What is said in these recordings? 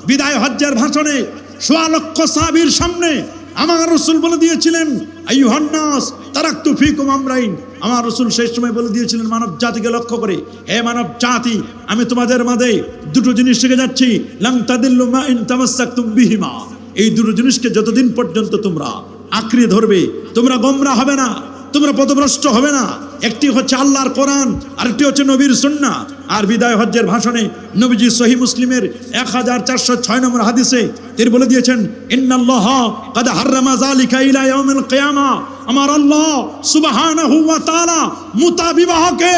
বিদায় হজ্জের ভাষণে ১৬ লক্ষ সাহাবীর সামনে আমার রাসূল বলে দিয়েছিলেন, আইয়ুহান নাস তারাকতু ফীকুম আমরাইন। আমার রাসূল সেই সময় বলে দিয়েছিলেন মানব জাতিকে লক্ষ্য করে, হে মানব জাতি, আমি তোমাদের মাঝে দুটো জিনিস শিখে যাচ্ছি, লান তাদিল্লু মা ইন তামাসসাকতুম বিহিমা। এই দুটো জিনিসকে যতদিন পর্যন্ত তোমরা আঁকড়ে ধরবে তোমরা গোমরাহ হবে না, তোমরা পথভ্রষ্ট হবে না। একটি হচ্ছে আল্লাহর কোরআন, আরেকটি হচ্ছে নবীর সুন্নাহ। আর বিদায় হজ্জের ভাষণে নবীজি সহিহ মুসলিমের 1406 নম্বর হাদিসে তিনি বলে দিয়েছেন, ইন্নাল্লাহ ক্বাদ হাররামা যালিকা ইলা ইয়াউমিল কিয়ামা। আমার আল্লাহ সুবহানাহু ওয়া তাআলা মুতা বিবাহকে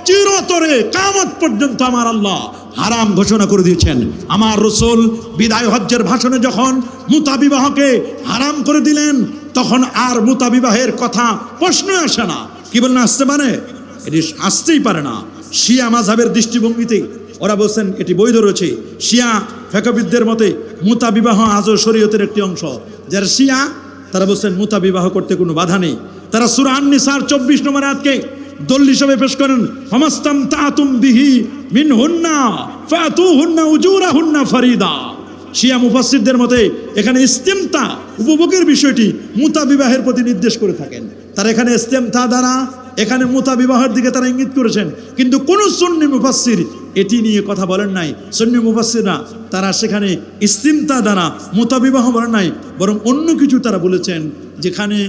চিরতরে কিয়ামত পর্যন্ত আমার আল্লাহ হারাম ঘোষণা করে দিয়েছেন। আমার রাসূল বিদায় হজ্জের ভাষণে যখন মুতা বিবাহকে হারাম করে দিলেন, তখন আর মুতা বিবাহের কথা প্রশ্ন আসে না। কি বলেন, আসতে পারে? এটি আসতেই পারে না। শিয়া মাযহাবের দৃষ্টিভঙ্গিতে ওরা বলছেন এটি বৈধ রয়েছে। শিয়া ফিকহবিদদের মতে মুতা বিবাহ আজও শরীয়তের একটি অংশ। যারা শিয়া তারা বলছেন মুতা বিবাহ করতে কোনো বাধা নেই। তারা সূরা আন-নিসার 24 নম্বর আয়াতকে দলিল হিসেবে পেশ করেন, ফামাস্তামতাতুম বিহি মিনহুন্না ফাতুহুন্না উজুরাহুন্না ফারিদা। শিয়া মুফাসসিরদের মতে এখানে ইস্তিমতা উপভোগের বিষয়টি মুতা বিবাহের প্রতি নির্দেশ করে থাকেন। তারা এখানে ইস্তিমতা দ্বারা এখানে মুতা বিবাহের দিকে তারা ইঙ্গিত করেছেন, কিন্তু কোন সুন্নি মুফাসসির এটি নিয়ে কথা বলেন নাই। সুন্নি মুফাসসিররা তারা সেখানে ইস্তিমতা দ্বারা মুতা বিবাহ বলেন নাই, বরং অন্য কিছু তারা বলেছেন যেখানে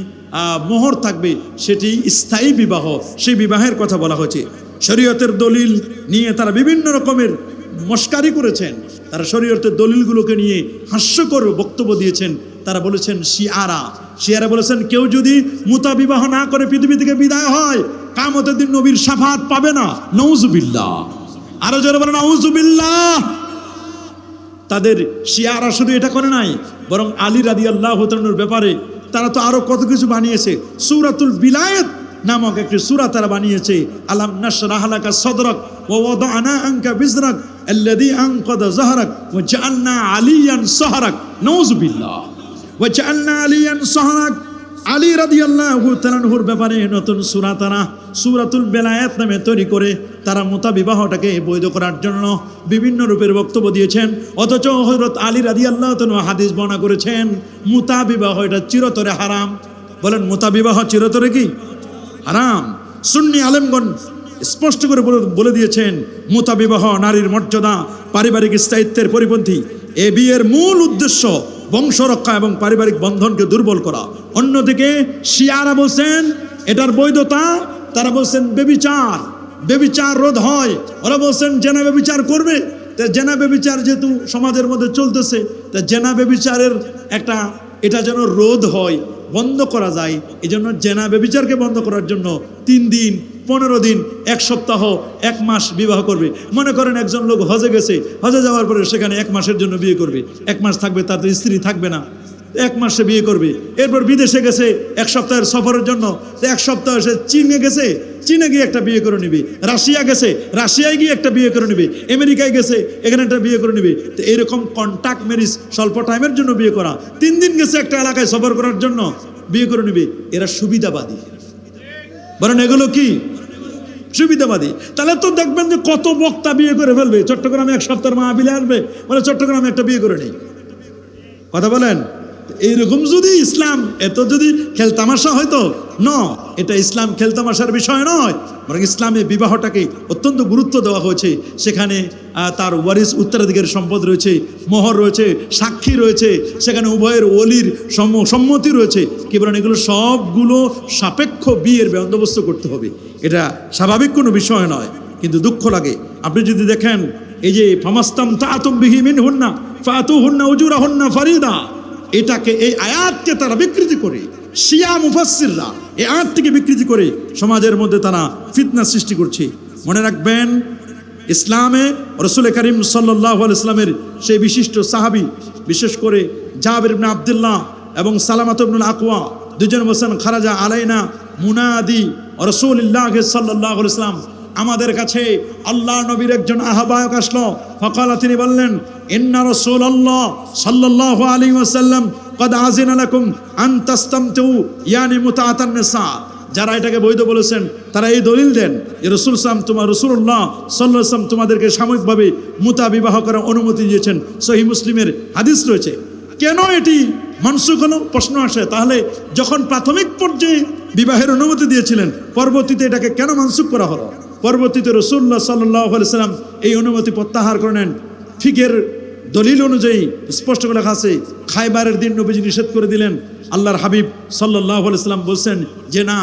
মোহর থাকবে, সেটি স্থায়ী বিবাহ, সেই বিবাহের কথা বলা হয়েছে। শরীয়তের দলিল নিয়ে তারা বিভিন্ন রকমের মস্কারি করেছেন। তারা শরীয়তের দলিলগুলোকে নিয়ে হাস্যকর বক্তব্য দিয়েছেন। তারা বলেছেন শিয়ারা বলেছেন কেউ যদি মুতা বিবাহ না করে পৃথিবী থেকে বিদায় হয়, কিয়ামতের দিন নবীর শাফাআত পাবে না। নাউজুবিল্লাহ, আরো জোরে বলেন নাউজুবিল্লাহ। তাদের শিয়ারা শুধু এটা করে নাই, বরং আলী রাদিয়াল্লাহু তাআলার ব্যাপারে তারা তো আরো কত কিছু বানিয়েছে। সূরাতুল বিলায়াত নামক একটি সূরা তারা বানিয়েছে। আলাম নাশরাহ লাকা সাদরাক ওয়া ওয়াদানা আনকা বিজরাক আল্লাযী আনকাযা যাহরাক ওয়া জাআলনা আলিয়ান সাহরাক। নাউজুবিল্লাহ। ওয়া জাআলনা আলিয়ান সাহরাক। আলী রাদিয়াল্লাহু তাআলার ব্যাপারে নতুন সূরা তারা সূরাতুল বিলায়াত নামে তৈরি করে তারা মুতা বিবাহটাকে বৈধ করার জন্য বিভিন্ন রূপের বক্তব্য দিয়েছেন। অথচ হযরত আলী রাদিয়াল্লাহু তাআলা হাদিস বর্ণনা করেছেন মুতা বিবাহ এটা চিরতরে হারাম। বলেন মুতা বিবাহ চিরতরে কি হারাম? সুন্নি আলেমগণ স্পষ্ট করে বলে দিয়েছেন মুতা বিবাহ নারীর মর্যাদা, পারিবারিক স্থায়িত্বের পরিপন্থী। এ বিয়ের মূল উদ্দেশ্য বংশ রক্ষা এবং পারিবারিক বন্ধনকে দুর্বল করা। অন্যদিকে শিয়ারা বলছেন এটার বৈধতা, তারা বলছেন বেবিচার রোধ হয়। ওরা বলছেন জেনা বেবিচার করবে। তা জেনা বেবিচার যেহেতু সমাজের মধ্যে চলতেছে, তা জেনা বেবিচারের একটা এটা যেন রোধ হয়, বন্ধ করা যায়। এই জন্য জেনা বেবিচারকে বন্ধ করার জন্য 3 দিন, 15 দিন, 1 সপ্তাহ, 1 মাস বিবাহ করবে। মনে করেন একজন লোক হজে গেছে, হজে যাওয়ার পরে সেখানে 1 মাসের জন্য বিয়ে করবে। 1 মাস থাকবে, তার তো স্ত্রী থাকবে না, 1 মাসে বিয়ে করবে। এরপর বিদেশে গেছে 1 সপ্তাহের সফরের জন্য, 1 সপ্তাহ সে চীনে গেছে, চীনে গিয়ে একটা বিয়ে করে নিবে। রাশিয়া গেছে, রাশিয়ায় গিয়ে একটা বিয়ে করে নিবে। আমেরিকায় গেছে, এখানে একটা বিয়ে করে নিবে। তো এইরকম কন্ট্যাক্ট ম্যারেজ, স্বল্প টাইমের জন্য বিয়ে করা। 3 দিন গেছে একটা এলাকায় সফর করার জন্য, বিয়ে করে নিবে। এরা সুবিধাবাদী। বলেন এগুলো কি সুবিধাবাদী? তাহলে তো দেখবেন যে কত বক্তা বিয়ে করে ফেলবে। চট্টগ্রামে 1 সপ্তাহের মাহফিলে আসবে, বলে চট্টগ্রামে একটা বিয়ে করে নেই। কথা বলেন, এইরকম যদি ইসলাম এত যদি খেলতামাশা হয়তো এটা ইসলাম খেলতামাশার বিষয় নয়, বরং ইসলামে বিবাহটাকে অত্যন্ত গুরুত্ব দেওয়া হয়েছে। সেখানে তার ওয়ারিস উত্তরাধিকারী সম্পদ রয়েছে, মোহর রয়েছে, সাক্ষী রয়েছে, সেখানে উভয়ের ওলির সম্মতি রয়েছে। কি বলেন, এগুলো সবগুলো সাপেক্ষ বিয়ের বন্দোবস্ত করতে হবে। এটা স্বাভাবিক কোনো বিষয় নয়। কিন্তু দুঃখ লাগে, আপনি যদি দেখেন এই যে ফামাস্তামতাতুম বিহি মিনহুন্না ফাতুহুন্না উজুরাহুন্না ফারিদা, এটাকে এই আয়াতকে তারা বিকৃতি করে, শিয়া মুফাসসিররা এই আয়াতটিকে বিকৃতি করে সমাজের মধ্যে তারা ফিতনা সৃষ্টি করছে। মনে রাখবেন, ইসলামে রাসূল করিম সাল্লাল্লাহু আলাইহি ওয়াসাল্লামের সেই বিশিষ্ট সাহাবী, বিশেষ করে জাবির ইবনে আব্দুল্লাহ এবং সালামাত ইবনুল আকওয়া, দুজন বলেন খারাজা আলাইনা মুনাদি রাসূলুল্লাহ সাল্লাল্লাহু আলাইহি ওয়াসাল্লাম, আমাদের কাছে আল্লাহ নবীর একজন আহ্বায়ক আসলো। ফাকালা, তিনি বললেন, ইন্না রাসূলুল্লাহ সাল্লাল্লাহু আলাইহি ওয়াসাল্লাম ক্বাদ আযিনা লাকুম আন তাস্তামতু ইয়ানি মুতাআতান নিসা। যারা এটাকে বৈধ বলেছেন তারা এই দলিল দেন যে রাসূল রাসূলুল্লাহ সাল্লাল্লাহু আলাইহি ওয়াসাল্লাম তোমাদেরকে সাময়িকভাবে মুতা বিবাহ করার অনুমতি দিয়েছেন, সহিহ মুসলিমের হাদিস রয়েছে। কেন এটি মানসুখ হলো প্রশ্ন আসে, তাহলে যখন প্রাথমিক পর্যায়ে বিবাহের অনুমতি দিয়েছিলেন পরবর্তীতে এটাকে কেন মানসুখ করা হলো? পরবর্তীতে রাসূলুল্লাহ সাল্লাল্লাহু আলাইহি ওয়াসাল্লাম এই অনুমতি প্রত্যাহার করে নেন। ফিকের দলিল অনুযায়ী স্পষ্ট করে লেখা আছে, খায়বারের দিন নবীজি নিষেধ করে দিলেন। আল্লাহর হাবিব সাল্লাল্লাহু আলাইহি ওয়াসাল্লাম বলছেন যে না,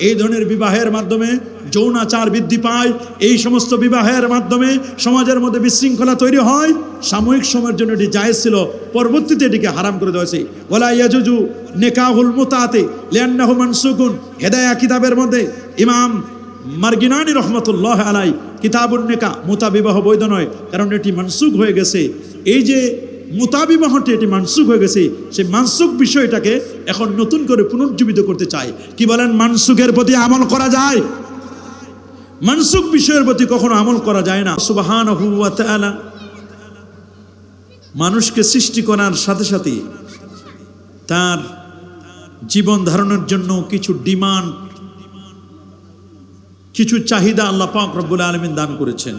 এই ধরনের বিবাহের মাধ্যমে যৌনাচার বৃদ্ধি পায়, এই সমস্ত বিবাহের মাধ্যমে সমাজের মধ্যে বিশৃঙ্খলা তৈরি হয়। সাময়িক সময়ের জন্য এটি জায়েজ ছিল, পরবর্তীতে এটিকে হারাম করে দেওয়া হয়েছে। ওয়ালা ইয়াজুজু নিকাহুল মুতাতে লিআন্নাহু মানসুকুন, হেদায়া কিতাবের মধ্যে ইমাম মারগিনানি রহমতুল্লাহ আলাই কিতাবুন নিকাহ, মুতা বিবাহ বৈধ নয়, কারণ এটি মানসুখ হয়ে গেছে। এই যে মুতা বিবাহটি এটি মানসুখ হয়ে গেছে, সেই মানসুখ বিষয়টাকে এখন নতুন করে পুনর্জীবিত করতে চায়। কি বলেন, মানসুখের প্রতি আমল করা যায়? মানসুখ বিষয়ের প্রতি কখনো আমল করা যায় না। সুবহানাহু ওয়া তাআলা মানুষকে সৃষ্টি করার সাথে সাথে তার জীবন ধারণের জন্য কিছু ডিমান্ড, কিছু চাহিদা আল্লাহ পাক রব্বুল আলামিন দান করেছেন।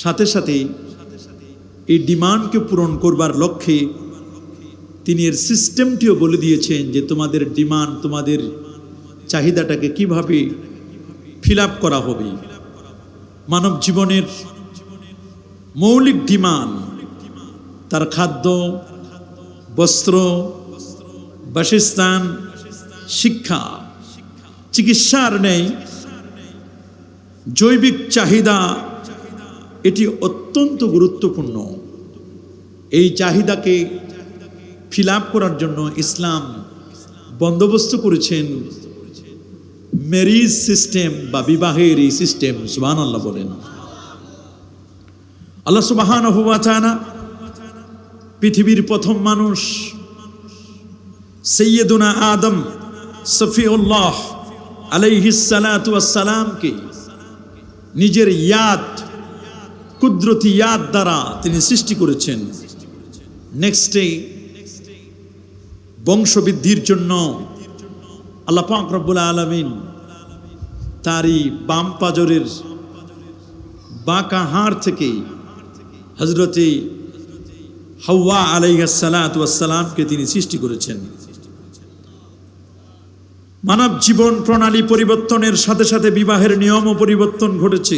সাথে সাথে এই ডিমান্ডকে পূরণ করবার লক্ষ্যে তিনি এর সিস্টেমটিও বলে দিয়েছেন যে তোমাদের ডিমান্ড, তোমাদের চাহিদাটাকে কিভাবে ফিল আপ করা হবে। মানব জীবনের মৌলিক ডিমান্ড, তার খাদ্য, বস্ত্র, বাসস্থান, শিক্ষা, চিকিৎসার নেই জৈবিক চাহিদা, এটি অত্যন্ত গুরুত্বপূর্ণ। এই চাহিদাকে ফিল আপ করার জন্য ইসলাম বন্দোবস্ত করেছেন ম্যারেজ সিস্টেম বা বিবাহের এই সিস্টেম। সুবহানাল্লাহ বলেন। আল্লাহ সুবহানাহু ওয়া তাআলা পৃথিবীর প্রথম মানুষ সাইয়্যিদুনা আদম সফিউল্লাহ আলাইহিস সালাতু ওয়াস সালামকে নিজের ইয়াদ, কুদরতি ইয়াদ দ্বারা তিনি সৃষ্টি করেছেন। নেক্সটে বংশবৃদ্ধির জন্য আল্লাহ পাক রব্বুল আলামিন তারই বাম পাজরের বাঁকা হাড় থেকে হযরতে হাওয়া আলাইহিস সালাতু ওয়াস সালামকে তিনি সৃষ্টি করেছেন। মানব জীবন প্রণালী পরিবর্তনের সাথে সাথে বিবাহের নিয়মও পরিবর্তন ঘটেছে।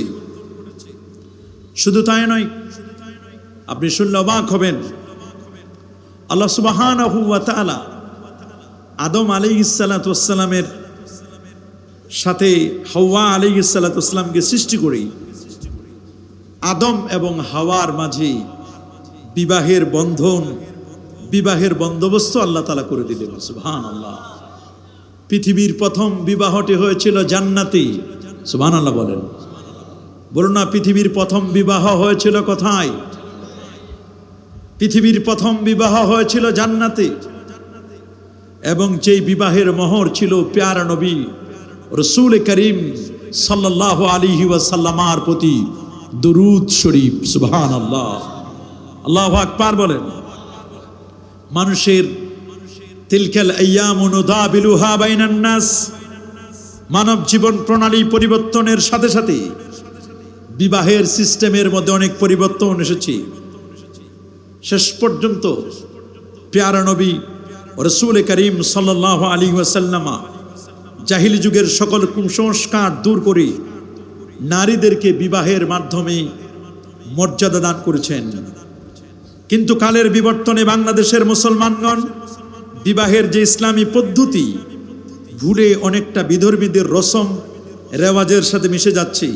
শুধু তাই নয়, আপনি শুনলে অবাক হবেন, আল্লাহ সুবহানাহু ওয়া তাআলা আদম আলাইহিস সালাতু ওয়াস সালামের সাথে হাওয়া আলাইহিস সালাতু ওয়াস সালামকে সৃষ্টি করে আদম এবং হাওয়ার মাঝে বিবাহের বন্ধন, বিবাহের বন্দোবস্ত আল্লাহ তাআলা করে দিলেন। সুবহানাল্লাহ। পৃথিবীর প্রথম বিবাহটি হয়েছিল জান্নাতে। সুবহানাল্লাহ বলেন। বলুন না, পৃথিবীর প্রথম বিবাহ হয়েছিল কোথায়? পৃথিবীর প্রথম বিবাহ হয়েছিল জান্নাতে, এবং যেই বিবাহের মোহর ছিল প্যারা নবী রাসূল করিম সাল্লাল্লাহু আলাইহি ওয়াসাল্লামের প্রতি দরুদ শরীফ। সুবহানাল্লাহ, আল্লাহু আকবার বলেন। মানুষের তিলকাল আইয়ামু নুদাবিলুহা বাইনান নাস, মানব জীবন প্রণালী পরিবর্তনের সাথে সাথে বিবাহের সিস্টেমের মধ্যে অনেক পরিবর্তন এসেছে। শেষ পর্যন্ত প্যারা নবী রাসূল করিম সাল্লাল্লাহু আলাইহি ওয়াসাল্লাম জাহিলি যুগের সকল কুসংস্কার দূর করে নারীদেরকে বিবাহের মাধ্যমে মর্যাদা দান করেছেন। কিন্তু কালের বিবর্তনে বাংলাদেশের মুসলমানগণ বিবাহের যে ইসলামী পদ্ধতি ভুলে অনেকটা বিধর্মীদের রসম রেওয়াজের সাথে মিশে যাচ্ছে।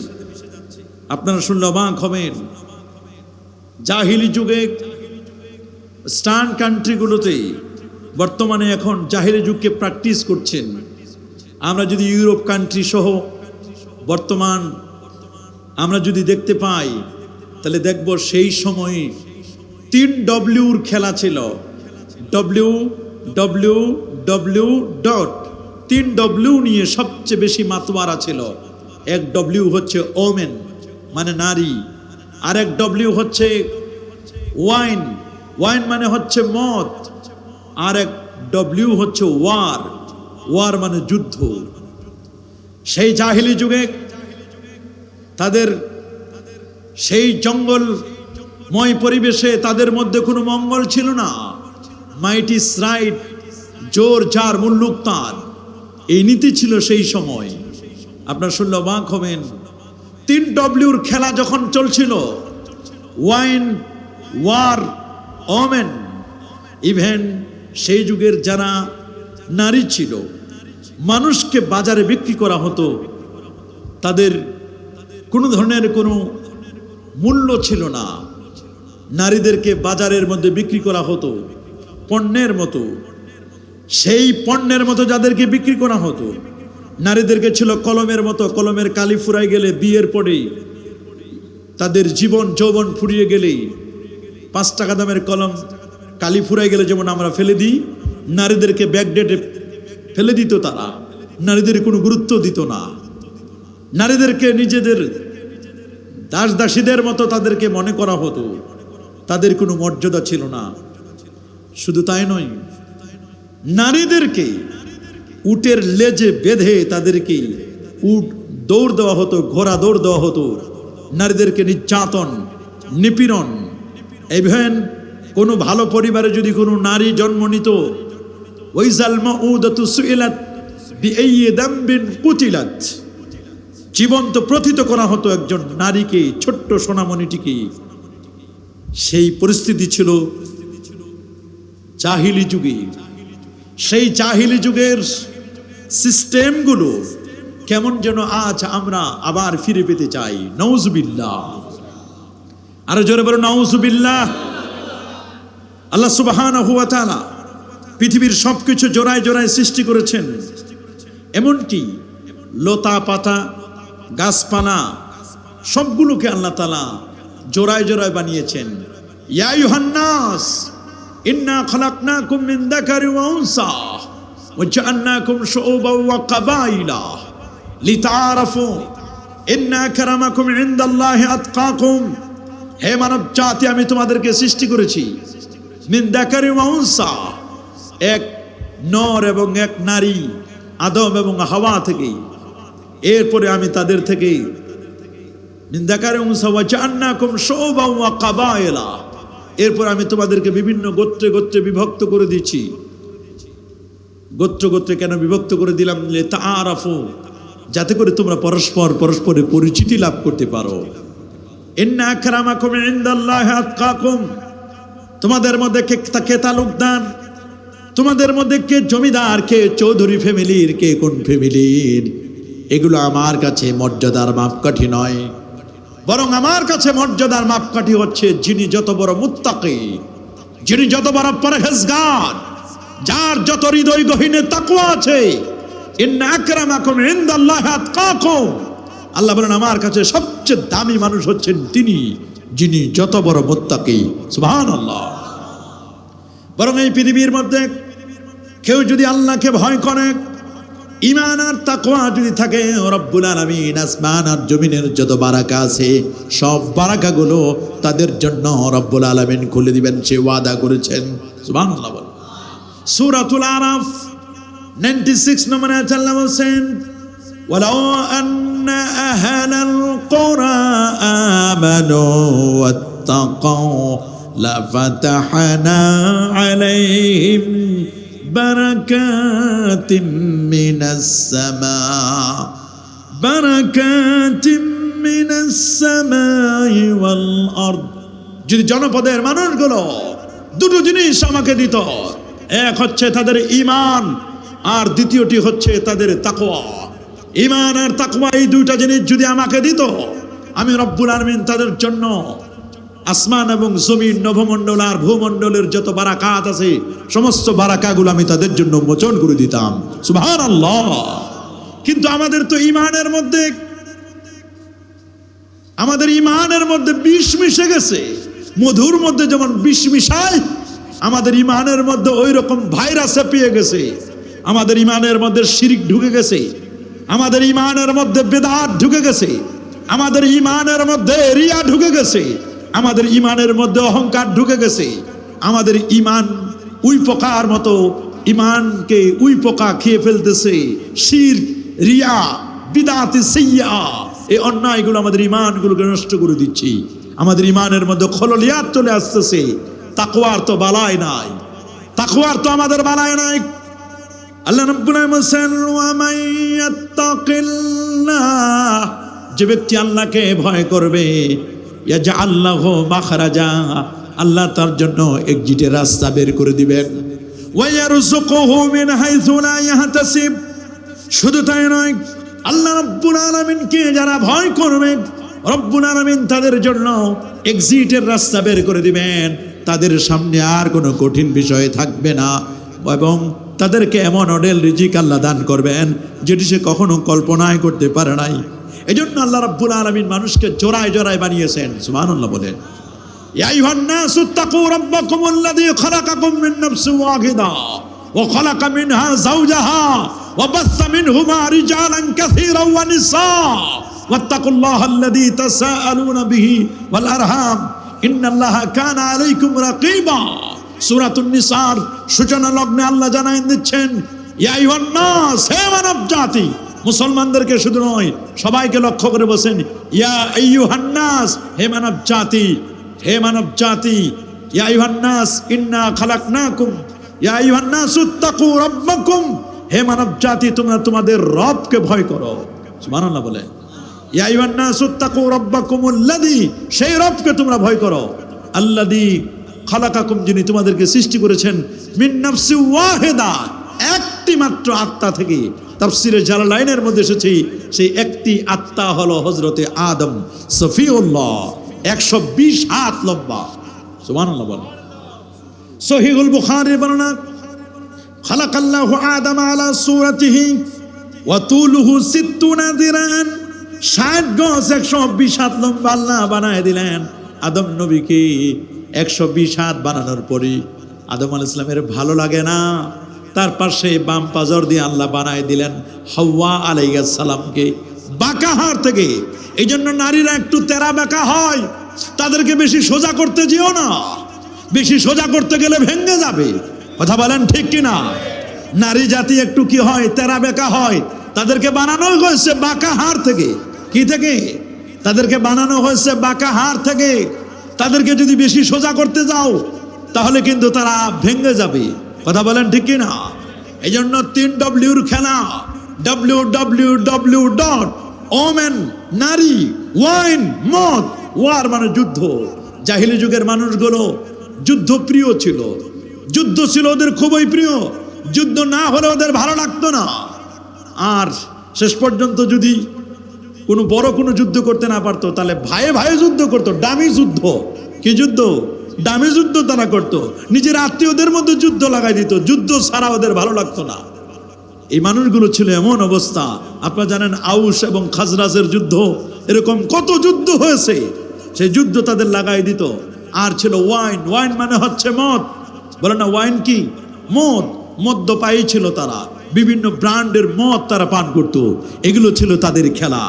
আপনারা শুনলে অবাক হবেন, জাহিলি যুগে স্টান কান্ট্রিগুলোতে বর্তমানে এখন জাহিলি যুগকে প্র্যাকটিস করছেন। আমরা যদি ইউরোপ কান্ট্রি সহ বর্তমান আমরা যদি দেখতে পাই, তাহলে দেখব সেই সময়ে 3Wর খেলা ছিল। WWW. 3W নিয়ে সবচেয়ে বেশি মাতোয়ারা ছিল। এক W হচ্ছে ওমেন মানে নারী, আর এক W হচ্ছে ওয়াইন, ওয়াইন মানে হচ্ছে মদ, আর এক W হচ্ছে ওয়ার, ওয়ার মানে যুদ্ধ। সেই জাহিলি যুগে তাদের সেই জঙ্গলময় পরিবেশে তাদের মধ্যে কোনো মঙ্গল ছিল না। মাইট ইজ রাইট, জোর যার মুল্লুক তার, এই নীতি ছিল সেই সময়। আপনার শুনলে অবাক হবেন, 3Wর খেলা যখন চলছিল, ওয়াইন, ওয়ার, ওমেন, ইভেন সেই যুগের যারা নারী ছিল, মানুষকে বাজারে বিক্রি করা হতো, তাদের কোনো ধরনের কোনো মূল্য ছিল না। নারীদেরকে বাজারের মধ্যে বিক্রি করা হতো পণ্যের মতো। সেই পণ্যের মতো যাদেরকে বিক্রি করা হতো, নারীদেরকে ছিল কলমের মতো। কলমের কালি ফুরাই গেলে, বিয়ের পরেই তাদের জীবন যৌবন ফুরিয়ে গেলেই 5 টাকা দামের কলম কালি ফুরাই গেলে যেমন আমরা ফেলে দিই, নারীদেরকে ব্যাকডেটে ফেলে দিত তারা। নারীদের কোনো গুরুত্ব দিত না। নারীদেরকে নিজেদের দাস দাসীদের মতো তাদেরকে মনে করা হতো। তাদের কোনো মর্যাদা ছিল না। শুধু তাই নয়, নারীদেরকে উটের লেজে বেঁধে তাদেরকে উট দৌড় দেওয়া হতো, ঘোড়া দৌড় দেওয়া হতো। নারীদেরকে নির্যাতন, নিপীড়ন। ইভেন কোনো ভালো পরিবারে যদি কোনো নারী জন্ম নিত, ওয়াইজাল মাউদাতু সুইলাত বিআইয়ি দামবিন কুতিলাত, জীবন্ত প্রথিত করা হতো একজন নারীকে, ছোট্ট সোনামণিটিকে। সেই পরিস্থিতি ছিল জাহিলি যুগে। সেই জাহিলি যুগের সিস্টেমগুলো কেমন যেন আজ আমরা আবার ফিরে পেতে চাই। নাউজুবিল্লাহ, আরো জোরে বলো নাউজুবিল্লাহ। আল্লাহ সুবহানাহু ওয়া তাআলা পৃথিবীর সবকিছু জোড়ায় জোড়ায় সৃষ্টি করেছেন। এমনকি লতা পাতা, গাছপালা সবগুলোকে আল্লাহ তাআলা জোড়ায় জোড়ায় বানিয়েছেন। ইয়া আইয়ুহান নাস ইন্না খালাকনাকুম মিন যাকারি ওয়া উনসা ওয়া জাআলনাকুম শুউবান ওয়া কাবাইলা লিতাআরাফু ইন্না আকরামাকুম ইনদাল্লাহি আতকাকুম। হে মানব জাতি, আমি তোমাদেরকে সৃষ্টি করেছি মিন যাকারি ওয়া উনসা, এক নর এবং এক নারী, আদম এবং হাওয়া থেকে। এরপরে আমি তাদের থেকে মিন যাকারি ওয়া উনসা ওয়া জাআলনাকুম শুউবান ওয়া কাবাইলা, এরপর আমি তোমাদেরকে বিভিন্ন গোত্রে গোত্রে বিভক্ত করে দিয়েছি। গোত্র গোত্রে কেন বিভক্ত করে দিলাম? লিতাআরাফু, যাতে করে তোমরা পরস্পরের পরিচিতি লাভ করতে পারো। ইন্না আকরামাকুম ইনদাল্লাহি আতকাকুম, তোমাদের মধ্যে কে তালুকদার, তোমাদের মধ্যে কে জমিদার, কে চৌধুরী ফ্যামিলির, কে কোন ফ্যামিলির, এগুলো আমার কাছে মর্যাদার মাপকাঠি নয়। বরং আমার কাছে মর্যাদার মাপকাঠি হচ্ছে যিনি যত বড় মুত্তাকি, যিনি যত বড় পরহেজগার, যার যত হৃদয় গহীনে তাকওয়া আছে। ইন্না আকরামাকুম ইনদাল্লাহি আতকাকুম, আল্লাহ বলেন আমার কাছে সবচেয়ে দামি মানুষ হচ্ছেন তিনি যিনি যত বড় মুত্তাকি। সুবহানাল্লাহ। বরং এই পৃথিবীর মধ্যে কেউ যদি আল্লাহকে ভয় করে, ঈমান আর তাকওয়া যদি থাকে, রব্বুল আলামিন আসমান আর জমিনের যত বারাকা আছে সব বারাকাগুলো তাদের জন্য রব্বুল আলামিন খুলে দিবেন, সে ওয়াদা করেছেন। সুবহানাল্লাহ। সূরাতুল আরাফ 96 নম্বর আয়াত আল্লাহ বলেন, ওয়ালাউ আন্না আহলাল কুরা আমানু ওয়াত্তাকাউ লাফাতাহনা আলাইহিম বারাকাতিম মিনাস সামা বারাকাতিম মিনাস সামাই ওয়াল আরদ। যদি জনপদের মানুষগুলো দুটো জিনিস আমাকে দিত, এক হচ্ছে তাদের ঈমান আর দ্বিতীয়টি হচ্ছে তাদের তাকওয়া। ঈমান আর তাকওয়া, এই দুইটা জিনিস যদি আমাকে দিত, আমি রব্বুল আলামিন তাদের জন্য আসমান এবং জমিন, নভমণ্ডল আর ভূমণ্ডলের যত বারাকাত আছে সমস্ত বারাকাগুলো আমি তাদের জন্য মোচন করে দিতাম। সুবহানাল্লাহ। কিন্তু আমাদের তো ইমানের মধ্যে বিষ মিশে গেছে। মধুর মধ্যে যেমন বিষ মিশায়, আমাদের ইমানের মধ্যে ওই রকম ভাইরাস পেয়ে গেছে। আমাদের ইমানের মধ্যে শিরক ঢুকে গেছে, আমাদের ইমানের মধ্যে বেদাত ঢুকে গেছে, আমাদের ইমানের মধ্যে রিয়া ঢুকে গেছে, আমাদের ইমানের মধ্যে অহংকার ঢুকে গেছে। আমাদের ইমান উই পোকার মতো ইমানকে উই পোকা খেয়ে ফেলতেছে। শিরক, রিয়া, বিদআতি সাইয়্যা, এই অন্যায়গুলো আমাদের ঈমানগুলোকে নষ্ট করে দিচ্ছি। আমাদের ঈমানের মধ্যে খললিয়াত চলে আসতেছে। তাকওয়ার তো বালাই নাই, তাকওয়ার তো আমাদের বালাই নাই। আল্লাহ রাব্বুল আলামিন বলেন ওয়া মান ইয়াত্তাকিল্লাহ, যে ব্যক্তি আল্লাহকে ভয় করবে, ইয়াজআল লাহু মাখরাজা, আল্লাহ তার জন্য এক্সিটের রাস্তা বের করে দিবেন। ওয়া ইয়ারযুকুহু মিন হাইসু লা ইয়াহতাসিব, শুধু তাই নয়, আল্লাহ রাব্বুল আলামিনকে যারা ভয় করবে, রব্বুল আলামিন তাদের জন্য এক্সিটের রাস্তা বের করে দিবেন। তাদের সামনে আর কোনো কঠিন বিষয় থাকবে না, এবং তাদেরকে এমন অডেল রিজিক আল্লাহ দান করবেন যেটি সে কখনো কল্পনাই করতে পারে নাই। এজন্য আল্লাহ রাব্বুল আলামিন মানুষকে জোড়ায় জোড়ায় বানিয়েছেন। সুবহানাল্লাহ বলেন। ইয়া আইয়ুহান নাসু তাকু রাব্বাকুমুল্লাযী খালাকাকুম মিন নাফসিন ওয়াহিদা ওয়া খালাকা মিনহা যাওজাহা ওয়া বাসসা মিনহুমা রিজালান কাসীরান ওয়া নিসা ওয়াত্তাকুল্লাহাল্লাযী তাসাআলুনা বিহি ওয়াল আরহাম ইন্নাল্লাহা কানা আলাইকুম রাকীবা। সূরাতুন নিসার সূচনা লগ্নে আল্লাহ জানান দিচ্ছেন, ইয়া আইয়ুহান নাস, হে মানব জাতি, মুসলমানদেরকে শুধু নয় সবাইকে লক্ষ্য করে বলেন, ইয়া আইয়ুহান নাস, হে মানব জাতি, হে মানব জাতি, ইয়া আইয়ুহান নাস ইন্না খালাকনাকুম, ইয়া আইয়ুহান নাস তাকু রাব্বাকুম, হে মানব জাতি তোমরা তোমাদের রবকে ভয় করো। সুবহানাল্লাহ বলে। ইয়া আইয়ুহান নাস তাকু রাব্বাকুমুল্লাযী, সেই রবকে তোমরা ভয় করো, আল্লাযী খালাকাকুম, যিনি তোমাদেরকে সৃষ্টি করেছেন, মিন নাফসি ওয়াহিদা, একটি মাত্র আত্মা থেকে। তাফসীরে জালালাইনের মধ্যে এসেছে সেই একটি আত্মা হলো হযরতে আদম সফিউল্লাহ, 120 হাত লম্বা। সুবহানাল্লাহ বলেন। সহিহুল বুখারীর বর্ণনা, খালাকাল্লাহু আদম আলা সূরাতিহি ওয়া তুলুহু 60 দিরান, 60 গজ 120 হাত লম্বা আল্লাহ বানায় দিলেন আদম নবীকে। 120 হাত বানানোর পরে আদম আলাইহিস সালামের ভালো লাগে না, তার পাশে বাম পাজর দিয়ে আল্লাহ বানায় দিলেন হাওয়া আলাইহিস সালামকে বাঁকা হাড় থেকে। এই জন্য নারীরা একটু তেরা বাঁকা হয়, তাদেরকে বেশি সোজা করতে যেও না, বেশি সোজা করতে গেলে ভেঙে যাবে। কথা বলেন ঠিক কিনা? নারী জাতি একটু কি হয়, তেরা বেঁকা হয়, তাদেরকে বানানো হয়েছে বাঁকা হাড় থেকে। কি থেকে? তাদেরকে বানানো হয়েছে বাঁকা হাড় থেকে। তাদেরকে যদি বেশি সোজা করতে যাও তাহলে কিন্তু তারা ভেঙে যাবে। কথা বলেন ঠিক কিনা? এই জন্য 3Wর খেলা, www. ওমেন, নারী, ওয়াইন, মদ, ওয়ার মানে যুদ্ধ। জাহিলি যুগের মানুষগুলো যুদ্ধ প্রিয় ছিল, যুদ্ধ ছিল ওদের খুবই প্রিয়। যুদ্ধ না হলে ওদের ভালো লাগতো না। আর শেষ পর্যন্ত যদি কোনো বড় কোনো যুদ্ধ করতে না পারতো তাহলে ভাইয়ে ভাইয়ে যুদ্ধ করতো, ডামি যুদ্ধ। কি যুদ্ধ? ডামি যুদ্ধ তারা করতো, নিজের আত্মীয়দের মধ্যে যুদ্ধ লাগাই দিত। যুদ্ধ ছাড়া ওদের ভালো লাগতো না। এই মানুষগুলো ছিল এমন অবস্থা। আপনারা জানেন আউস এবং খাজরাজের যুদ্ধ, এরকম কত যুদ্ধ হয়েছে। সেই যুদ্ধ তাদের লাগাই দিত। আর ছিল ওয়াইন, ওয়াইন মানে হচ্ছে মদ। বলে না ওয়াইন কি? মদ। মদ্যপায়ী ছিল তারা, বিভিন্ন ব্র্যান্ডের মদ তারা পান করত। এগুলো ছিল তাদের খেলা।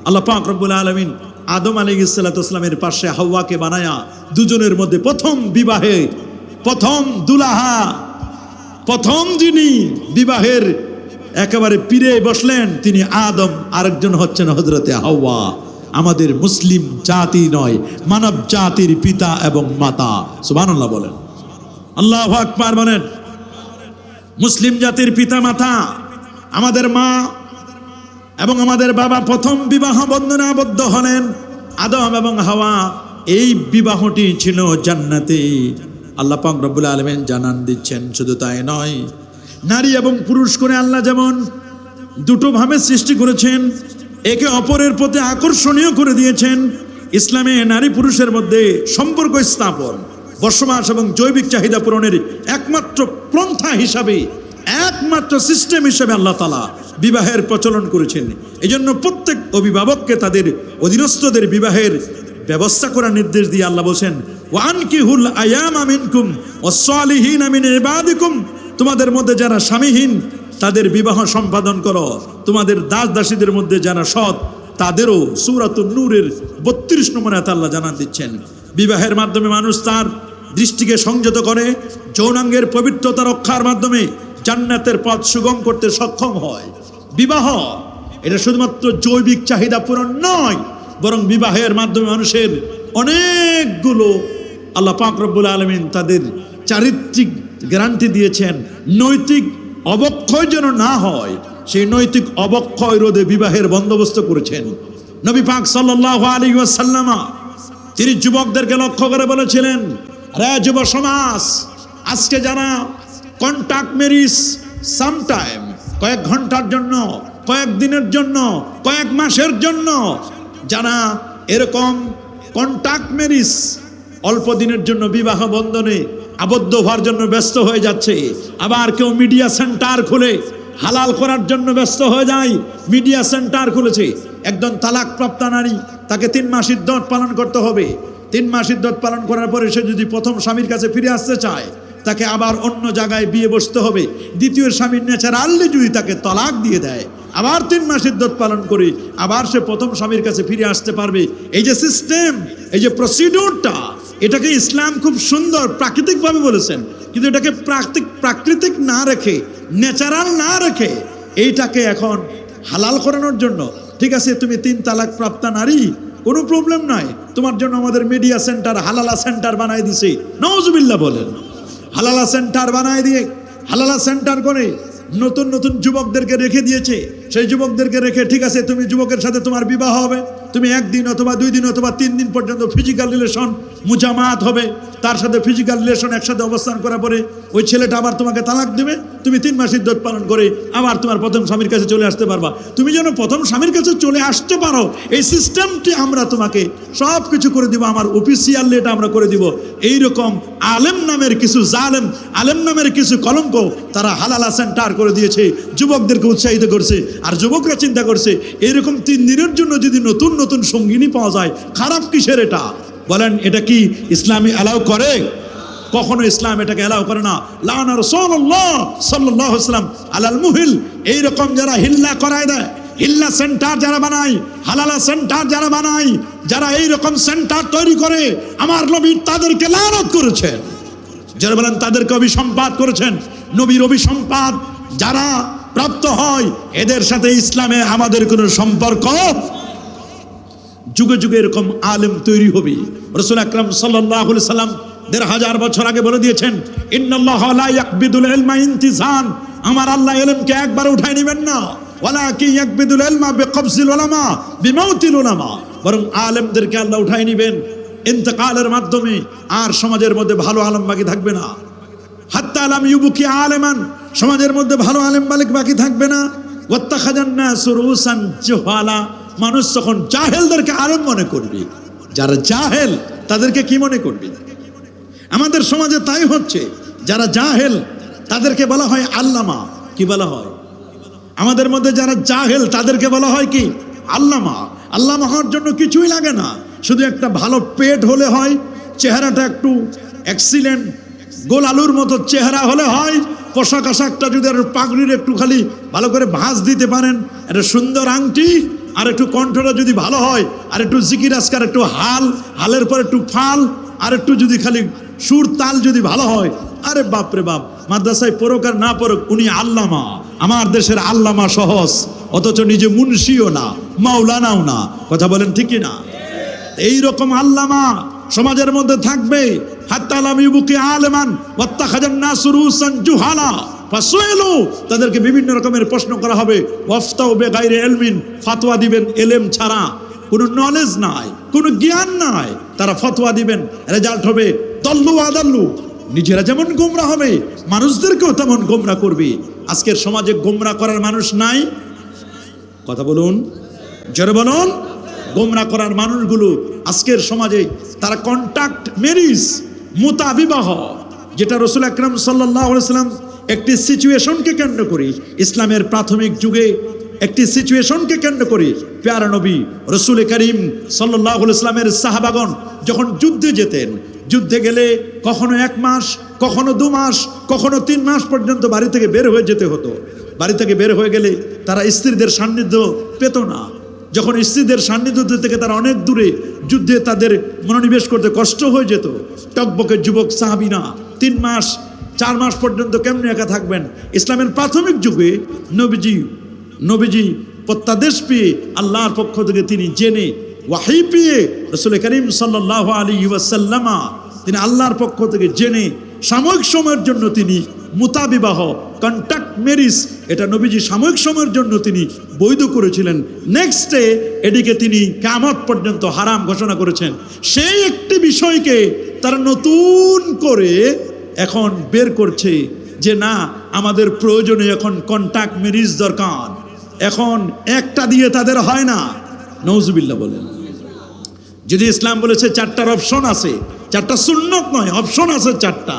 আল্লাহ পাক রব্বুল আলামিন আদম আলাইহিস সালামের পাশে হাওয়াকে বানায়া দুজনের মধ্যে প্রথম বিবাহে প্রথম দুলাহা, প্রথম যিনি বিবাহের একেবারে পীরে বসলেন তিনি আদম, আরেকজন হচ্ছেন হযরতে হাওয়া। আমাদের মুসলিম জাতি নয়, মানব জাতির পিতা এবং মাতা। সুবহানাল্লাহ বলেন, আল্লাহু আকবার বলেন। মুসলিম জাতির পিতা মাতা আমাদের মা এবং আমাদের বাবা প্রথম বিবাহ বন্ধনে আবদ্ধ হলেন আদম এবং হাওয়া। এই বিবাহটি ছিল জান্নাতে। আল্লাহ পাক রব্বুল আলামিন জানান দিচ্ছেন, শুধু তাই নয়, নারী এবং পুরুষ করে আল্লাহ যেমন দুটো ভাবে সৃষ্টি করেছেন, একে অপরের প্রতি আকর্ষণীয় করে দিয়েছেন। ইসলামে নারী পুরুষের মধ্যে সম্পর্ক স্থাপন, বসবাস এবং জৈবিক চাহিদা পূরণের একমাত্র পন্থা হিসাবে, একমাত্র সিস্টেম হিসেবে আল্লাহ তাআলা বিবাহের প্রচলন করেছেন। এই জন্য প্রত্যেক অভিভাবককে তাদের অধীনস্থদের বিবাহের ব্যবস্থা করার নির্দেশ দিয়ে আল্লাহ বলেন, ওয়ানকিহুল আয়ামা মিনকুম ওয়াস-সালিহিনা মিন ইবাদিকুম, তোমাদের মধ্যে যারা স্বামীহীন তাদের বিবাহ সম্পাদন করো, তোমাদের দাস দাসীদের মধ্যে যারা সৎ তাদেরও। সূরাতুন নূরের 32 নম্বর আয়াতে আল্লাহ জানান দিচ্ছেন, বিবাহের মাধ্যমে মানুষ তার দৃষ্টিকে সংযত করে, যৌনাঙ্গের পবিত্রতা রক্ষার মাধ্যমে জান্নাতের পথ সুগম করতে সক্ষম হয়। বিবাহ এটা শুধুমাত্র জৈবিক চাহিদা পূরণ নয়, বরং বিবাহের মাধ্যমে মানুষের অনেকগুলো আল্লাহ পাক রব্বুল আলামিন তাদের চারিত্রিক গ্যারান্টি দিয়েছেন। নৈতিক অবক্ষয় যেন না হয়, সেই নৈতিক অবক্ষয় রোধে বিবাহের বন্দোবস্ত করেছেন নবী পাক সাল্লাল্লাহু আলাইহি ওয়াসাল্লাম। তিনি যুবকদেরকে লক্ষ্য করে বলেছিলেন, রে যুব সমাজ, আজকে যারা কন্টাক্ট ম্যারেজ সামটাইম, কয়েক ঘন্টার জন্য, কয়েক দিনের জন্য, কয়েক মাসের জন্য যারা এরকম কন্টাক্ট ম্যারেজ অল্প দিনের জন্য বিবাহ বন্ধনে আবদ্ধ হওয়ার জন্য ব্যস্ত হয়ে যাচ্ছে, আবার কেউ মিডিয়া সেন্টার খুলে হালাল করার জন্য ব্যস্ত হয়ে যায়, মিডিয়া সেন্টার খুলেছে। একজন তালাকপ্রাপ্ত নারী, তাকে 3 মাস ইদ্দত পালন করতে হবে। 3 মাস ইদ্দত পালন করার পরে সে যদি প্রথম স্বামীর কাছে ফিরে আসতে চায়, তাকে আবার অন্য জায়গায় বিয়ে বসতে হবে। দ্বিতীয় স্বামীর ন্যাচারালি যদি তাকে তালাক দিয়ে দেয়, আবার 3 মাস ইদ্দত পালন করে আবার সে প্রথম স্বামীর কাছে ফিরে আসতে পারবে। এই যে সিস্টেম, এই যে প্রসিডিউরটা, এটাকে ইসলাম খুব সুন্দর প্রাকৃতিকভাবে বলেছেন, কিন্তু এটাকে প্রাকৃতিক না রেখে, ন্যাচারাল না রেখে, এইটাকে এখন হালাল করানোর জন্য, ঠিক আছে তুমি 3 তালাক প্রাপ্ত নারী, কোনো প্রবলেম নাই, তোমার জন্য আমাদের মিডিয়া সেন্টার, হালালা সেন্টার বানাই দিছে। নাউজুবিল্লাহ বলেন। হালালা সেন্টার বানাই দিয়ে, হালালা সেন্টার করে নতুন নতুন যুবকদেরকে রেখে দিয়েছে। সেই যুবকদেরকে রেখে, ঠিক আছে তুমি যুবকের সাথে তোমার বিবাহ হবে, তুমি 1 দিন অথবা 2 দিন অথবা 3 দিন পর্যন্ত ফিজিক্যাল রিলেশন মুজামাত হবে, তার সাথে ফিজিক্যাল রিলেশন একসাথে অবস্থান করার পরে ওই ছেলেটা আবার তোমাকে তালাক দেবে, তুমি 3 মাস ইদ্দত পালন করে আবার তোমার প্রথম স্বামীর কাছে চলে আসতে পারবা। তুমি যেন প্রথম স্বামীর কাছে চলে আসতে পারো, এই সিস্টেমটি আমরা তোমাকে সব কিছু করে দিব, আমার অফিসিয়ালি এটা আমরা করে দিব। এইরকম আলেম নামের কিছু জালেম, আলেম নামের কিছু কলঙ্ক তারা হালালা সেন্টার করে দিয়েছে, যুবকদেরকে উৎসাহিত করছে। আর যুবকরা চিন্তা করছে, এইরকম 3 দিনের জন্য যদি নতুন নতুন সঙ্গিনী পাওয়া যায়, খারাপ কিসের এটা? বলেন, এটা কি ইসলামী অ্যালাউ করে? কখনো ইসলাম এটাকে অ্যালাউ করে না। লানা রাসূলুল্লাহ সাল্লাল্লাহু আলাইহি ওয়াসাল্লাম আলাল মুহিল, এইরকম যারা হিল্লা করায় দেয়, হিল্লা সেন্টার যারা বানায়, হালালা সেন্টার যারা বানায়, যারা এইরকম সেন্টার তৈরি করে, আমার নবী তাদেরকে লানত করেছেন। যারা বলেন তাদেরকে অভিসম্পাত করেছেন। নবীর অভিসম্পাত যারা প্রাপ্ত হয়, এদের সাথে ইসলামে আমাদের কোনো সম্পর্ক। যুগে যুগে এরকম আলেম তৈরি হবে। রাসূল আকরাম সাল্লাল্লাহু আলাইহি সাল্লাম 1500 বছর আগে বলে দিয়েছেন, ইন্নাল্লাহা লা ইয়াকবিদুল ইলমা ইনতিজান, আমার আল্লাহ ইলমকে একবার উঠাই নেবেন না, ওয়ালাকিন ইয়াকবিদুল ইলমা বিকবজিল উলামা বিমাউতিল উলামা, বরং আলেমদেরকে আল্লাহ উঠাই নেবেন ইন্তেকালের মাধ্যমে। আর সমাজের মধ্যে ভালো আলেম বাকি থাকবে না। হাত্তা লাম ইউবকি আলেমান, সমাজের মধ্যে ভালো আলেম মালিক বাকি থাকবে না। ওয়াত্তাখাযান নাসু রুসান জুহালা, মানুষ তখন জাহেলদেরকে আলেম মনে করবে। যারা জাহেল তাদেরকে কি মনে করবে? আমাদের সমাজে তাই হচ্ছে, যারা জাহেল তাদেরকে বলা হয় আল্লামা। কি বলা হয়? আমাদের মধ্যে যারা জাহেল তাদেরকে বলা হয় কি? আল্লামা। আল্লামা হওয়ার জন্য কিছুই লাগে না, শুধু একটা ভালো পেট হলে হয়, চেহারাটা একটু এক্সিলেন্ট গোল আলুর মতো চেহারা হলে হয়, পোশাক আশাকটা যদি আর পাগড়ির একটু খালি ভালো করে ভাঁজ দিতে পারেন, একটা সুন্দর আংটি, আর একটু কণ্ঠটা যদি ভালো হয়, আর একটু জিকির আজকার, একটু হালের পর একটু ফাল, আর একটু যদি খালি সুর তাল যদি ভালো হয়, আরে বাপরে বাপ, মাদ্রাসায় পড়ুক আর না পড়ুক উনি আল্লামা। আমার দেশের আল্লামা সহজ, অথচ নিজে মুন্সিও না, মাওলানাও না। কথা বলেন ঠিক কি না? এইরকম আল্লামা সমাজের মধ্যে থাকবে। হাত্তা লাম ইউবকি আলেমান ওয়াত্তাখাযান নাসু রুসান জুহালা ফাসুইলু, তাদেরকে বিভিন্ন রকমের প্রশ্ন করা হবে। ওয়াফতাউ বিগাইরি ইলমিন, ফতোয়া দিবেন এলেম ছাড়া, কোনো নলেজ নাই, কোনো জ্ঞান নাই, তারা ফতোয়া দিবেন। রেজাল্ট হবে দল্লু আদাল্লু, নিজেরা যেমন গোমরা হবে মানুষদেরকেও তেমন গোমরা করবে। আজকের সমাজে গোমরা করার মানুষ নাই। কথা বলুন, জোরে বলুন। গোমরা করার মানুষগুলো আজকের সমাজে তারা কন্টাক্ট ম্যারেজ, মুতা বিবাহ, যেটা রাসূল আকরাম সাল্লাল্লাহু আলাইহি ওয়াসাল্লাম একটি সিচুয়েশনকে কেন্দ্র করে, ইসলামের প্রাথমিক যুগে একটি সিচুয়েশনকে কেন্দ্র করে প্যারা নবী রাসূল করিম সাল্লাল্লাহু আলাইহি ওয়াসাল্লামের সাহাবাগণ যখন যুদ্ধে যেতেন, যুদ্ধে গেলে কখনো 1 মাস, কখনো 2 মাস, কখনো 3 মাস পর্যন্ত বাড়ি থেকে বের হয়ে যেতে হতো। বাড়ি থেকে বের হয়ে গেলে তারা স্ত্রীদের সান্নিধ্য পেত না। যখন স্ত্রীদের সান্নিধ্য থেকে তারা অনেক দূরে, যুদ্ধে তাদের মনোনিবেশ করতে কষ্ট হয়ে যেত। টকবকে যুবক সাহাবীনা 3 মাস 4 মাস পর্যন্ত কেমনে একা থাকবেন? ইসলামের প্রাথমিক যুগে নবীজি প্রত্যাদেশ পেয়ে আল্লাহর পক্ষ থেকে তিনি জেনে ওয়াহী পেয়ে রাসূল করিম সাল্লাল্লাহু আলাইহি ওয়াসাল্লাম তিনি আল্লাহর পক্ষ থেকে জেনে সাময়িক সময়ের জন্য তিনি মুতাবিবাহ কন্ট্যাক্ট ম্যারেজ এটা নবীজি সাময়িক সময়ের জন্য তিনি বৈধ করেছিলেন। নেক্সট ডে এটিকে তিনি কিয়ামত পর্যন্ত হারাম ঘোষণা করেছেন। সেই একটি বিষয়কে তারা নতুন করে এখন বের করছে যে না, আমাদের প্রয়োজনে এখন কন্ট্যাক্ট ম্যারেজ দরকার, এখন একটা দিয়ে তাদের হয় না। নাউজুবিল্লাহ বলেন। যদি ইসলাম বলেছে চারটার অপশন আছে, চারটা সুন্নত নয়, অপশন আছে চারটা,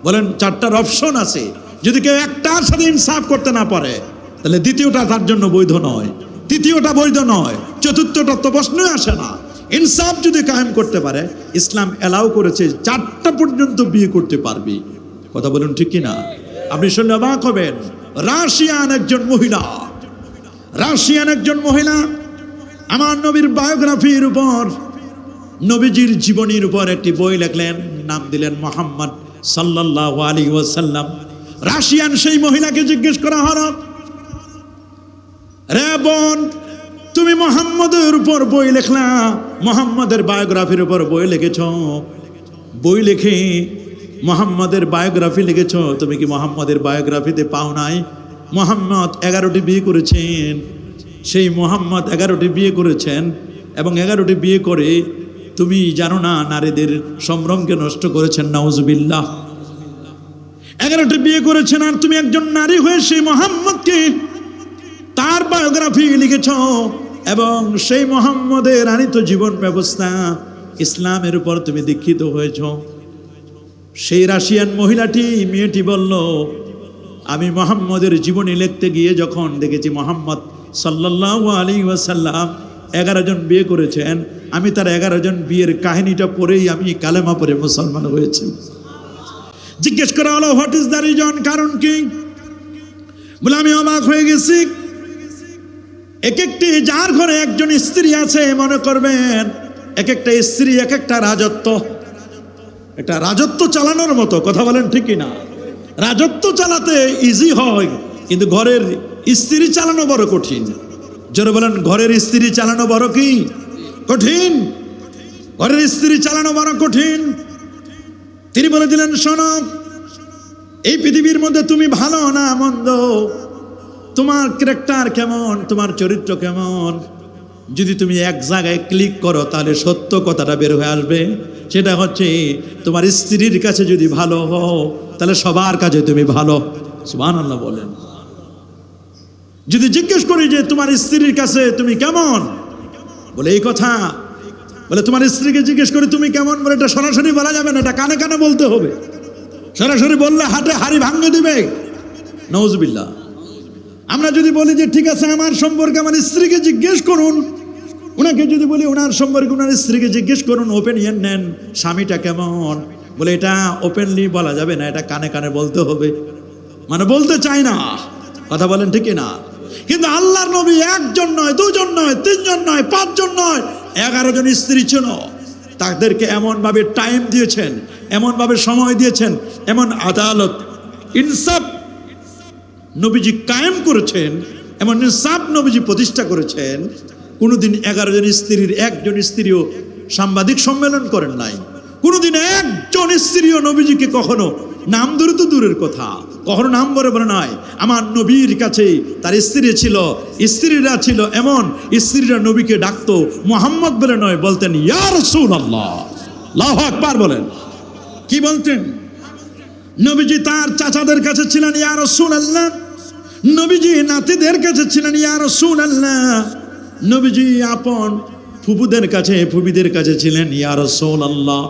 বলেন চারটার অপশন আছে। যদি কেউ একটার সাথে ইনসাফ করতে না পারে তাহলে দ্বিতীয়টা তার জন্য বৈধ নয়, তৃতীয়টা বৈধ নয়, চতুর্থটা তো প্রশ্নই আসে না। ইনসাফ যদি কায়েম করতে পারে, ইসলাম অ্যালাউ করেছে চারটা পর্যন্ত বিয়ে করতে পারবি। কথা বলুন ঠিক কিনা? আপনি শুনে অবাক হবেন, রাশিয়ান একজন মহিলা আমার নবীর বায়োগ্রাফির উপর, নবীজির জীবনীর উপর একটি বই লিখলেন, নাম দিলেন মুহাম্মদ সাল্লাল্লাহু আলাইহি ওয়াসাল্লাম। রাশিয়ান সেই মহিলাকে জিজ্ঞেস করা হলো, রে বোন, তুমি মুহাম্মদের উপর বই লিখলা, মুহাম্মদের বায়োগ্রাফির উপর বই লিখেছ, বই লিখে মুহাম্মদের বায়োগ্রাফি লিখেছ, তুমি কি মুহাম্মদের বায়োগ্রাফিতে পাও নাই মুহাম্মদ 11টি বিয়ে করেছেন? সেই মুহাম্মদ 11টি বিয়ে করেছেন এবং 11টি বিয়ে করে তুমি জানো না নারীদের সম্ভ্রমকে নষ্ট করেছেন। নাউজুবিল্লাহ। 11টি বিয়ে করেছেন আর তুমি একজন নারী হয়ে সেই মুহাম্মদকে তার বায়োগ্রাফি লিখেছ এবং সেই মুহাম্মদের আনিত জীবন ব্যবস্থা ইসলামের উপর তুমি দীক্ষিত হয়েছ। সেই রাশিয়ান মেয়েটি বলল, আমি মুহাম্মদের জীবনী লিখতে গিয়ে যখন দেখেছি মুহাম্মদ সাল্লাল্লাহু আলাইহি ওয়াসাল্লাম 11 জন বিয়ে করেছেন, আমি তার 11 জন বিয়ের কাহিনীটা পড়েই আমি কালেমা পড়ে মুসলমান হয়েছি। জিজ্ঞেস করা হলো, হোয়াট ইজ দ্য রিজন, কারণ কি? বলে আমি অবাক হয়ে গেছি। এক একটি যার ঘরে একজন স্ত্রী আছে, মনে করবেন এক একটা স্ত্রী এক একটা রাজত্ব, একটা রাজত্ব চালানোর মতো। কথা বলেন ঠিক কিনা? রাজত্ব চালাতে ইজি হয়, কিন্তু ঘরের স্ত্রী চালানো বড় কঠিন। জোরে বলেন, ঘরের স্ত্রী চালানো বড় কি কঠিন? ঘরের স্ত্রী চালানো বড় কঠিন। তিনি বলে দিলেন, শোনো, এই পৃথিবীর মধ্যে তুমি ভালো না মন্দ, তোমার ক্যারেক্টার কেমন, তোমার চরিত্র কেমন, যদি তুমি এক জায়গায় ক্লিক করো তাহলে সত্য কথাটা বের হয়ে আসবে। সেটা হচ্ছে তোমার স্ত্রীর কাছে যদি ভালো হও তাহলে সবার কাছে তুমি ভালো। সুবহানাল্লাহ বলেন। যদি জিজ্ঞেস করি যে তোমার স্ত্রীর কাছে তুমি কেমন, বলে এই কথা, বলে তোমার স্ত্রীকে জিজ্ঞেস করি তুমি কেমন, বলে এটা সরাসরি বলা যাবে না, এটা কানে কানে বলতে হবে। সরাসরি বললে হাটে হাড়ি ভাঙে দিবে। নাউজুবিল্লাহ। আমরা যদি বলি যে ঠিক আছে আমার সম্পর্কে আমার স্ত্রীকে জিজ্ঞেস করুন, ওনাকে যদি বলি ওনার সম্পর্কে ওনার স্ত্রীকে জিজ্ঞেস করুন, ওপেনিয়ন নেন, স্বামীটা কেমন, বলে এটা ওপেনলি বলা যাবে না, এটা কানে কানে বলতে হবে। মানে বলতে চাই না। কথা বলেন ঠিক না? কিন্তু আল্লাহর নবী একজন নয়, দুজন নয়, তিনজন নয়, 5 জন নয়, 11 জন স্ত্রী ছিল। তাদেরকে এমনভাবে টাইম দিয়েছেন, এমনভাবে সময় দিয়েছেন, এমন আদালত ইনসাফ নবীজি কায়েম করেছেন, এমন ইনসাফ নবীজি প্রতিষ্ঠা করেছেন। কোনোদিন 11 জন স্ত্রীর একজন স্ত্রীও সাংবাদিক সম্মেলন করেন নাই। কোনোদিন একজন স্ত্রীও নবীজিকে কখনো নাম ধরে তো দূরের কথা, কখনো নাম বলে বলে নয়। আমার নবীর কাছে তার স্ত্রী ছিল, স্ত্রীরা ছিল এমন, স্ত্রীরা নবীকে ডাকতো মুহাম্মদ বলে নয়, বলতেন ইয়া রাসূলুল্লাহ। আল্লাহু আকবার বলেন। কি বলতেন? নবীজি তার চাচাদের কাছে ছিলেন ইয়া রাসূলুল্লাহ, নবীজি নাতিদের কাছে ছিলেন ইয়া রাসূলুল্লাহ, নবীজি আপন ফুফুদের কাছে ফুফিদের কাছে ছিলেন ইয়া রাসূলুল্লাহ।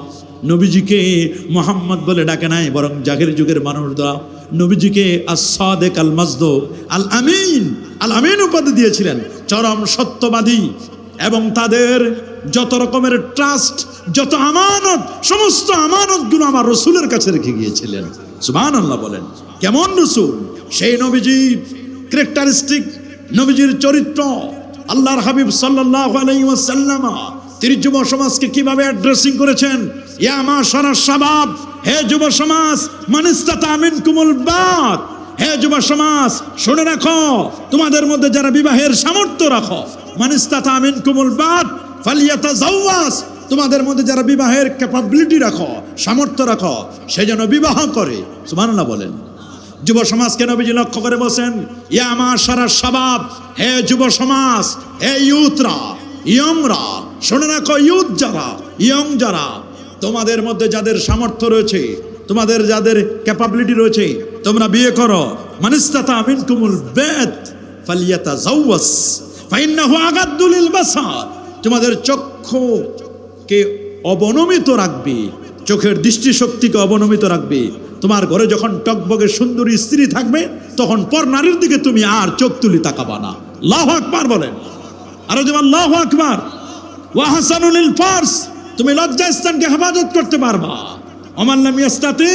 নবীজিকে মুহাম্মদ বলে ডাকে নাই, বরং জাহির যুগের মানুষরা নবীজিকে as-সাদিক আল-মাসদুক আল-আমিন, আল-আমিন উপাধি দিয়েছিলেন, চরম সত্যবাদী। এবং তাদের যত রকমের ট্রাস্ট, যত আমানত, সমস্ত আমানতগুলো আমার রসুলের কাছে রেখে গিয়েছিলেন। সুবহানাল্লাহ বলেন। কেমন রসুল? সেই নবীজির ক্যারেক্টারিস্টিক, নবীজির চরিত্র, আল্লাহর হাবিব সাল্লাল্লাহু আলাইহি ওয়াসাল্লাম তিনি যুব সমাজকে কিভাবে অ্যাড্রেসিং করেছেন। ইয়া মাশারাশ শাবাব, হে যুব সমাজ, মান ইসতাতা মিনকুমুল বাত হে যুব সমাজ শুনে রাখো, তোমাদের মধ্যে যারা বিবাহের সামর্থ্য রাখো, মানিস্তাতা মিনকুমুল বাত ফালিয়াতাজাওয়াজ, তোমাদের মধ্যে যারা বিবাহের ক্যাপাবিলিটি রাখো, সামর্থ্য রাখো, সে যেন বিবাহ করে। সুবহানাল্লাহ বলেন। যুব সমাজকে নবীজি লক্ষ্য করে বলেন, ইয়া মাশারা শাবাব, হে যুব সমাজ, হে ইয়ুথরা, ইয়ংরা, শুনে রাখো, ইয়ুথ যারা, ইয়ং যারা, তোমাদের মধ্যে যাদের সামর্থ্য রয়েছে, তোমাদের যাদের ক্যাপাবিলিটি রয়েছে, তোমরা বিয়ে করো। মানিস্তাতা মিনকুমুল বাত ফালিয়াতাজাওয়াজ ফাইন্নাহু আগাদ্দু লিল বাসার, তোমাদের চক্ষুকে অবনমিত রাখবে, চোখের দৃষ্টিশক্তিকে অবনমিত রাখবে। তোমার ঘরে যখন টকবগে সুন্দরী স্ত্রী থাকবে, তখন পর নারীর দিকে তুমি আর চোখ তুলি তাকাবা না। আল্লাহু আকবার বলেন, আর যেমন আল্লাহু আকবার। ওয়া হাসানুল ফারস, তুমি লজ্জাস্থানকে হেফাজত করতে পারবা। ওমান লাম ইয়াস্তাতি,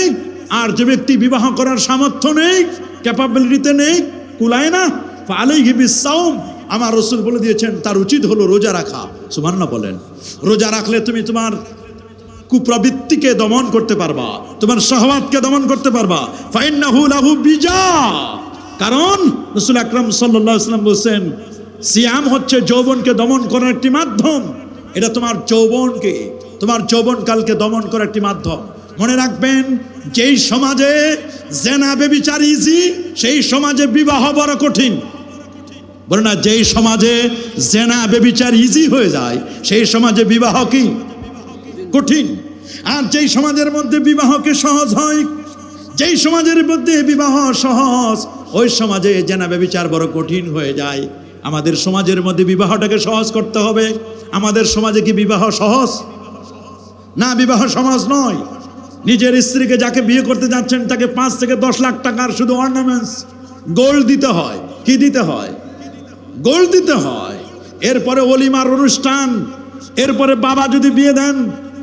আর যে ব্যক্তি বিবাহ করার সামর্থ্য নেই, ক্যাপাবিলিটিতে নেই, কুলায় না, ফালাইহি বিসাওম, আমার রাসূল বলে দিয়েছেন তার উচিত হলো রোজা রাখা। সুবহানাল্লাহ বলেন। রোজা রাখলে তুমি তোমার কুপ্রবৃত্তিকে দমন করতে পারবা, তোমার শাহওয়াতকে দমন করতে পারবা। ফাইন্নাহু লাহু বিজা, কারণ রাসূল আকরাম সাল্লাল্লাহু আলাইহি ওয়াসাল্লাম বলেন সিয়াম হচ্ছে যৌবনকে দমন করার একটি মাধ্যম। এটা তোমার যৌবনকে, তোমার যৌবনকালকে দমন করার একটি মাধ্যম। মনে রাখবেন, যেই সমাজে জেনা ব্যভিচার ইজি, সেই সমাজে বিবাহ বড় কঠিন। বলে না, যেই সমাজে জেনা ব্যভিচার ইজি হয়ে যায়, সেই সমাজে বিবাহ কি কঠিন। আর যেই সমাজের মধ্যে বিবাহকে সহজ হয়, যেই সমাজের মধ্যে বিবাহ সহজ, ওই সমাজে জেনা ব্যভিচার বড় কঠিন হয়ে যায়। আমাদের সমাজের মধ্যে বিবাহটাকে সহজ করতে হবে। আমাদের সমাজে কি বিবাহ সহজ? না, বিবাহ সহজ নয়। নিজের স্ত্রীকে যাকে বিয়ে করতে যাচ্ছেন তাকে 5 থেকে 10 লাখ টাকার শুধু অর্নামেন্টস, গোল্ড দিতে হয়। কি দিতে হয়? গোল্ড দিতে হয়। এরপরে ওলিমার অনুষ্ঠান, এরপরে বাবা যদি বিয়ে দেন,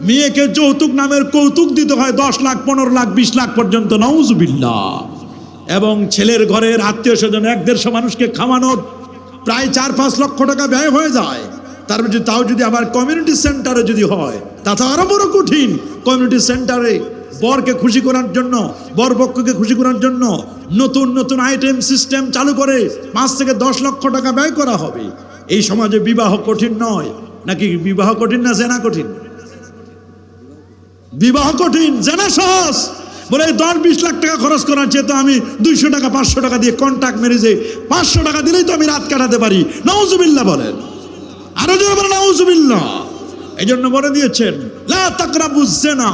মেয়েকে যৌতুক নামের কৌতুক দিতে হয় 10 লাখ, 15 লাখ, 20 লাখ পর্যন্ত, নাউজুবিল্লাহ। এবং ছেলের ঘরের আত্মীয় স্বজন 1-150 মানুষকে খাওয়ানোর প্রায় 4-5 লক্ষ টাকা ব্যয় হয়ে যায়। তারপর তাও যদি আবার কমিউনিটি সেন্টারে যদি হয়, তা তো আরো বড় কঠিন। কমিউনিটি সেন্টারে বরকে খুশি করার জন্য, বরপক্ষকে খুশি করার জন্য নতুন নতুন আইটেম সিস্টেম চালু করে 5 থেকে 10 লক্ষ টাকা ব্যয় করা হবে। এই সমাজে বিবাহ কঠিন নয় নাকি? বিবাহ কঠিন না জেনা কঠিন? বিবাহ কঠিন, জেনা সহজ। বলে 10-20 লাখ টাকা খরচ করার চেয়ে তো আমি 200 টাকা 500 টাকা দিয়ে কন্ট্রাক্ট ম্যারেজে 500 টাকা দিলেই তো আমি রাত কাটাতে পারি। নাউজুবিল্লাহ বলেন, আরো জোরে বলেন নাউজুবিল্লাহ। এই জন্য বলে দিয়েছেন লা তাকরাবুজ জিনা,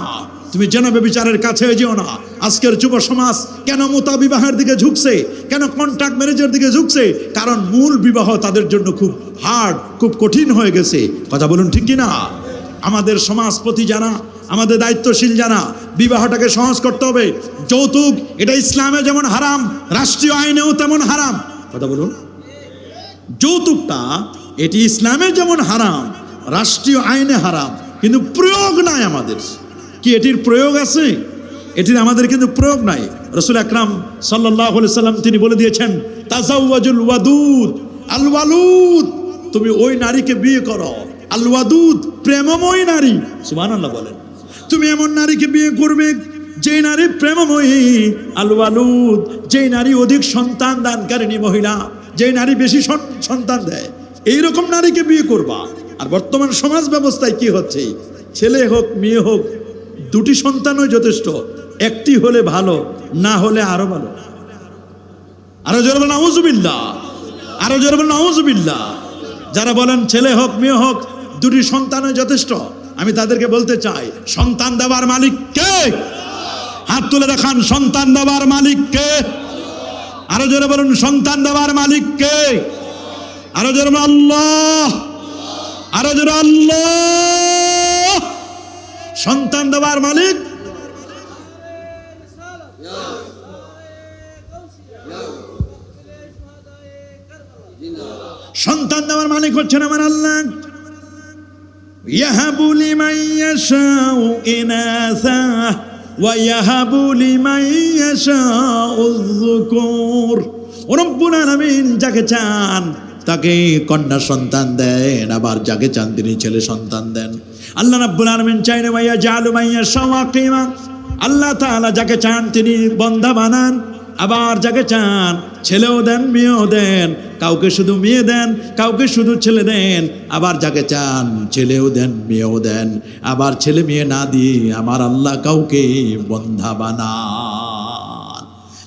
তুমি জেনা ব্যভিচারের কাছে যেও না। আজকের যুব সমাজ কেন মুতা বিবাহের দিকে ঝুঁকছে, কেন কন্ট্রাক্ট ম্যারেজের দিকে ঝুঁকছে? কারণ মূল বিবাহ তাদের জন্য খুব হার্ড, খুব কঠিন হয়ে গেছে। কথা বলুন ঠিক কিনা? আমাদের সমাজপতি যারা, আমাদের দায়িত্বশীল যারা, বিবাহটাকে সহজ করতে হবে। যৌতুক এটা ইসলামে যেমন হারাম, রাষ্ট্রীয় আইনেও তেমন হারাম। কথা বলুন। যৌতুকটা এটি ইসলামে যেমন হারাম, রাষ্ট্রীয় আইনে হারাম, কিন্তু প্রয়োগ নাই আমাদের। কি এটির প্রয়োগ আছে? এটির আমাদের কিন্তু প্রয়োগ নাই। রাসূল আকরাম সাল্লাল্লাহু আলাইহি সাল্লাম তিনি বলে দিয়েছেন তাজাওয়াজুল ওয়াদুদ আল ওয়ালুদ, তুমি ওই নারীকে বিয়ে করো, আল ওয়াদুদ প্রেমময় নারী। সুবহানাল্লাহ বলেন। তুমি এমন নারীকে বিয়ে করবে যে নারী প্রেমময়ী, আল ওয়ালুদ যেই নারী অধিক সন্তান দানকারিণী মহিলা, যেই নারী বেশি সন্তান দেয়, এইরকম নারীকে বিয়ে করবা। আর বর্তমান সমাজ ব্যবস্থায় কি হচ্ছে? ছেলে হোক মেয়ে হোক, 2টি সন্তানই যথেষ্ট। একটি হলে ভালো, না হলে আরো ভালো। আরো জোরে বলেন নাউজুবিল্লাহ, আরো জোরে বলেন নাউজুবিল্লাহ। যারা বলেন ছেলে হোক মেয়ে হোক 2টি সন্তানই যথেষ্ট, আমি তাদেরকে বলতে চাই, সন্তান দেওয়ার মালিক কে? হাত তুলে দেখান, সন্তান দেওয়ার মালিক কে? আরো জোরে বলুন, সন্তান দেওয়ার মালিক কে? আরো জোরে বলুন আল্লাহ, আরো জোরে আল্লাহ। সন্তান দেওয়ার মালিক সন্তান দেওয়ার মালিক হচ্ছেন আমার আল্লাহ। ইয়াহাবু লিমান ইয়াশাউ ইনাসা ওয়া ইয়াহাবু লিমান ইয়াশাউ যুকুর। রব্বুল আলামিন যাকে চান তাকে কন্যা সন্তান দেন, আবার যাকে চান তিনি ছেলে সন্তান দেন। আল্লাহ রাব্বুল আলামিন চাইলে ওয়া ইয়াজালু মান ইয়াশাউ আকিমা, আল্লাহ তাআলা যাকে চান তিনি বান্দা বানান, আবার যাকে চান ছেলেও দেন মেয়েও দেন, কাউকে শুধু মেয়ে দেন, কাউকে শুধু ছেলে দেন, আবার যাকে চান ছেলেও দেন মেয়েও দেন, আবার ছেলে মেয়ে না দিয়ে আমার আল্লাহ কাউকে বন্ধা বানান।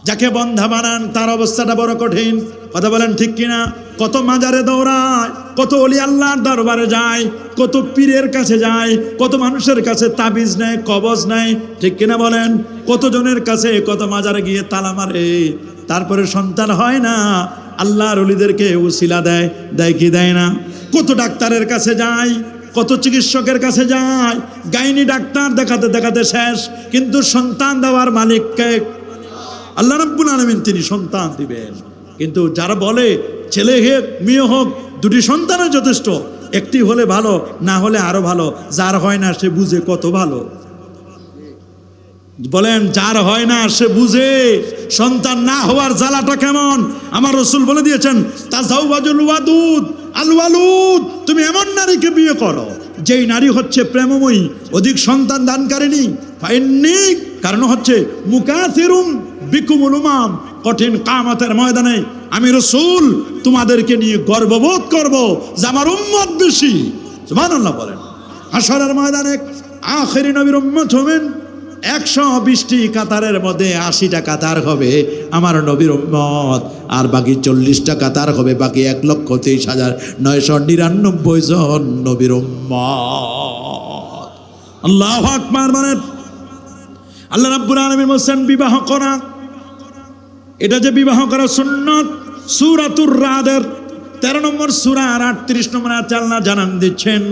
যাকে বন্ধা বানান তার অবস্থাটা বড় কঠিন, কথা বলেন ঠিক কিনা? কত মাজারে দৌড়ায়, কত ওলি আল্লাহর দরবারে যায়, কত পীরের কাছে যায়, কত মানুষের কাছে তাবিজ নেয়, কবজ নেয়, ঠিক কিনা বলেন? কতজনের কাছে কত মাজারে গিয়ে তালা মারে, তারপরে সন্তান হয় না। আল্লাহর ওলিদেরকে উসিলা দেয়, দেয় কি দেয় না? কত ডাক্তারের কাছে যায়, কত চিকিৎসকের কাছে যায়, গাইনি ডাক্তার দেখাতে দেখাতে শেষ, কিন্তু সন্তান দেওয়ার মালিককে আল্লাহ রাব্বুল আলামিন, তিনি সন্তান দিবেন। কিন্তু যারা বলে ছেলে হোক মেয়ে হোক দুটি সন্তানও যথেষ্ট, একটি হলে ভালো, না হলে আরো ভালো, যার হয় না সে বুঝে কত ভালো। বলেন, যার হয় না সে বুঝে সন্তান না হওয়ার জ্বালাটা কেমন। আমার রাসূল বলে দিয়েছেন, তাজাওয়াজুল ওয়াদুদ আল ওয়ালুদ, তুমি এমন নারীকে বিয়ে করো যেই নারী হচ্ছে প্রেমময়ী, অধিক সন্তান দানকারিণী। ফাইন্নি, কারণ হচ্ছে মুকাসিরুম বিকুমুল উমাম, কঠিন কিয়ামতের ময়দানে আমি রাসূল তোমাদেরকে নিয়ে গর্ববোধ করব যে আমার উম্মত বেশি। সুবহানাল্লাহ বলেন। হাশরের ময়দানে আখেরি নবীর উম্মত হবেন 120টি কাতারের মধ্যে 80টা কাতার হবে আমার নবীর উম্মত, আর বাকি 40টা কাতার হবে বাকি 1,23,999 জন নবীর উম্মত। আল্লাহু আকবার বলেন। আল্লাহ রাব্বুল আলামিন বলেন বিবাহ করা, এটা যে বিবাহ করা সুন্নাত, সূরাতুর রাদের 13 নম্বর সূরা আর 38 নম্বর আয়াতে আল্লাহ জানান দিচ্ছেন,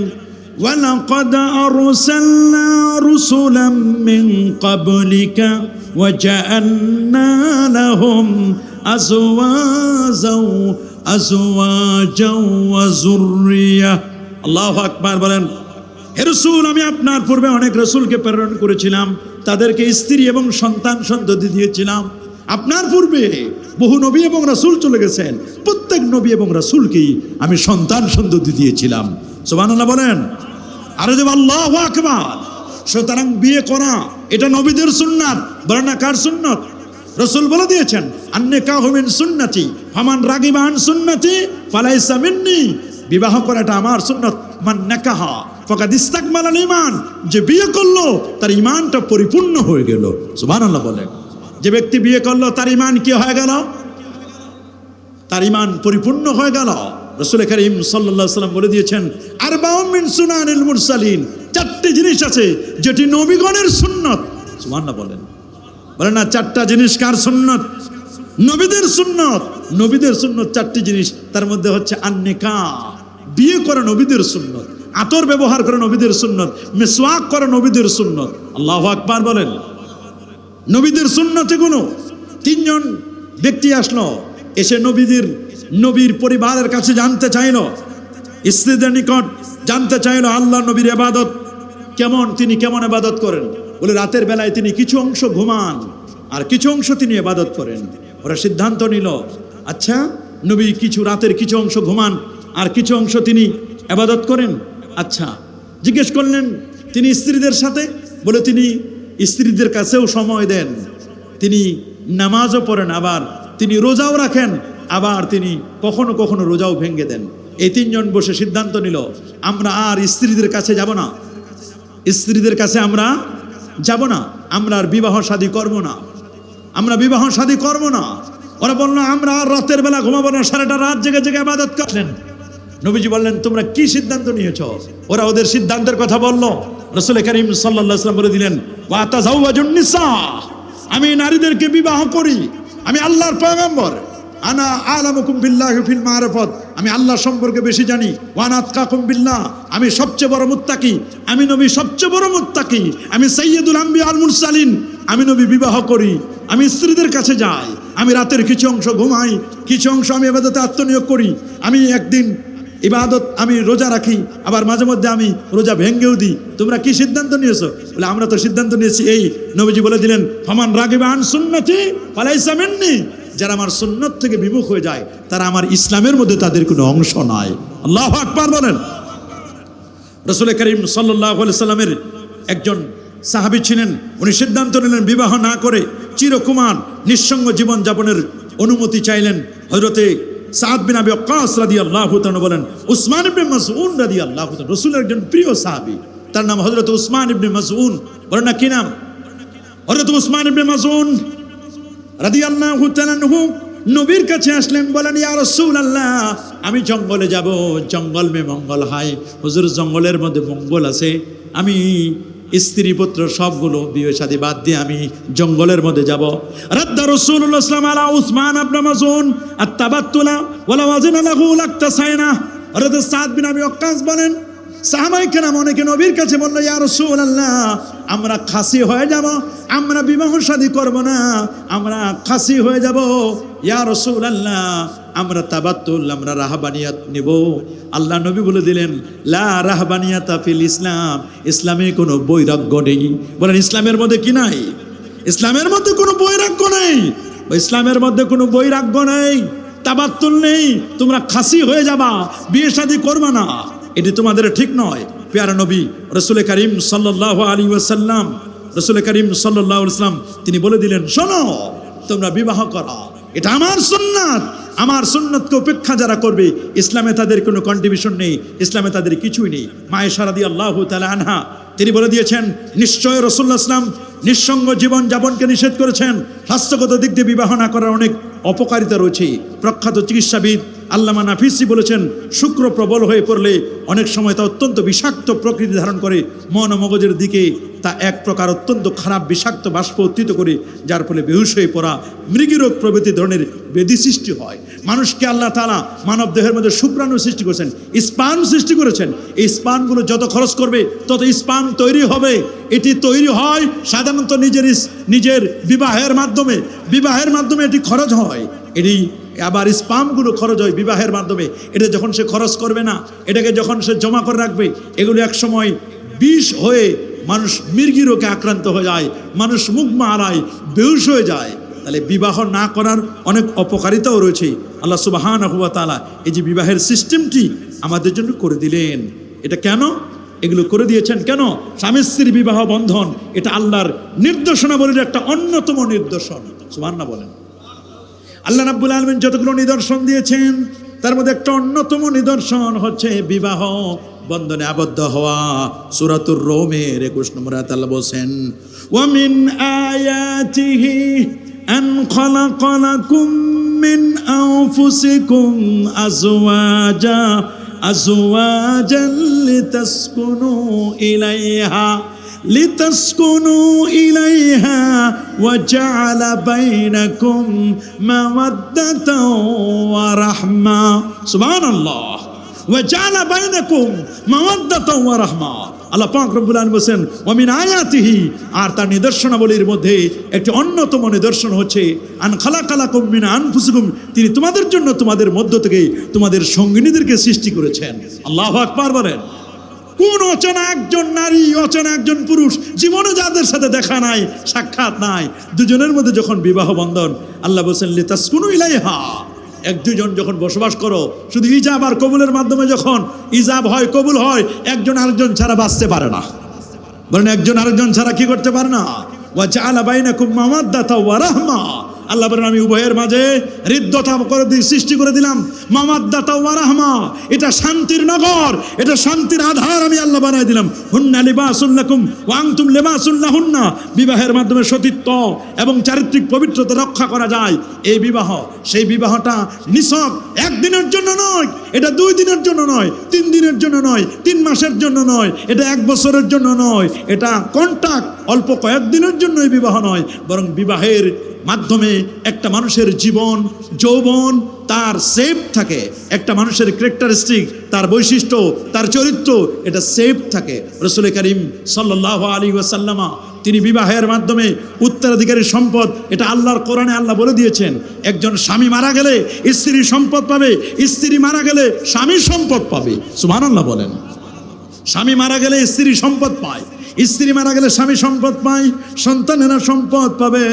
وَلَقَدْ أَرْسَلْنَا رُسُلًا مِّن قَبْلِكَ وَجَعَلْنَا لَهُمْ أَزْوَاجًا وَذُرِّيَّةً। আল্লাহু আকবার বলেন। হে রাসূল, আমি আপনার পূর্বে অনেক রাসূলকে প্রেরণ করেছিলাম, তাদেরকে স্ত্রী এবং সন্তান সন্ততি দিয়েছিলাম। আপনার পূর্বে বহু নবী এবং রাসূল চলে গেছেন, প্রত্যেক নবী এবং রাসূলকেই আমি সন্তান সন্ততি দিয়েছিলাম। সুবহানাল্লাহ বলেন। আরে যে আল্লাহু আকবার। সুতরাং বিয়ে করা এটা নবীদের সুন্নাত, বলেন না কার সুন্নাত? রাসূল বলে দিয়েছেন, আন-নিকাহু মিন সুন্নতি ফামান রাগিবা আন সুন্নতি ফালাইসা মিন্নি। বিবাহ করাটা আমার সুন্নাত। মান নাকাহা ফাকাদ ইস্তাকমালাল ঈমান, যে বিয়ে করলো তার ঈমানটা পরিপূর্ণ হয়ে গেল। সুবহানাল্লাহ বলেন। যে ব্যক্তি বিয়ে করলো তার ঈমান কি হয়ে গেল? তার ঈমান পরিপূর্ণ হয়ে গেল। রাসূল কারীম সাল্লাল্লাহু আলাইহি ওয়াসাল্লাম বলে দিয়েছেন, আরবাউন মিন সুনানিল মুরসালিন, 4টি জিনিস আছে যেটি নবীগণের সুন্নাত। সুবহানাল্লাহ বলেন। বলেন না, 4টা জিনিস কার সুন্নাত? নবীদের সুন্নাত। নবীদের সুন্নাত 4টি জিনিস, তার মধ্যে হচ্ছে আন-নিকাহ, বিয়ে করা নবীদের সুন্নাত, আতর ব্যবহার করা নবীদের সুন্নাত, মিসওয়াক করা নবীদের সুন্নাত। আল্লাহু আকবার বলেন। নবীদের সুন্নাত এগুলো। 3 জন ব্যক্তি আসলো, এসে নবীর পরিবারের কাছে জানতে চাইল, স্ত্রীদের নিকট জানতে চাইল আল্লাহ নবীর ইবাদত কেমন, তিনি কেমন ইবাদত করেন। বলে রাতের বেলায় তিনি কিছু অংশ ঘুমান আর কিছু অংশ তিনি ইবাদত করেন। ওরা সিদ্ধান্ত নিল, আচ্ছা নবী রাতের কিছু অংশ ঘুমান আর কিছু অংশ তিনি ইবাদত করেন। আচ্ছা, জিজ্ঞেস করলেন তিনি স্ত্রীদের সাথে, বলে তিনি স্ত্রীদের কাছেও সময় দেন, তিনি নামাজও পড়েন, আবার তিনি রোজাও রাখেন, আবার তিনি কখনো কখনো রোজাও ভেঙে দেন। এই 3 জন বসে সিদ্ধান্ত নিল, আমরা আর স্ত্রীদের কাছে যাব না, স্ত্রীদের কাছে আমরা যাব না, আমরা আর বিবাহ শাদী করব না, আমরা বিবাহ শাদী করব না। ওরা বলল, আমরা আর রাতের বেলা ঘুমাবো না, সারাটা রাত জেগে জেগে ইবাদত করলেন। নবীজি বললেন, তোমরা কি সিদ্ধান্ত নিয়েছো? ওরা ওদের সিদ্ধান্তের কথা বলল। রাসূল কারীম সাল্লাল্লাহু আলাইহি ওয়াসাল্লাম বলে দিলেন, ওয়া তাযাওয়াজুন নিসা, আমি নারীদেরকে বিবাহ করি, আমি আল্লাহর পয়গম্বর, আনা আলামুকুম বিল্লাহি ফিল মারিফাত, আমি আল্লাহ সম্পর্কে বেশি জানি, ওয়া আতকাকুম বিল্লাহ, আমি সবচেয়ে বড় মুত্তাকি, আমি নবী সবচেয়ে বড় মুত্তাকি, আমি সাইয়্যিদুল আম্বিয়া আল মুরসালিন, আমি নবী বিবাহ করি, আমি স্ত্রীদের কাছে যাই, আমি রাতের কিছু অংশ ঘুমাই, কিছু অংশ আমি ইবাদতে আত্মনিয়োগ করি, আমি একদিন ইবাদত আমি রোজা রাখি, আবার মাঝে মধ্যে আমি রোজা ভেঙ্গেও দিই। তোমরা কি সিদ্ধান্ত নিয়েছো? বলে আমরা তো সিদ্ধান্ত নিয়েছি এই। নবীজি বলে দিলেন, ফামান রাগিবা আন সুন্নতি ফালাইসা মিন্নি, যারা আমার সুন্নত থেকে বিমুখ হয়ে যায় তারা আমার ইসলামের মধ্যে তাদের কোনো অংশ নাই। আল্লাহু আকবার বলেন। রাসূল কারীম সাল্লাল্লাহু আলাইহি সাল্লামের একজন সাহাবী ছিলেন, উনি সিদ্ধান্ত নিলেন বিবাহ না করে চিরকুমার নিঃসঙ্গ জীবন যাপনের অনুমতি চাইলেন। হযরতে সাদ বিন আবি ওয়াক্কাস রাদিয়াল্লাহু তাআলা বলেন, উসমান ইবনে মাসউদ রাদিয়াল্লাহু তাআলা, রাসূলের একজন প্রিয় সাহাবী, তার নাম হযরত উসমান ইবনে মাসউদ। বলেন না কি নাম? হযরত উসমান ইবনে মাসউদ রাদিয়াল্লাহু তাআলা নবীর কাছে আসলেন, বলেন ইয়া রাসূলুল্লাহ, আমি জঙ্গলে যাব, জঙ্গল মে মঙ্গল হয়। হুজুর, জঙ্গলের মধ্যে মঙ্গল আছে, আমি স্ত্রী পুত্র সবগুলো বিয়ে শাদী বাদ দিয়ে আমি জঙ্গলের মধ্যে যাব। রাদ্দা রাসূলুল্লাহ সাল্লাল্লাহু আলাইহি ওয়া সাল্লাম আলা উসমান ইবনে মাসউদ আত-তাবাত্তুলা ওয়ালা ওয়াজনা লাহু লাকতাসাইনা। হযরত সাদ বিন আবি ওয়াক্কাস বলেন, সাহাবায়ে কেরাম অনেকে নবীর কাছে বলল, ইয়া রাসূলুল্লাহ, আমরা খাসি হয়ে যাব, আমরা বিবাহ শাদী করব না, আমরা খাসি হয়ে যাব। ইয়া রাসূলুল্লাহ, আমরা তাবাত্তুল, আমরা রাহবানিয়াত নিব। আল্লাহ নবী বলে দিলেন, লা রাহবানিয়াতা ফিল ইসলাম, ইসলামে কোনো বৈরাগ্য নেই। বলেন, ইসলামের মধ্যে কি নাই? ইসলামের মধ্যে কোনো বৈরাগ্য নেই। ইসলামের মধ্যে কোনো বৈরাগ্য নেই, তাবাত্তুল নেই। তোমরা খাসি হয়ে যাবা, বিয়ে শাদী করবে না, এটি তোমাদের ঠিক নয়। প্যারা নবী রাসূল করিম সাল্লাল্লাহু আলাইহি ওয়াসাল্লাম, রাসূল করিম সাল্লাল্লাহু আলাইহি ওয়াসাল্লাম তিনি বলে দিলেন, শোনো, তোমরা বিবাহ করো, এটা আমার সুন্নাত। আমার সুন্নাতকে উপেক্ষা যারা করবে, ইসলামে তাদের কোনো কন্ট্রিবিউশন নেই, ইসলামে তাদের কিছুই নেই। মা আয়েশা রাদিয়াল্লাহু তাআলা আনহা তিনি বলে দিয়েছেন, নিশ্চয় রাসূলুল্লাহ সাল্লাল্লাহু আলাইহি ওয়াসাল্লাম নিঃসঙ্গ জীবন যাপনকে নিষেধ করেছেন। স্বাস্থ্যগত দিক দিয়ে বিবাহ না করার অনেক অপকারিতা রয়েছে। প্রখ্যাত চিকিৎসাবিদ আল্লামা নাফিসি বলেছেন, শুক্র প্রবল হয়ে পড়লে অনেক সময় তা অত্যন্ত বিষাক্ত প্রকৃতি ধারণ করে, মন ও মগজের দিকে তা এক প্রকার অত্যন্ত খারাপ বিষাক্ত বাষ্প উত্থিত করে, যার ফলে বেহুশ হয়ে পড়া, মৃগীরোগ প্রভৃতি ধরনের ব্যাধি সৃষ্টি হয়। মানুষকে আল্লাহ তাআলা মানব দেহের মধ্যে শুক্রাণু সৃষ্টি করেছেন, স্পার্ম সৃষ্টি করেছেন। এই স্পার্মগুলো যত খরচ করবে তত স্পার্ম তৈরি হবে। এটি তৈরি হয় সাধারণত নিজের বিবাহের মাধ্যমে। বিবাহের মাধ্যমে এটি খরচ হয়। এটি আবার স্পামগুলো খরচ হয় বিবাহের মাধ্যমে। এটা যখন সে খরচ করবে না, এটাকে যখন সে জমা করে রাখবে, এগুলো এক সময় বিষ হয়ে মানুষ মৃগী রোগে আক্রান্ত হয়ে যায়, মানুষ মুগমা হারায়, বেহুশ হয়ে যায়। তাহলে বিবাহ না করার অনেক অপকারিতাও রয়েছে। আল্লাহ সুবহানাহু ওয়া তাআলা এই যে বিবাহের সিস্টেমটি আমাদের জন্য করে দিলেন, এটা কেন এগুলো করে দিয়েছেন? কেন? স্বামী স্ত্রীর বিবাহ বন্ধন এটা আল্লাহর নির্দেশনাবলীর একটা অন্যতম নিদর্শন। সুবহানাল্লাহ বলেন। আল্লাহ রাব্বুল আলামিন যতগুলো নিদর্শন দিয়েছেন, তার মধ্যে একটা অন্যতম নিদর্শন হচ্ছে বিবাহ বন্ধনে আবদ্ধ হওয়া। সূরাতুর রুমের 21 নম্বর আয়াতে আল্লাহ বলেন, ওয়া মিন আয়াতিহি আন খালাকা লাকুম মিন আনফুসিকুম আজওয়াজান লিতাসকুনু ইলাইহা ওয়া জাআলা বাইনাকুম মাওয়াদ্দাতাও ওয়া রাহমা। সুবহানাল্লাহ। ওয়া জাআলা বাইনাকুম মাওয়াদ্দাতাও ওয়া রাহমা। আল্লাহ পাক রব্বুল আলামিন বলেন, ওয়া মিন আয়াতিহি, আর তার নিদর্শনাবলীর মধ্যে একটি অন্যতম নিদর্শন হচ্ছে আন খালাকা লাকুম মিন আনফুসিকুম, তিনি তোমাদের জন্য তোমাদের মধ্য থেকে তোমাদের সঙ্গিনীদেরকে সৃষ্টি করেছেন। আল্লাহু আকবার বলেন। কোন অচেনা একজন নারী, অচেনা একজন পুরুষ, জীবনে যাদের সাথে দেখা নাই, সাক্ষাৎ নাই, দুজনের মধ্যে যখন বিবাহ বন্ধন, আল্লাহ বলেন লিতাসকুনু ইলাইহা, এক দুজন যখন বসবাস করো, শুধু ইজাব আর কবুলের মাধ্যমে যখন ইজাব হয়, কবুল হয়, একজন আরেকজন ছাড়া বাঁচতে পারে না। বলেন, একজন আরেকজন ছাড়া কি করতে পারে না? ওয়া জাআলা বাইনাকুম মাওয়াদ্দাতা ওয়া রাহমা। আল্লাহ বলেন, আমি উভয়ের মাঝে হৃদ্যতা করে সৃষ্টি করে দিলাম। মাওয়াদ্দাতা ওয়া রাহমা, এটা শান্তির নগর, এটা শান্তির আধার আমি আল্লাহ বানাই দিলাম। হুন্না লিবাসুল লাকুম ওয়া আনতুম লিবাসুল লাহুন্না, বিবাহের মাধ্যমে সতীত্ব এবং চারিত্রিক পবিত্রতা রক্ষা করা যায়। এই বিবাহ, সেই বিবাহটা নিছক একদিনের জন্য নয়, এটা 2 দিনের জন্য নয়, 3 দিনের জন্য নয়, 3 মাসের জন্য নয়, এটা 1 বছরের জন্য নয়, এটা কন্ট্রাক্ট, অল্প কয়েকদিনের জন্য এই বিবাহ নয়, বরং বিবাহের মাধ্যমে একটা মানুষের জীবন যৌবন তার সেফ থাকে, একটা মানুষের ক্যারেক্টারিস্টিক, তার বৈশিষ্ট্য, তার চরিত্র, এটা সেফ থাকে। রাসূল করিম সাল্লাল্লাহু আলাইহি ওয়াসাল্লাম তিনি বিবাহের মাধ্যমে উত্তরাধিকারী সম্পদ, এটা আল্লাহর কোরআনে আল্লাহ বলে দিয়েছেন, একজন স্বামী মারা গেলে স্ত্রী সম্পদ পাবে, স্ত্রী মারা গেলে স্বামী সম্পদ পাবে। সুবহানাল্লাহ বলেন। স্বামী মারা গেলে স্ত্রী সম্পদ পায়, স্ত্রী মারা গেলে স্বামী সম্পদ পায়, সন্তানেরা সম্পদ পাবে।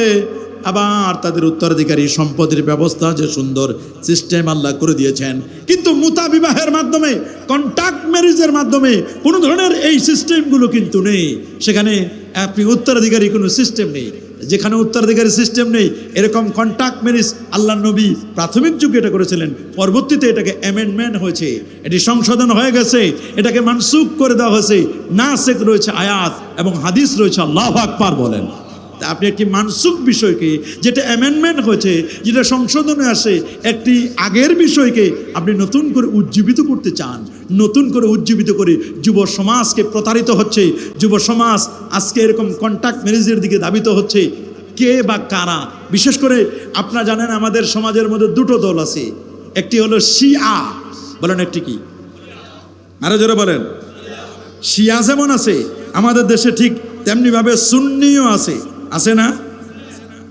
আবার তাদের উত্তরাধিকারী সম্পদের ব্যবস্থা যে সুন্দর সিস্টেম আল্লাহ করে দিয়েছেন। কিন্তু মুতা বিবাহের মাধ্যমে, কন্ট্রাক্ট ম্যারেজের মাধ্যমে কোনো ধরনের এই সিস্টেমগুলো কিন্তু নেই। সেখানে আপনি উত্তরাধিকারী কোনো সিস্টেম নেই। যেখানে উত্তরাধিকারী সিস্টেম নেই, এরকম কন্ট্যাক্ট ম্যারেজ আল্লাহ নবী প্রাথমিক যুগে এটা করেছিলেন, পরবর্তীতে এটাকে অ্যামেন্ডমেন্ট হয়েছে, এটি সংশোধন হয়ে গেছে, এটাকে মানসুখ করে দেওয়া হয়েছে। নাসেখ রয়েছে আয়াত এবং হাদিস রয়েছে। আল্লাহু আকবার বলেন। আপনি একটি মানসুখ বিষয়কে, যেটা অ্যামেন্ডমেন্ট হয়েছে, যেটা সংশোধনে আসে, একটি আগের বিষয়কে আপনি নতুন করে উজ্জীবিত করতে চান, নতুন করে উজ্জীবিত করে যুব সমাজকে প্রতারিত হচ্ছে, যুব সমাজ আজকে এরকম কন্ট্যাক্ট ম্যারেজের দিকে ধাবিত হচ্ছে। কে বা কারা? বিশেষ করে আপনারা জানেন আমাদের সমাজের মধ্যে দুটো দল আছে, একটি হলো শিয়া, বলেন একটি কি, আরো জোরে বলেন। শিয়া যেমন আছে আমাদের দেশে, ঠিক তেমনিভাবে সুন্নিও আছে, আছে না?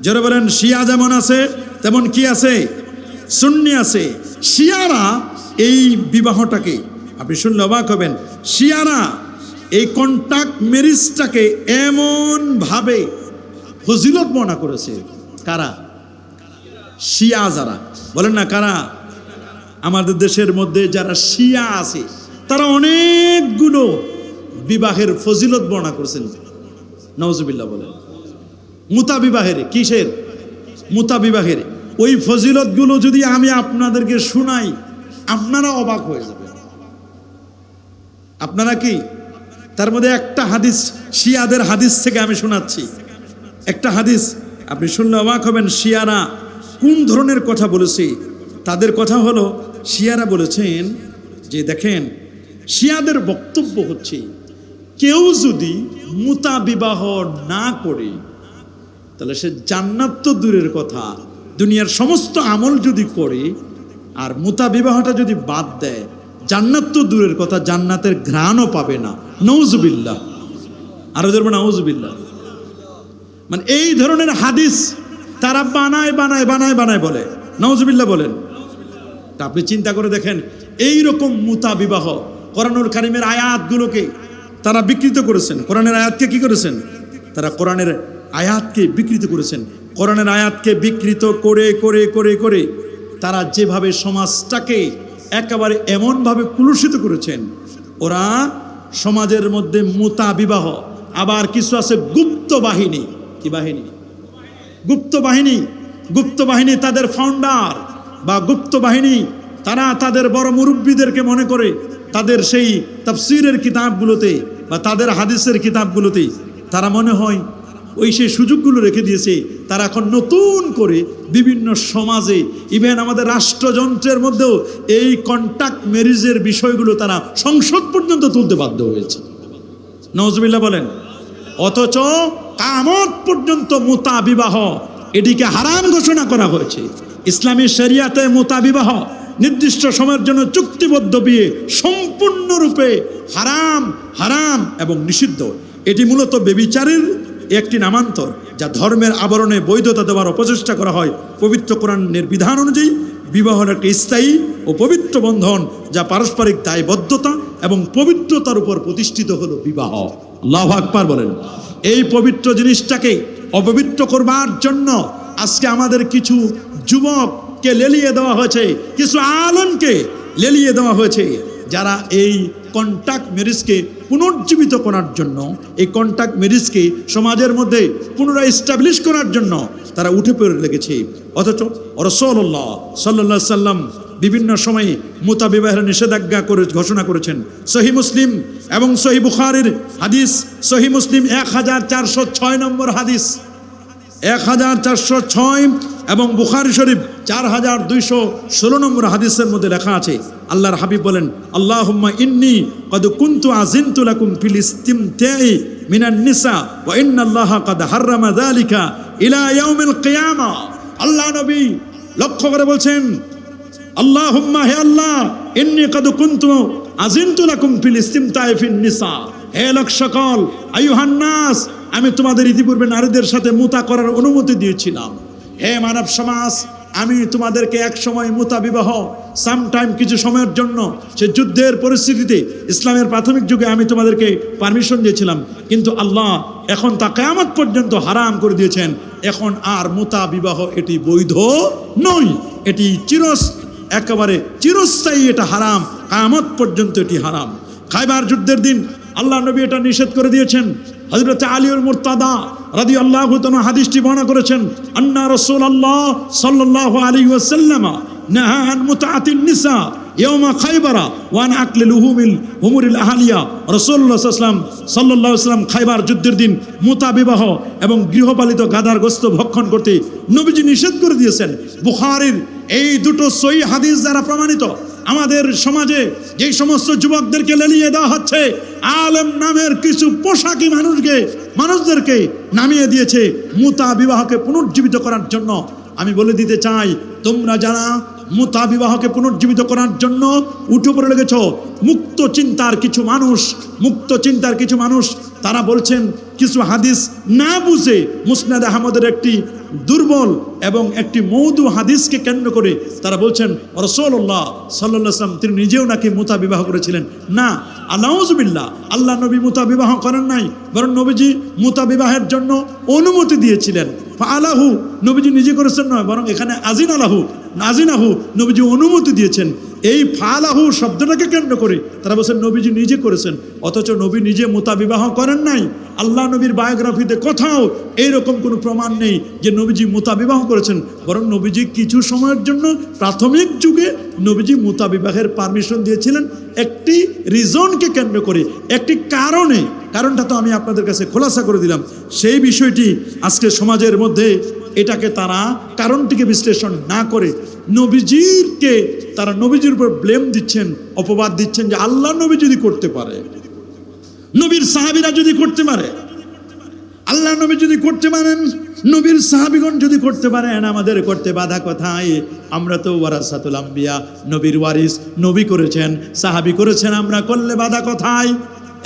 জোরে বলেন। শিয়া যেমন আছে তেমন কি আছে? সুন্নি আছে। শিয়ারা এই বিবাহটাকে, আপনি শুনলে অবাক হবেন, শিয়ারা এই কন্ট্যাক্ট ম্যারেজটাকে এমন ভাবে ফজিলত মনে করেছে। কারা? শিয়া যারা, বলেন না কারা? আমাদের দেশের মধ্যে যারা শিয়া আছে তারা অনেকগুলো বিবাহের ফজিলত বর্ণনা করেছেন। নাউজুবিল্লাহ বলেন। মুতা বিবাহের, কিসের? মুতা বিবাহের ওই ফজিলতগুলো যদি আমি আপনাদেরকে শোনাই, আপনারা অবাক হয়ে যাবেন। আপনারা কি? তার মধ্যে একটা হাদিস, শিয়াদের হাদিস থেকে আমি শোনাচ্ছি একটা হাদিস, আপনি শুনলে অবাক হবেন। শিয়ারা কোন ধরনের কথা বলেছে? তাদের কথা হলো, শিয়ারা বলেছেন যে দেখেন, শিয়াদের বক্তব্য হচ্ছে, কেউ যদি মুতা বিবাহ না করে তাহলে সে জান্নাত তো দূরের কথা, দুনিয়ার সমস্ত আমল যদি করে আর মুতা বিবাহটা যদি বাদ দেয়, জান্নাত তো দূরের কথা, জান্নাতের ঘ্রাণও পাবে না। নাউজুবিল্লাহ, আরো ধরবো নাউজুবিল্লাহ। মানে এই ধরনের হাদিস তারা বানায় বানায় বানায় বানায় বলে। নাউজুবিল্লাহ বলেন। তা আপনি চিন্তা করে দেখেন, এই রকম মুতা বিবাহ কোরআনুল কারীমের আয়াতগুলোকে তারা বিকৃত করেছেন। কোরআনের আয়াতকে কি করেছেন? তারা কোরআনের আয়াতকে বিকৃত করেছেন। কোরআনের আয়াতকে বিকৃত করে করে করে করে তারা যেভাবে সমাজটাকে একেবারে এমনভাবে কুলুষিত করেছেন, ওরা সমাজের মধ্যে মুতা বিবাহ, আবার কিছু আছে গুপ্ত বাহিনী। কি বাহিনী? গুপ্ত বাহিনী। গুপ্ত বাহিনী তাদের ফাউন্ডার বা গুপ্ত বাহিনী, তারা তাদের বড় মুরব্বীদেরকে মনে করে তাদের সেই তাফসীরের কিতাবগুলোতে বা তাদের হাদিসের কিতাবগুলোতে তারা মনে হয় ওই সেই সুযোগগুলো রেখে দিয়েছে। তারা এখন নতুন করে বিভিন্ন সমাজে, ইভেন আমাদের রাষ্ট্রযন্ত্রের মধ্যেও এই কন্ট্যাক্ট ম্যারেজের বিষয়গুলো তারা সংসদ পর্যন্ত তুলতে বাধ্য হয়েছে। নাউজুবিল্লাহ বলেন। অথচ কিয়ামত পর্যন্ত মুতা বিবাহ এটিকে হারাম ঘোষণা করা হয়েছে। ইসলামী শরিয়াতে মুতা বিবাহ নির্দিষ্ট সময়ের জন্য চুক্তিবদ্ধ বিয়ে সম্পূর্ণরূপে হারাম, হারাম এবং নিষিদ্ধ। এটি মূলত ব্যভিচারের একটি নামান্তর, যা ধর্মের আবরণে বৈধতা দেওয়ার অপচেষ্টা করা হয়। পবিত্র কোরআনের বিধান অনুযায়ী বিবাহের একটি স্থায়ী ও পবিত্র বন্ধন, যা পারস্পরিক দায়বদ্ধতা এবং পবিত্রতার উপর প্রতিষ্ঠিত হলো বিবাহ। আল্লাহু আকবার বলেন। এই পবিত্র জিনিসটাকে অপবিত্র করবার জন্য আজকে আমাদের কিছু যুবককে লেলিয়ে দেওয়া হয়েছে, কিছু আলেমকে লেলিয়ে দেওয়া হয়েছে, যারা এই কন্ট্যাক্ট ম্যারেজকে পুনর্জীবিত করার জন্য, এই কন্ট্যাক্ট ম্যারেজকে সমাজের মধ্যে পুনরায় এস্টাবলিশ করার জন্য তারা উঠে পড়ে লেগেছে। অথচ রাসূলুল্লাহ সাল্লাল্লাহু আলাইহি সাল্লাম বিভিন্ন সময়ে মুতা বিবাহের নিষেধাজ্ঞা করে ঘোষণা করেছেন। সহিহ মুসলিম এবং সহিহ বুখারীর হাদিস, সহিহ মুসলিম 1406 নম্বর হাদিস, 1406 এবং বুখারী শরীফ 4216 নম্বর হাদিসের মধ্যে লেখা আছে, আল্লাহর হাবিব বলেন, আল্লাহুম্মা ইন্নী ক্বাদ কুনতু আযিনতু লাকুম ফিল ইসতিমতা'i মিনান নিসা ওয়া ইন্নাল্লাহা ক্বাদ হাররামা যালিকা ইলা ইয়াউমিল কিয়ামা। আল্লাহ নবী লক্ষ্য করে বলছেন, আল্লাহুম্মা, হে আল্লাহ, ইন্নী ক্বাদ কুনতু আযিনতু লাকুম ফিল ইসতিমতা'i ফিন নিসা, হে লোক সকল, আইয়ুহান নাস, আমি তোমাদের ইতিপূর্বে নারীদের সাথে মুতা করার অনুমতি দিয়েছিলাম। হে মানব সমাজ, আমি তোমাদেরকে এক সময় মুতা বিবাহ, সামটাইম কিছু সময়ের জন্য, সে যুদ্ধের পরিস্থিতিতে ইসলামের প্রাথমিক যুগে আমি তোমাদেরকে পারমিশন দিয়েছিলাম, কিন্তু আল্লাহ এখন তা কিয়ামত পর্যন্ত হারাম করে দিয়েছেন। এখন আর মুতা বিবাহ এটি বৈধ নয়, এটি একেবারে চিরস্থায়ী, এটা হারাম, কিয়ামত পর্যন্ত এটি হারাম। খায়বার যুদ্ধের দিন আল্লাহ নবী এটা নিষেধ করে দিয়েছেন। হযরত আলীউল মুরতাদা রাদিয়াল্লাহু তাআলা হাদিসটি বর্ণনা করেছেন, আন্না রাসূলুল্লাহ সাল্লাল্লাহু আলাইহি ওয়াসাল্লাম নাহা আন মুতাআতিন নিসা ইয়াওমা খায়বারা ওয়া আন আকলি লুহুমিল হুমুরিল আহলিয়া। রাসূলুল্লাহ সাল্লাল্লাহু আলাইহি ওয়াসাল্লাম খায়বার যুদ্ধের দিন মুতা বিবাহ এবং গৃহপালিত গাধার গোশত ভক্ষণ করতে নবীজি নিষেধ করে দিয়েছেন। বুখারীর এই দুটো সহিহ হাদিস দ্বারা প্রমাণিত। আমাদের সমাজে যেই সমস্ত যুবকদেরকে লেলিয়ে দেওয়া হচ্ছে, আলেম নামের কিছু পোশাকি মানুষদেরকে নামিয়ে দিয়েছে মুতা বিবাহকে পুনর্জীবিত করার জন্য। আমি বলে দিতে চাই, তোমরা যারা মুতা বিবাহকে পুনর্জীবিত করার জন্য উঠে পড়ে লেগেছ, মুক্ত চিন্তার কিছু মানুষ তারা বলছেন কিছু হাদিস না বুঝে মুসনাদ আহমদের একটি দুর্বল এবং একটি মৌদু হাদিসকে কেন্দ্র করে তারা বলছেন রাসূলুল্লাহ সাল্লাল্লাহু আলাইহি ওয়াসাল্লাম তিনি নিজেও নাকি মুতা বিবাহ করেছিলেন। না, আল্লাহুযুবিল্লাহ, আল্লাহ নবী মুতা বিবাহ করেন নাই, বরং নবীজি মুতা বিবাহের জন্য অনুমতি দিয়েছিলেন। ফাআলাহু, নবীজি নিজে করেছেন নয়, বরং এখানে নাজিনাহু নবীজি অনুমতি দিয়েছেন। এই ফালাহু শব্দটাকে কেন্দ্র করে তারা বলছেন নবীজি নিজে করেছেন, অথচ নবী নিজে মুতা বিবাহ করেন নাই। আল্লাহ নবীর বায়োগ্রাফিতে কোথাও এইরকম কোনো প্রমাণ নেই যে নবীজি মুতা বিবাহ করেছেন, বরং নবীজি কিছু সময়ের জন্য প্রাথমিক যুগে নবীজি মুতা বিবাহের পারমিশন দিয়েছিলেন একটি রিজনকে কেন্দ্র করে, একটি কারণটা তো আমি আপনাদের কাছে খোলাসা করে দিলাম। সেই বিষয়টি আজকে সমাজের মধ্যে এটাকে তারা কারণটিকে বিশ্লেষণ না করে নবীজির উপর ব্লেম দিচ্ছেন, অপবাদ দিচ্ছেন যে আল্লাহ নবী যদি করতে পারে, নবীর সাহাবীরা যদি করতে পারে, আল্লাহ নবী যদি করতে পারেন, নবীর সাহাবীগণ যদি করতে পারেন, আমাদের করতে বাধা কোথায়? আমরা তো ওয়ারাসাতুল আম্বিয়া, নবীর ওয়ারিস, নবী করেছেন, সাহাবী করেছেন, আমরা করলে বাধা কোথায়?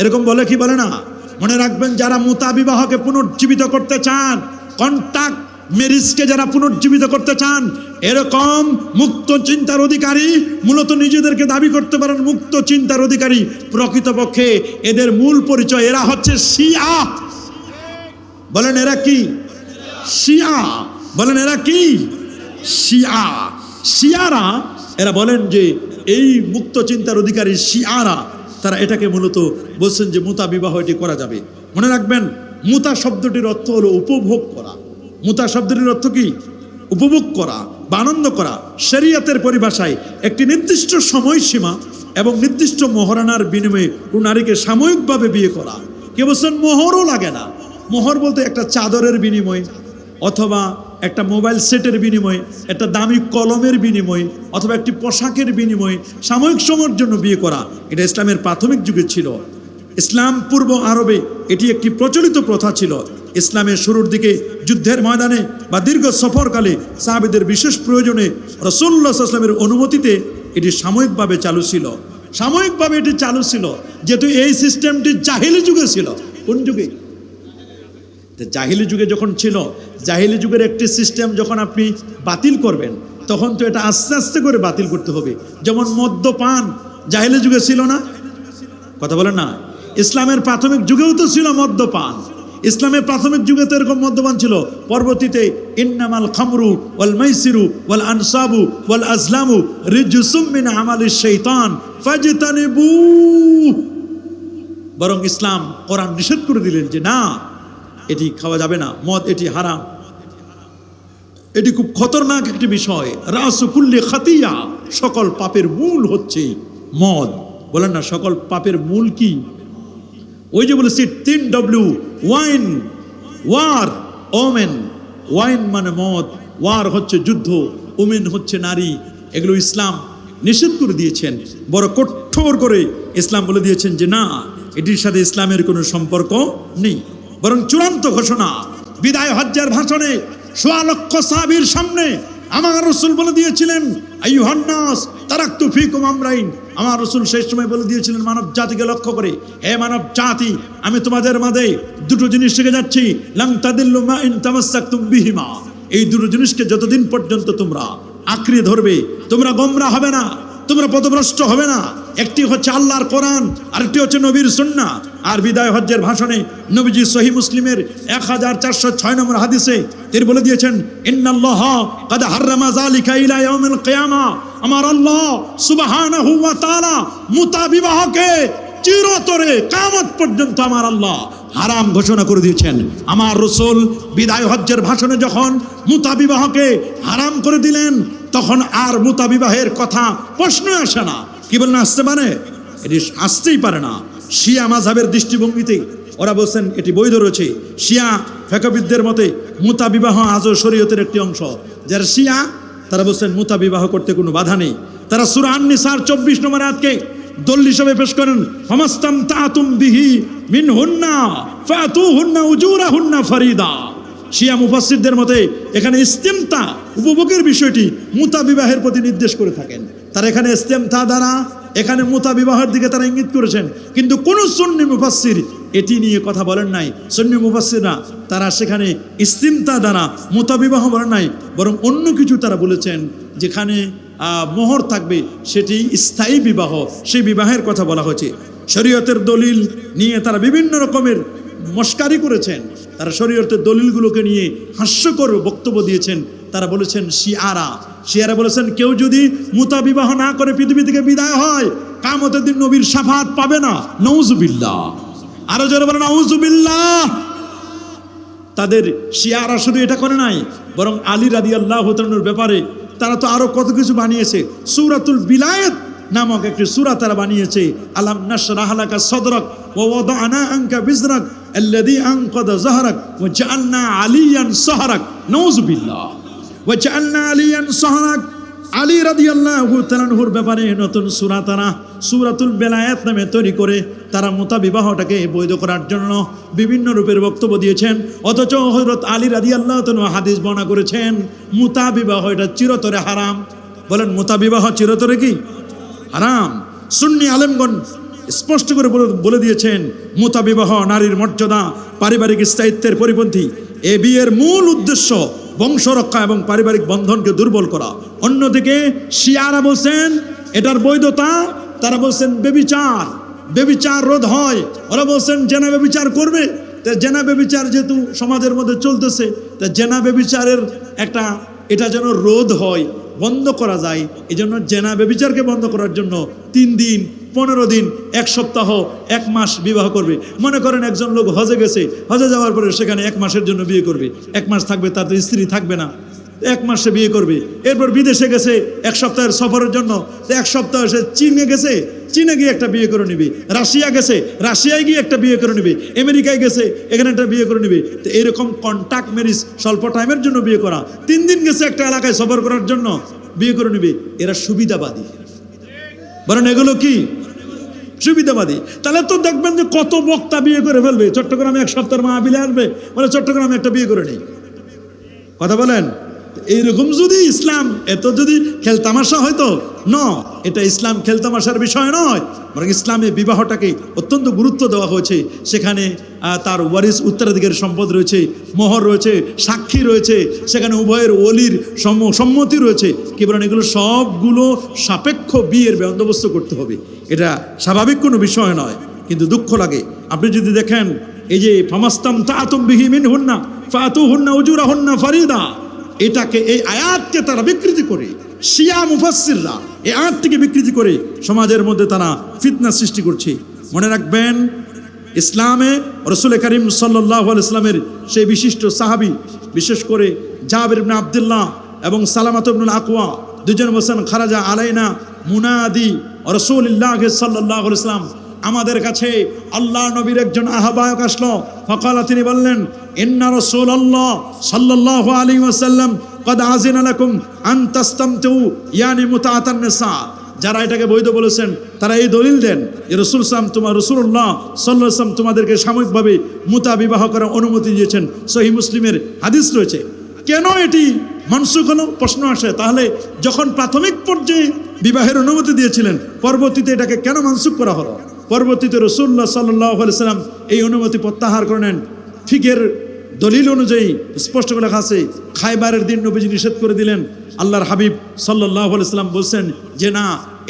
এরকম বলে কি বলে না? মনে রাখবেন, যারা মুতা বিবাহকে পুনর্জীবিত করতে চান, কন্টাক্ট ম্যারেজকে যারা পুনর্জীবিত করতে চান, এরকম মুক্ত চিন্তার অধিকারী মূলত নিজেদেরকে দাবি করতে পারেন মুক্ত চিন্তার অধিকারী, প্রকৃতপক্ষে এদের মূল পরিচয় এরা হচ্ছে শিয়া। বলেন এরা কি? শিয়া। বলেন এরা কি? শিয়া। শিয়ারা এরা বলেন যে এই মুক্ত চিন্তার অধিকারী শিয়ারা তারা এটাকে মূলত বলছেন যে মুতা বিবাহ এটি করা যাবে। মনে রাখবেন, মুতা শব্দটির অর্থ হলো উপভোগ করা। মুতা শব্দটির অর্থ কি? উপভোগ করা বা আনন্দ করা। শরিয়তের পরিভাষায় একটি নির্দিষ্ট সময়সীমা এবং নির্দিষ্ট মোহরানার বিনিময়ে কোন নারীকে সাময়িকভাবে বিয়ে করা। কে বলছেন মোহরও লাগে না। মোহর বলতে একটা চাদরের বিনিময়, অথবা একটা মোবাইল সেটের বিনিময়, একটা দামি কলমের বিনিময়, অথবা একটি পোশাকের বিনিময় সাময়িক সময়ের জন্য বিয়ে করা। এটা ইসলামের প্রাথমিক যুগে ছিল। ইসলাম পূর্ব আরবে এটি একটি প্রচলিত প্রথা ছিল। ইসলামের শুরুর দিকে যুদ্ধের ময়দানে বা দীর্ঘ সফরকালে সাহাবীদের বিশেষ প্রয়োজনে রাসূলুল্লাহ সাল্লাল্লাহু আলাইহি ওয়াসাল্লামের অনুমতিতে এটি সাময়িকভাবে চালু ছিল। সাময়িকভাবে এটি চালু ছিল, যেহেতু এই সিস্টেমটি জাহিলি যুগে ছিল। কোন যুগে? জাহিলি যুগে যখন ছিল, জাহিলি যুগের একটি সিস্টেম যখন আপনি বাতিল করবেন, তখন তো এটা আস্তে আস্তে করে বাতিল করতে হবে। যেমন মদ্যপান জাহিলি যুগে ছিল না? কথা বলেন না? ইসলামের প্রাথমিক যুগেও তো ছিল মদ্যপান। ইসলামের প্রাথমিক যুগে তো এরকম মদ্যপান ছিল। পরবর্তীতে ইন্নামাল খামরু ওয়াল মাইসিরু ওয়াল আনসাবু ওয়াল আজলামু রিজসুম মিন আমালিশ শাইতান ফাজতানিবু। বরং ইসলাম কোরআন নিষেধ করে দিলেন যে না, এটি খাওয়া যাবে না, মদ এটি হারাম, এটি খুব খতরনাক একটি বিষয়। রাসু কুল্লি খাতিয়া, সকল পাপের মূল হচ্ছে মদ। বলেন না, সকল পাপের মূল কি? ওই যে বলেছি 3W, wine, war, women. Wine মানে মদ, ওয়ার হচ্ছে যুদ্ধ, ওমেন হচ্ছে নারী। এগুলো ইসলাম নিষেধ করে দিয়েছেন, বড় কঠোর করে ইসলাম বলে দিয়েছেন যে না, এটির সাথে ইসলামের কোনো সম্পর্ক নেই। বরং চূড়ান্ত ঘোষণা বিদায় হজ্জের ভাষণে ১.৫ লক্ষ সাহাবীর সামনে আমার রাসূল বলে দিয়েছিলেন, আইয়ুহান নাস তারাকতু ফীকুম আমরাইন। আমার রাসূল সেই সময় বলে দিয়েছিলেন মানব জাতিকে লক্ষ্য করে, হে মানব জাতি, আমি তোমাদের মাঝে দুটো জিনিস শিখে যাচ্ছি, লান তাদিল্লু মা ইন তামাসসাকতুম বিহিমা। এই দুটো জিনিসকে যতদিন পর্যন্ত তোমরা আঁকড়ে ধরবে, তোমরা গোমরাহ হবে না, তোমরা পথভ্রষ্ট হবে না। একটি হচ্ছে আল্লাহর কোরআন, আরেকটি হচ্ছে নবীর সুন্নাহ। আর বিদায় হজ্জের ভাষণে নবীজি সহিহ মুসলিমের 1406 নম্বর হাদিসে তিনি বলে দিয়েছেন, ইন্নাল্লাহ ক্বাদ হাররামা যালিকা ইলা ইয়াউমিল কিয়ামা। আমার আল্লাহ সুবহানাহু ওয়া তাআলা মুতা বিবাহকে চিরতরে কিয়ামত পর্যন্ত আমার আল্লাহ হারাম ঘোষণা করে দিয়েছেন। আমার রাসূল বিদায় হজ্জের ভাষণে যখন মুতা বিবাহকে হারাম করে দিলেন, তখন আর মুতা বিবাহের কথা প্রশ্ন আসে না। কি বলেন, আসতে পারে? এটি আসতেই পারে না। শিয়া মাযহাবের দৃষ্টিভঙ্গিতে ওরা বলছেন এটি বৈধ রয়েছে। শিয়া ফিকহবিদদের মতে মুতা বিবাহ আজও শরীয়তের একটি অংশ। যারা শিয়া তারা বলছেন মুতা বিবাহ করতে কোনো বাধা নেই। তারা সূরা আন-নিসার 24 নম্বর আয়াতকে দলিল হিসেবে পেশ করেন, ফামাস্তামতাতুম বিহি মিনহুন্না ফাতুহুন্না উজুরাহুন্না ফারিদা। শিয়া মুফাসসিরদের মতে এখানে ইস্তিমতা উপভোগের বিষয়টি মুতা বিবাহের প্রতি নির্দেশ করে থাকেন। তারা এখানে ইস্তিমতা দ্বারা এখানে মুতা বিবাহের দিকে তারা ইঙ্গিত করেছেন, কিন্তু কোন সুন্নি মুফাসসির এটি নিয়ে কথা বলেন নাই। সুন্নি মুফাসসিররা তারা সেখানে ইস্তিমতা দ্বারা মুতা বিবাহ বলেন নাই, বরং অন্য কিছু তারা বলেছেন যেখানে মোহর থাকবে, সেটি স্থায়ী বিবাহ, সেই বিবাহের কথা বলা হয়েছে। শরীয়তের দলিল নিয়ে তারা বিভিন্ন রকমের মস্কারি করেছেন। তারা শরীয়তের দলিলগুলোকে নিয়ে হাস্যকর বক্তব্য দিয়েছেন। তারা বলেছেন শিয়ারা বলেছেন কেউ যদি মুতা বিবাহ না করে পৃথিবী থেকে বিদায় হয়, কিয়ামতের দিন নবীর শাফাত পাবে না। নাউজুবিল্লাহ, আরো জোরে বলেন নাউজুবিল্লাহ। তাদের শিয়ারা শুধু এটা করে নাই, বরং আলী রাদিয়াল্লাহু তাআলার ব্যাপারে তারা তো আরো কত কিছু বানিয়েছে। সূরাতুল বিলায়াত নামক একটি সূরা তারা বানিয়েছে। আলাম নাশরাহ লাকা সাদরাক ওয়া ওয়াদানা আনকা বিজরাক আল্লাযী আনকাযা যাহরাক ওয়া জাআলনা আলিয়ান সাহরাক। নাউজুবিল্লাহ। ওয়া জাআলনা আলিয়ান সাহরাক। আলী রাদিয়াল্লাহু তাআলার ব্যাপারে নতুন সূরা তারা সূরাতুল বিলায়াত নামে তৈরি করে তারা মুতা বিবাহটাকে বৈধ করার জন্য বিভিন্ন রূপের বক্তব্য দিয়েছেন। অথচ হযরত আলী রাদিয়াল্লাহু তাআলা হাদিস বর্ণনা করেছেন মুতা বিবাহ এটা চিরতরে হারাম। বলেন মুতা বিবাহ চিরতরে কি হারাম? সুন্নি আলেমগণ স্পষ্ট করে বলে দিয়েছেন মুতা বিবাহ নারীর মর্যাদা, পারিবারিক স্থায়িত্বের পরিপন্থী। এ বিয়ের মূল উদ্দেশ্য বংশ রক্ষা এবং পারিবারিক বন্ধনকে দুর্বল করা। অন্যদিকে শিয়ারা বলছেন এটার বৈধতা, তারা বলছেন বেবিচার রোধ হয়। ওরা বলছেন জেনা বেবিচার করবে। তা জেনা বেবিচার যেহেতু সমাজের মধ্যে চলতেছে, তা জেনা বেবিচারের একটা এটা যেন রোধ হয়, বন্ধ করা যায়। এই জন্য জেনা বেবিচারকে বন্ধ করার জন্য 3 দিন, 15 দিন, 1 সপ্তাহ, 1 মাস বিবাহ করবে। মনে করেন একজন লোক হজে গেছে, হজে যাওয়ার পরে সেখানে 1 মাসের জন্য বিয়ে করবে। 1 মাস থাকবে, তার তো স্ত্রী থাকবে না, 1 মাসে বিয়ে করবে। এরপর বিদেশে গেছে 1 সপ্তাহের সফরের জন্য, 1 সপ্তাহ সে চীনে গেছে, চীনে গিয়ে একটা বিয়ে করে নিবে। রাশিয়া গেছে, রাশিয়ায় গিয়ে একটা বিয়ে করে নিবে। আমেরিকায় গেছে, এখানে একটা বিয়ে করে নিবে। তো এইরকম কন্ট্যাক্ট ম্যারেজ, স্বল্প টাইমের জন্য বিয়ে করা। 3 দিন গেছে একটা এলাকায় সফর করার জন্য, বিয়ে করে নিবে। এরা সুবিধাবাদী। বলেন এগুলো কি সুবিধাবাদী? তাহলে তো দেখবেন যে কত বক্তা বিয়ে করে ফেলবে। চট্টগ্রামে 1 সপ্তাহের মাহফিলে আসবে, বলে চট্টগ্রামে একটা বিয়ে করে নেই। কথা বলেন, এইরকম যদি ইসলাম এত যদি খেলতামাশা হয়তো এটা ইসলাম খেলতামাশার বিষয় নয়, বরং ইসলামে বিবাহটাকে অত্যন্ত গুরুত্ব দেওয়া হয়েছে। সেখানে তার ওয়ারিস উত্তরাধিকারী সম্পদ রয়েছে, মোহর রয়েছে, সাক্ষী রয়েছে, সেখানে উভয়ের ওলির সম্মতি রয়েছে। কি বলেন, এগুলো সবগুলো সাপেক্ষ বিয়ের বন্দোবস্ত করতে হবে। এটা স্বাভাবিক কোনো বিষয় নয়। কিন্তু দুঃখ লাগে, আপনি যদি দেখেন এই যে ফামাস্তামতাতুম বিহি মিনহুন্না ফাতুহুন্না উজুরাহুন্না ফারিদা, এটাকে এই আয়াতকে তারা বিকৃতি করে, শিয়া মুফাসসিররা এই আয়াতটিকে বিকৃতি করে সমাজের মধ্যে তারা ফিতনা সৃষ্টি করছে। মনে রাখবেন, ইসলামে রাসূল করিম সাল্লাল্লাহু আলাইহি ওয়াসাল্লামের সেই বিশিষ্ট সাহাবী, বিশেষ করে জাবির ইবনে আব্দুল্লাহ এবং সালামাত ইবনুল আকওয়া, দুজন বলেন খারাজা আলাইনা মুনাদি রাসূলুল্লাহ সাল্লাল্লাহু আলাইহি ওয়াসাল্লাম, আমাদের কাছে আল্লাহ নবীর একজন আহ্বায়ক আসলো। ফাকালা, তিনি বললেন, ইন্না রাসূলুল্লাহ সাল্লাল্লাহু আলাইহি ওয়াসাল্লাম কদ আযিনা লাকুম আন তাস্তামতু ইয়ানি মুতাআতান নিসা। যারা এটাকে বৈধ বলেছেন তারা এই দলিল দেন যে রাসূলুল্লাহ সাল্লাল্লাহু আলাইহি ওয়াসাল্লাম তোমাদেরকে সাময়িকভাবে মুতা বিবাহ করার অনুমতি দিয়েছেন। সহিহ মুসলিমের হাদিস রয়েছে। কেন এটি মানসুখ হলো প্রশ্ন আসে। তাহলে যখন প্রাথমিক পর্যায়ে বিবাহের অনুমতি দিয়েছিলেন, পরবর্তীতে এটাকে কেন মানসুখ করা হলো? পরবর্তীতে রাসূলুল্লাহ সাল্লাল্লাহু আলাইহি ওয়াসাল্লাম এই অনুমতি প্রত্যাহার করে নেন। ফিকের দলিল অনুযায়ী স্পষ্ট করে লেখা আছে, খায়বারের দিন নবীজি নিষেধ করে দিলেন। আল্লাহর হাবিব সাল্লাল্লাহু আলাইহি ওয়াসাল্লাম বলছেন যে না,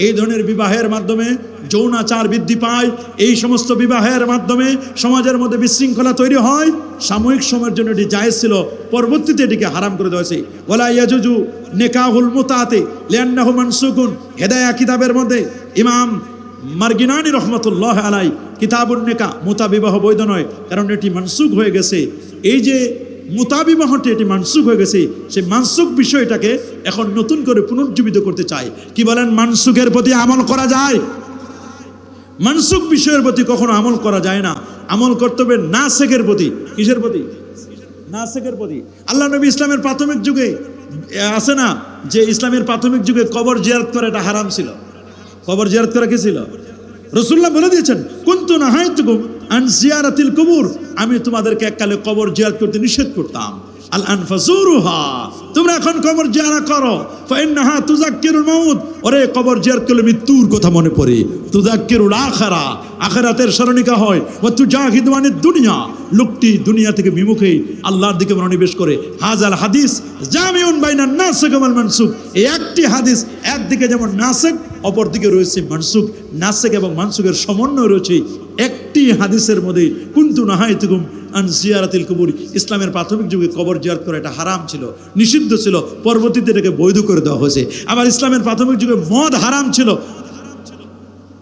এই ধরনের বিবাহের মাধ্যমে যৌনাচার বৃদ্ধি পায়, এই সমস্ত বিবাহের মাধ্যমে সমাজের মধ্যে বিশৃঙ্খলা তৈরি হয়। সাময়িক সময়ের জন্য এটি জায়েজ ছিল, পরবর্তীতে এটিকে হারাম করে দেওয়া হয়েছে। ওয়ালা ইয়াজুজু নিকাহুল মুতাআতি লিআন্নাহু মানসুকুন। হেদায়া কিতাবের মধ্যে ইমাম মার্গিনানি রহমতুল্লাহ আলাই কিতাবুন নিকাহ, মুতাবিবাহ বৈধ নয়, কারণ এটি মানসুখ হয়ে গেছে। এই যে মুতাবিবাহটি এটি মানসুখ হয়ে গেছে, সেই মানসুখ বিষয়টাকে এখন নতুন করে পুনর্জীবিত করতে চায়। কি বলেন? মানসুখের প্রতি আমল করা যায়? মানসুখ বিষয়ের প্রতি কখনো আমল করা যায় না। আমল করতে হবে নাসেখের প্রতি। কিসের প্রতি? নাসেখের প্রতি। আল্লাহ নবী ইসলামের প্রাথমিক যুগে আছে না যে ইসলামের প্রাথমিক যুগে কবর জিয়ারত করা এটা হারাম ছিল। কবর জিয়ারত করা কি ছিল? রাসূলুল্লাহ বলে দিয়েছেন, কুনতু নাহাইতুকুম আন জিয়ারাতিল কুবুর, আমি তোমাদেরকে এককালে কবর জিয়ারত করতে নিষেধ করতাম। আল আনফাসুরুহা, তোমরা এখন কবর জিয়ারত করো। ফাইন্নাহা তুযাক্কিরুল মাউত, ওরে কবর জিয়ারত করলে মৃত্যুর কথা মনে পড়ে। তুযাক্কিরুল আখিরা, আখিরাতের স্মরণিকা হয়। ওয়া তুজাহিদু আনিদ দুনিয়া, লোকটি দুনিয়া থেকে বিমুখে আল্লাহর দিকে মনোনিবেশ করে। হাযাল হাদিস জামিউন বাইনান নাসিখ ওয়াল মানসুখ, এই একটি হাদিস একদিকে যেমন নাসিখ, অপর দিকে রয়েছে মানসুখ। নাসিখ এবং মানসুখের সমন্বয় রয়েছে একটি হাদিসের মধ্যে। কুনতু নাহাইতুকুম আন জিয়ারাতিল কুবুর, ইসলামের প্রাথমিক যুগে কবর জিয়ারত করা এটা হারাম ছিল, নিষিদ্ধ ছিল, পরবর্তীতে এটাকে বৈধ করে দেওয়া হয়েছে। আবার ইসলামের প্রাথমিক যুগে মদ হারাম ছিল,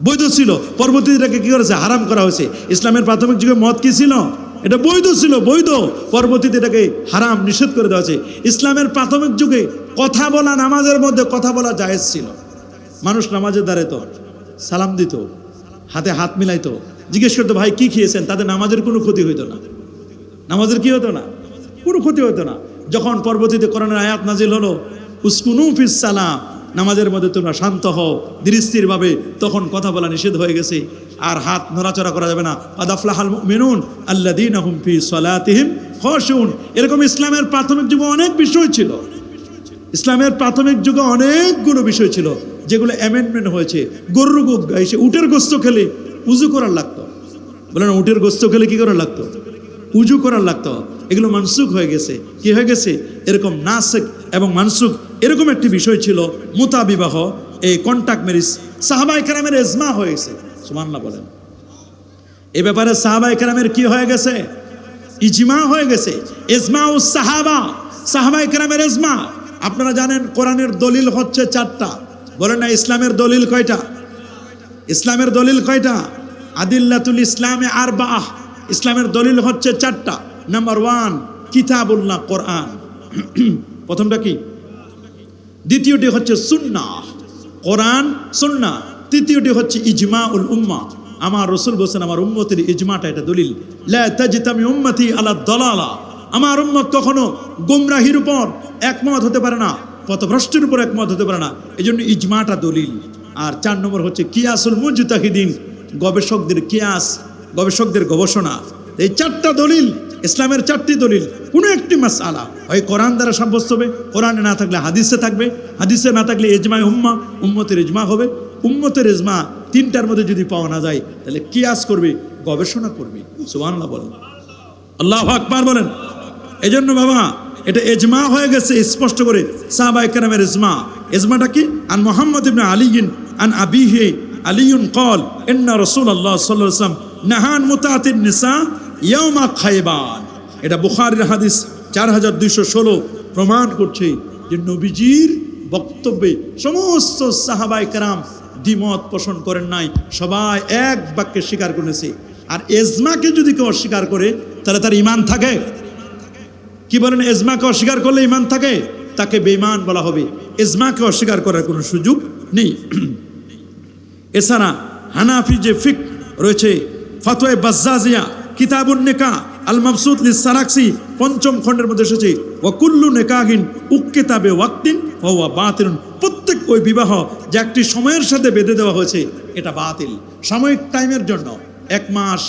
বৈধ ছিল, পরবর্তীতে এটাকে কি করেছে? হারাম করা হয়েছে। ইসলামের প্রাথমিক যুগে মদ কি ছিল? এটা বৈধ ছিল, বৈধ, পরবর্তীতে এটাকে হারাম, নিষেধ করে দেওয়া হয়েছে। ইসলামের প্রাথমিক যুগে কথা বলা, নামাজের মধ্যে কথা বলা জায়েজ ছিল। মানুষ নামাজে দাঁড়াতো, সালাম দিত, হাতে হাত মিলাইতো, জিজ্ঞেস করতো ভাই কি খেয়েছেন, তাদের নামাজের কোনো ক্ষতি হইতো না। নামাজের কি হতো না? কোনো ক্ষতি হতো না। যখন পরবর্তীতে কোরআনের আয়াত নাজিল হলো, উসকুনু ফিস সালাম, নামাজের মধ্যে তোমরা শান্ত হও, ধীরস্থিরভাবে, তখন কথা বলা নিষেধ হয়ে গেছে। আর হাত নড়াচড়া করা যাবে না। ক্বাদ আফলাহাল মুমিনুন আল্লাযীনা হুম ফি সালাতিহিম খাশিউন। এরকম ইসলামের প্রাথমিক যুগে অনেক বিষয় ছিল। ইসলামের প্রাথমিক যুগে অনেকগুলো বিষয় ছিল যেগুলো অ্যামেন্ডমেন্ট হয়েছে। গরুর এসে উটের গোস্ত খেলে উজু করার লাগতো। বলেন, উটের গোস্ত খেলে কি করার লাগতো? উজু করার লাগতো। এগুলো মানসুখ হয়ে গেছে। কি হয়ে গেছে? এরকম নাসিখ এবং মানসুখ এরকম একটি বিষয় ছিল। মুতাবিবাহ, এই কন্টাক্ট ম্যারেজ, সাহাবায়ে কেরামের ইজমা হয়ে গেছে। সুবহানাল্লাহ বলেন। এই ব্যাপারে সাহাবায়ে কেরামের কি হয়ে গেছে? ইজমা হয়ে গেছে। ইজমাউস সাহাবা, সাহাবায়ে কেরামের ইজমা। আপনারা জানেন কোরআনের দলিল হচ্ছে 4টা। বলেন না, ইসলামের দলিল কয়টা? ইসলামের দলিল কয়টা? আদিল্লাতুল ইসলামে আরবাহ, ইসলামের দলিল হচ্ছে 4টা। নাম্বার 1 কিতাবুল্লাহ, কোরআন, প্রথমটা কি? দ্বিতীয়টি হচ্ছে সুন্নাহ, কোরআন সুন্নাহ। তৃতীয়টি হচ্ছে ইজমাউল উম্মাহ, আমার রাসূল বলেছেন আমার উম্মতের ইজমাটা এটা দলিল। লা তাজতামি উম্মতি আলা দালালা, আমার উম্মত কখনো গোমরাহির উপর একমত হতে পারে না, পথভ্রষ্টের উপর একমত হতে পারে না, এজন্য ইজমাটা দলিল। আর 4 নম্বর হচ্ছে কিয়াসুল মুজতাহিদিন, গবেষকদের কিয়াস, গবেষকদের গবেষণা। এই 4টা দলিল, ইসলামের 4টি দলিল। কোনো একটি মাসআলা হয় কোরআন দ্বারা সাব্যস্ত হবে, কোরআনে না থাকলে হাদিসে থাকবে, হাদিসে না থাকলে ইজমায়ে উম্মাহ, উম্মতের ইজমা হবে। উম্মতের ইজমা 3টার মধ্যে যদি পাওয়া না যায় তাহলে কিয়াস করবে, গবেষণা করবে। সুবহানাল্লাহ বলেন, আল্লাহু আকবার বলেন। এজন্য বাবা এটা ইজমা হয়ে গেছে স্পষ্ট করে সাহাবায়ে কেরামের ইজমা। ইজমাটা কি? আন মুহাম্মদ ইবনে আলীন আন আবিহি আলীউন ক্বাল ইন্না রাসূলুল্লাহ সাল্লাল্লাহু আলাইহি ওয়াসাল্লাম নাহান মুতাআতিন নিসা ইয়াউমা খায়বার। এটা বুখারীর হাদিস 4216 প্রমাণ করছে যে নবীজির বক্তব্যে সমস্ত সাহাবায়ে কেরাম দ্বিমত পোষণ করেন নাই, সবাই এক বাক্যে স্বীকার করেছে। আর ইজমাকে যদি কেউ অস্বীকার করে তাহলে তার ঈমান থাকে? কি বলেন? ইজমাকে অস্বীকার করলে ঈমান থাকে? তাকে বেঈমান বলা হবে। ইজমাকে অস্বীকার করার কোনো সুযোগ নেই। এছাড়া হানাফি যে ফিকহ রয়েছে, ফতোয়া বাজ্জাজিয়া, কিতাবুন নিকাহ, আল মাবসুত লিস-সারাকসি 5ম খণ্ডের মধ্যে এসেছে, ওয়া কুল্লু নিকাহিন উক্কিতা বিওয়াক্তিন ফাহুয়া বাতিলুন। প্রত্যেক ওই বিবাহ যে একটি সময়ের সাথে বেঁধে দেওয়া হয়েছে এটা বাতিল। সাময়িক টাইমের জন্য, 1 মাস,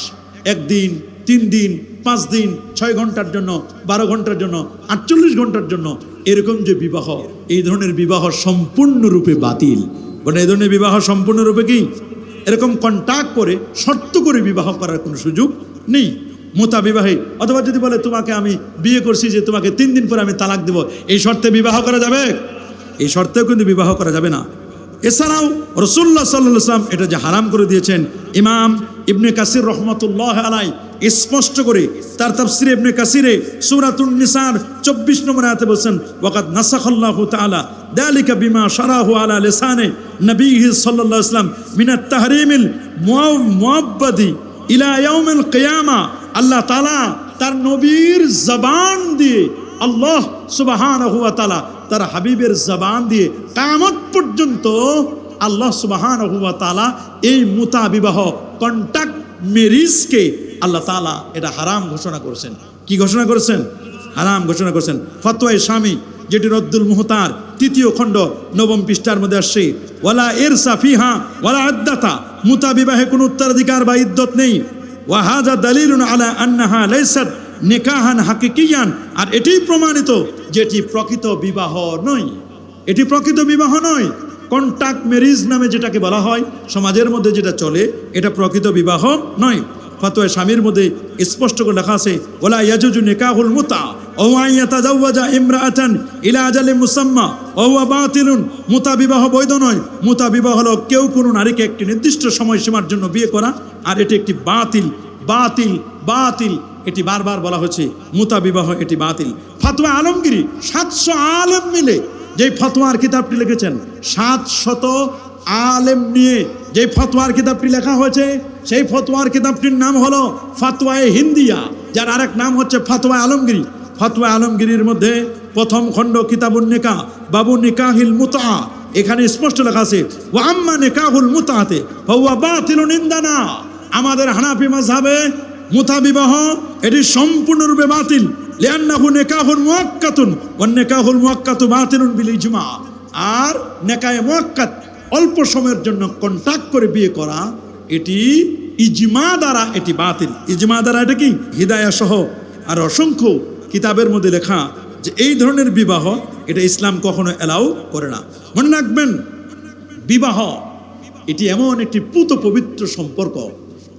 1 দিন, 3 দিন, 5 দিন, 6 ঘন্টার জন্য, 12 ঘন্টার জন্য, 48 ঘন্টার জন্য, এরকম যে বিবাহ, এই ধরনের বিবাহ সম্পূর্ণরূপে বাতিল। মানে এই ধরনের বিবাহ সম্পূর্ণরূপে কি? এরকম কন্ট্যাক্ট করে শর্ত করে বিবাহ করার কোনো সুযোগ নেই। মুতাবিবাহে, অথবা যদি বলে তোমাকে আমি বিয়ে করছি যে তোমাকে 3 দিন পরে আমি তালাক দেব, এই শর্তে বিবাহ করা যাবে? এই শর্তেও কিন্তু বিবাহ করা যাবে না। এছাড়াও রাসূলুল্লাহ সাল্লাল্লাহু আলাইহি ওয়াসাল্লাম এটা যে হারাম করে দিয়েছেন, ইমাম ইবনে কাসির রহমাতুল্লাহ আলাইহি স্পষ্ট করে তার তাফসিরে ইবনে কাসিরে সূরাতুন নিসার 24 নম্বর আয়াতে বলেন ওয়াকাদ নাসাখাল্লাহু তাআলা যালিকা বিমা শারাহু আলা লিসানে নবীহি সাল্লাল্লাহু আলাইহি ওয়াসাল্লাম মিনাত তাহরিমিল মুআব্বাদি ইলা ইয়াউমিল কিয়ামা। আল্লাহ তাআলা তার নবীর জবান দিয়ে, আল্লাহ সুবহানাহু ওয়া তাআলা তার হাবিবের জবান দিয়ে কিয়ামত পর্যন্ত আল্লাহ সুবহানাহু ওয়া তাআলা এই মুতা বিবাহ কন্টাক্ট ম্যারেজকে আল্লাহ তাআলা এটা হারাম ঘোষণা করেছেন। কি ঘোষণা করেছেন? হারাম ঘোষণা করেছেন। ফতোয়া স্বামী, যেটি রদ্দুল মুহতার 3য় খণ্ড 9 পৃষ্ঠার মধ্যে আসছে, ওয়ালা ইরসা ফিহা ওয়ালা ইদ্দাতা, মুতা বিবাহে কোনো উত্তরাধিকার বা ইদ্দত নেই। ওয়া হাযা দালিলুন আলা আন্নাহা লাইসাত নিকাহান হাকিকিয়ান, আর এটাই প্রমাণিত যে এটি প্রকৃত বিবাহ নয়। এটি প্রকৃত বিবাহ নয়। কন্টাক্ট ম্যারেজ নামে যেটাকে বলা হয় সমাজের মধ্যে যেটা চলে, এটা প্রকৃত বিবাহ নয়। ফতোয়া স্বামীর মধ্যে স্পষ্ট করে লেখা আছে ওয়ালা ইয়াজুজু নিকাহুল মুতা ওয়া ইয়াতাজাওয়াজা ইমরাআতান ইলা আজালিন মুসাম্মা ওয়া হুয়া বাতিলুন। মুতা বিবাহ বৈধ নয়। মুতা বিবাহ হলো কেউ কোনো নারীকে একটি নির্দিষ্ট সময়সীমার জন্য বিয়ে করা, আর এটি একটি বাতিল বাতিল বাতিল। এটি বারবার বলা হচ্ছে মুতা বিবাহ এটি বাতিল। ফতোয়া আলমগীরি 700 আলেম মিলে যে ফতোয়ার কিতাবটি লিখেছেন, 700 আলেম নিয়ে যে ফতোয়ার কিতাবটি লেখা হয়েছে, সেই ফতোয়ার কিতাবটির নাম হলো ফতোয়ায়ে হিন্দিয়া, যার আরেক নাম হচ্ছে ফতোয়া আলমগীরি। ফতোয়া আলমগীরির মধ্যে 1ম খণ্ড কিতাবুন নিকাহ বাবু নিকাহিল মুতা, এখানে স্পষ্ট লেখা আছে ওয়া আম্মা নিকাহুল মুতাতে ফাহুয়া বাতিলুন ইনদানা। আমাদের হানাফি মাযহাবে মুতা বিবাহ এটি সম্পূর্ণরূপে বাতিল। লিআন্নাহু নিকাহুল মুআক্কাতুন ওয়া নিকাহুল মুআক্কাতু বাতিলুন বিল ইজমা। আর নিকাহে মুআক্কাত অল্প সময়ের জন্য কন্টাক্ট করে বিয়ে করা, এটি ইজমা দ্বারা এটি বাতিল। ইজমা দ্বারা এটা কি? হিদায়া সহ আর অসংখ্য কিতাবের মধ্যে লেখা যে এই ধরনের বিবাহ এটা ইসলাম কখনো এলাও করে না। মনে রাখবেন, বিবাহ এটি এমন একটি পুত পবিত্র সম্পর্ক,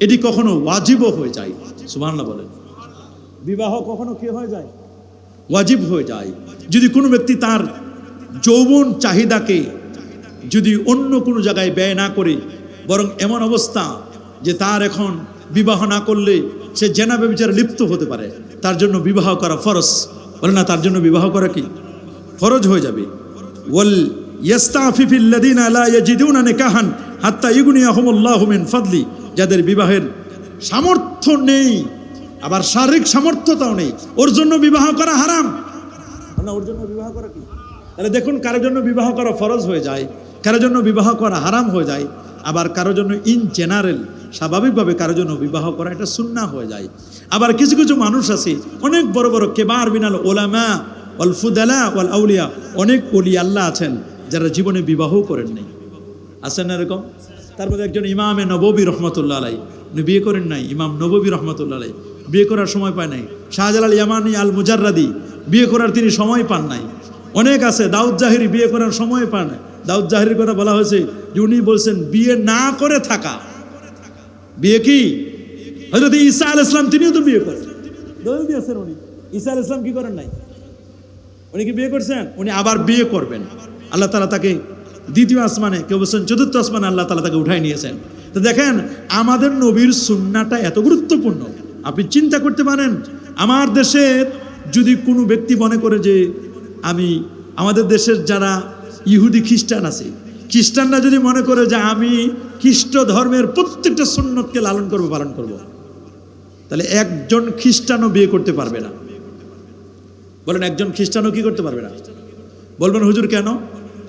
এটি কখনো ওয়াজিবও হয়ে যায়। সুবহানাল্লাহ বলেন। বিবাহ কখনো কি হয়ে যায়? ওয়াজিব হয়ে যায়। যদি কোনো ব্যক্তি তার যৌবন চাহিদাকে যদি অন্য কোনো জায়গায় ব্যয় না করে, বরং এমন অবস্থা যে তার এখন বিবাহ না করলে সে জেনা ব্যভিচারে লিপ্ত হতে পারে, তার জন্য বিবাহ করা ফরজ। বলে না, তার জন্য বিবাহ করা কি ফরজ হয়ে যাবে। ওয়াল ইয়াস্তাফিফিল্লাযিনা লা ইয়াজিদুনা নিকাহান হাত্তা ইগনিয়াহুমুল্লাহু মিন ফাদলি, যাদের বিবাহের সামর্থ্য নেই, আবার শারীরিক সামর্থ্যতাও নেই, ওর জন্য বিবাহ করা হারাম। না, ওর জন্য বিবাহ করা কি? তাহলে দেখুন, কারোর জন্য বিবাহ করা ফরজ হয়ে যায়, কারোর জন্য বিবাহ করা হারাম হয়ে যায়, আবার কারোর জন্য ইন জেনারেল স্বাভাবিকভাবে কারোর জন্য বিবাহ করা এটা সুন্নাহ হয়ে যায়। আবার কিছু কিছু মানুষ আছে, অনেক বড় বড় কেবার বিনাল ওলামা ওয়াল ফুদালা ওয়াল আউলিয়া, অনেক ওলি আল্লাহ আছেন যারা জীবনে বিবাহ করেন নাই। আছেন না এরকম? তার মধ্যে একজন ইমামে নববী রহমতুল্লাহ আলাই, উনি বিয়ে করেন নাই। ইমাম নববী রহমতুল্লাহ আলাই বিয়ে করার সময় পায় নাই। শাহজালাল ইয়ামানি আল মুজাররাদি বিয়ে করার তিনি সময় পান নাই। অনেক আছে, দাউদ জাহিরি বিয়ে করার সময় পান নাই। দাউদ জাহিরির কথা বলা হয়েছে যে উনি বলছেন বিয়ে না করে থাকা। বিয়ে কি? হযরত ঈসা আলাইহিস সালাম তিনিও তো বিয়ে করেন, দলিল দিয়েছেন উনি। ঈসা আলাইহিস সালাম কি করেন নাই? উনি কি বিয়ে করছেন? উনি আবার বিয়ে করবেন। আল্লাহ তাআলা তাকে 2য় আসমানে, কেউ বলছেন 4র্থ আসমানে আল্লাহ তাআলা তাকে উঠাই নিয়েছেন। তো দেখেন, আমাদের নবীর সুন্নাহটা এত গুরুত্বপূর্ণ। আপনি চিন্তা করতে পারেন, আমার দেশের যদি কোনো ব্যক্তি মনে করে যে আমাদের দেশের যারা ইহুদি খ্রিস্টান আছে, খ্রিস্টানরা যদি মনে করে যে আমি খ্রিস্ট ধর্মের প্রত্যেকটা সুন্নতকে লালন করব, পালন করব, তাহলে একজন খ্রিস্টানও বিয়ে করতে পারবে না। বলেন, একজন খ্রিস্টানও কি করতে পারবে না? বলবেন হুজুর কেন?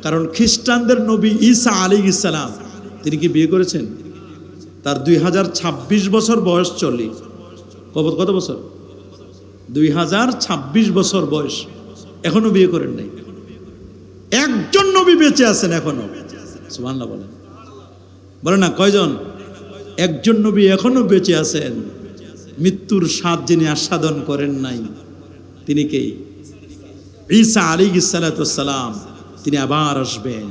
কারণ খ্রিস্টানদের নবী ঈসা আলাইহিস সালাম তিনি কি বিয়ে করেছেন? তার 2026 বছর বয়স চলে। কত বছর? 2026 বছর বয়স, এখনো বিয়ে করেন নাই। একজন নবী বেঁচে আছেন এখনো। সুবহানাল্লাহ বলেন। বলে না, কয়জন? একজন নবী এখনো বেঁচে আছেন, মৃত্যুর স্বাদ যিনি আস্বাদন করেন নাই, তিনি কে? ঈসা আলাইহিস সালাম। তিনি আবার আসবেন।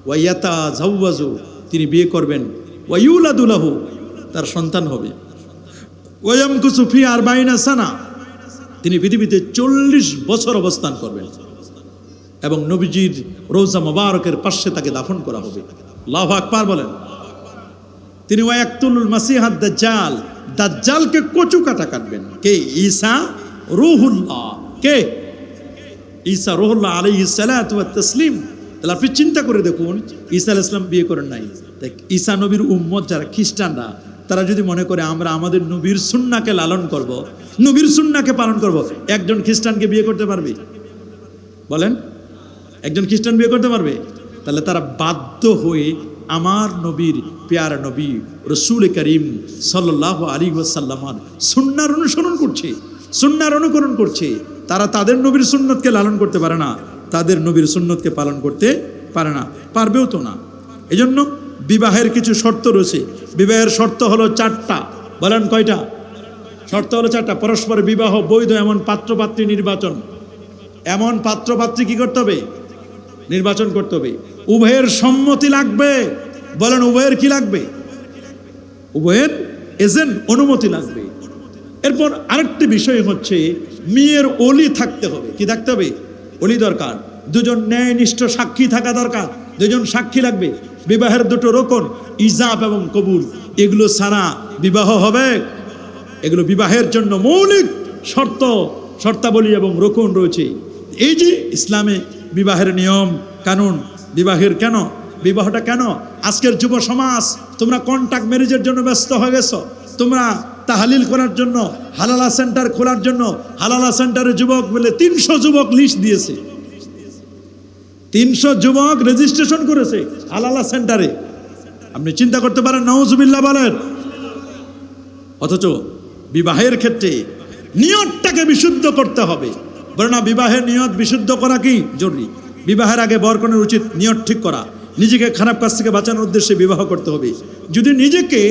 ওয়া ইয়াতাজাওয়াজু, তিনি বিয়ে করবেন। ওয়া ইউলাদু লাহু, তার সন্তান হবে। ওয়া ইয়ামকুসু ফি 40 সানা, তিনি পৃথিবীতে 40 বছর অবস্থান করবেন এবং নবীজির রওজা মোবারকের পাশে তাকে দাফন করা হবে। আল্লাহু আকবার বলেন। তিনি ওয়ায়াকতুলুল মাসিহাদ দাজ্জাল, দাজ্জালকে কচু কাটা কাটবেন। কে? ঈসা রূহুল্লাহ। কে? ঈসা রূহুল্লাহ আলাইহিস সালাতু ওয়াত তাসলিম। তাহলে আপনি চিন্তা করে দেখুন, ঈসা আলাইহিস সালাম বিয়ে করেন নাই। ঈসা নবীর উম্মত যারা খ্রিস্টানরা, তারা যদি মনে করে আমরা আমাদের নবীর সুন্নাহকে লালন করব, নবীর সুন্নাহকে পালন করব, একজন খ্রিস্টানকে বিয়ে করতে পারবে? বলেন, একজন খ্রিস্টান বিয়ে করতে পারবে? তাহলে তারা বাধ্য হয়ে আমার নবীর পেয়ারা নবী রসূল করিম সাল্লাল্লাহু আলাইহি ওয়াসাল্লামের সুন্নাহর অনুসরণ করছে, সুন্নাহর অনুকরণ করছে। তারা তাদের নবীর সুন্নতকে লালন করতে পারে না, তাদের নবীর সুন্নতকে পালন করতে পারে না, পারবেও তো না। এজন্য বিবাহের কিছু শর্ত রয়েছে। বিবাহের শর্ত হলো 4টা। বলেন কয়টা? শর্ত হলো 4টা। পরস্পর বিবাহ বৈধ এমন পাত্রপাত্রী নির্বাচন, এমন পাত্রপাত্রী কি করতে হবে? নির্বাচন করতে হবে। উভয়ের সম্মতি লাগবে। বলেন উভয়ের কি লাগবে? উভয়ের এজেন্ট অনুমতি লাগবে। এরপর আরেকটি বিষয় হচ্ছে মেয়ের ওলি থাকতে হবে। কি থাকতে হবে? ওলি দরকার। দুজন ন্যায়নিষ্ঠ সাক্ষী থাকা দরকার। দুজন সাক্ষী লাগবে। বিবাহের দুটো রকন, ইজাব এবং কবুল, এগুলো ছাড়া বিবাহ হবে? এগুলো বিবাহের জন্য মৌলিক শর্ত, শর্তাবলী এবং রকন রয়েছে। এই যে ইসলামে বিবাহের নিয়ম কানুন, বিবাহের কেন, বিবাহটা কেন? আজকের যুব সমাজ তোমরা কন্ট্যাক্ট ম্যারেজের জন্য ব্যস্ত হয়ে গেছো। তোমরা তাহলিল করার জন্য, হালালা সেন্টার খোলার জন্য, হালালা সেন্টারে যুবক বলে 300 যুবক লিস্ট দিয়েছে, 300 যুবক রেজিস্ট্রেশন করেছে হালালা সেন্টারে। আপনি চিন্তা করতে পারেন, নাউজুবিল্লাহ বলেন। অথচ বিবাহের ক্ষেত্রে নিয়তটাকে বিশুদ্ধ করতে হবে। বলে না, বিবাহের নিয়ত বিশুদ্ধ করা কি জরুরি। বিবাহের আগে বরকনের উচিত নিয়ত ঠিক করা, নিজেকে খারাপ কাজ থেকে বাঁচানোর উদ্দেশ্যে বিবাহ করতে হবে। যদি নিজেকে,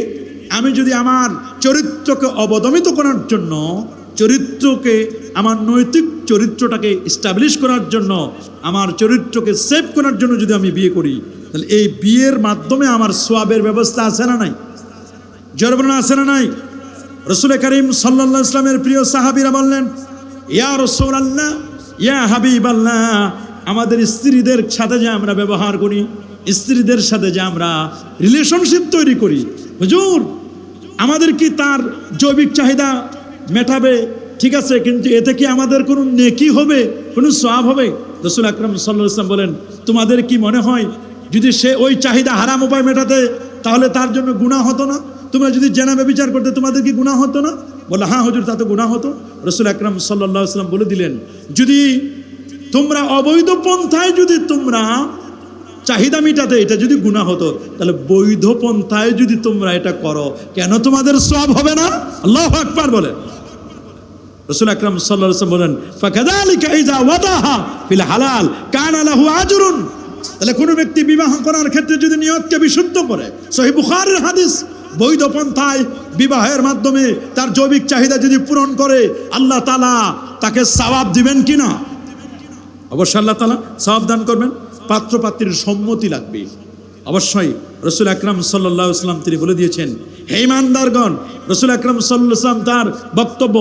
আমি যদি আমার চরিত্রকে অবদমিত করার জন্য, চরিত্রকে, আমার নৈতিক চরিত্রটাকে এস্টাবলিশ করার জন্য, আমার চরিত্রকে সেভ করার জন্য যদি আমি বিয়ে করি, তাহলে এই বিয়ের মাধ্যমে আমার সোয়াবের ব্যবস্থা আছে না নাই? জরবনা আছে না নাই? রসুল করিম সাল্লাল্লাহু আলাইহি ওয়াসাল্লামের প্রিয় সাহাবীরা বললেন, ইয়া রাসূলুল্লাহ, ইয়া হাবিবাল্লাহ, আমাদের স্ত্রীদের সাথে যে আমরা ব্যবহার করি, স্ত্রীদের সাথে যে আমরা রিলেশনশিপ তৈরি করি, হুজুর আমাদের কি তার জৈবিক চাহিদা মেটাবে? ঠিক আছে, কিন্তু এতে কি আমাদের কোনো নেকি হবে, কোনো সওয়াব হবে? রাসূল আকরাম সাল্লাল্লাহু আলাইহি ওয়াসাল্লাম বলেন, তোমাদের কি মনে হয় যদি সে ওই চাহিদা হারাম উপায় মেটাতে, তাহলে তার জন্য গুনাহ হতো না? তোমরা যদি জেনা ব্যভিচার করতে, তোমাদের কি গুনাহ হতো না? বলে, হ্যাঁ হুজুর, তা তো গুনাহ হতো। রাসূল আকরাম সাল্লাল্লাহু আলাইহি ওয়াসাল্লাম বলে দিলেন, যদি তোমরা অবৈধ পন্থায় যদি তোমরা চাহিদা মিটাতে, এটা যদি গুনাহ হতো, তাহলে বৈধ পন্থায় যদি তোমরা এটা করো, কেন তোমাদের সওয়াব হবে না? আল্লাহু আকবার বলেন। রাসূল আকরাম সাল্লাল্লাহু আলাইহি ওয়াসাল্লাম বলেন, ফাকাযালিকা ইযা ওয়াদাহা ফিল হালাল কানা লাহু আজরুন। তাহলে কোনো ব্যক্তি বিবাহ করার ক্ষেত্রে যদি নিয়তকে বিশুদ্ধ করে, সহিহ বুখারীর হাদিস, বৈধ পন্থায় বিবাহের মাধ্যমে তার জৈবিক চাহিদা যদি পূরণ করে, আল্লাহ তাআলা তাকে সওয়াব দিবেন কিনা? অবশ্যই আল্লাহ তাআলা সওয়াব দান করবেন। পাত্রপাত্রীর সম্মতি লাগবে অবশ্যই। রাসূল আকরাম সাল্লাল্লাহু আলাইহি ওয়াসাল্লাম তিনি বলে দিয়েছেন, হে ঈমানদারগণ, রাসূল আকরাম সাল্লাল্লাহু আলাইহি ওয়াসাল্লাম তার বক্তব্য,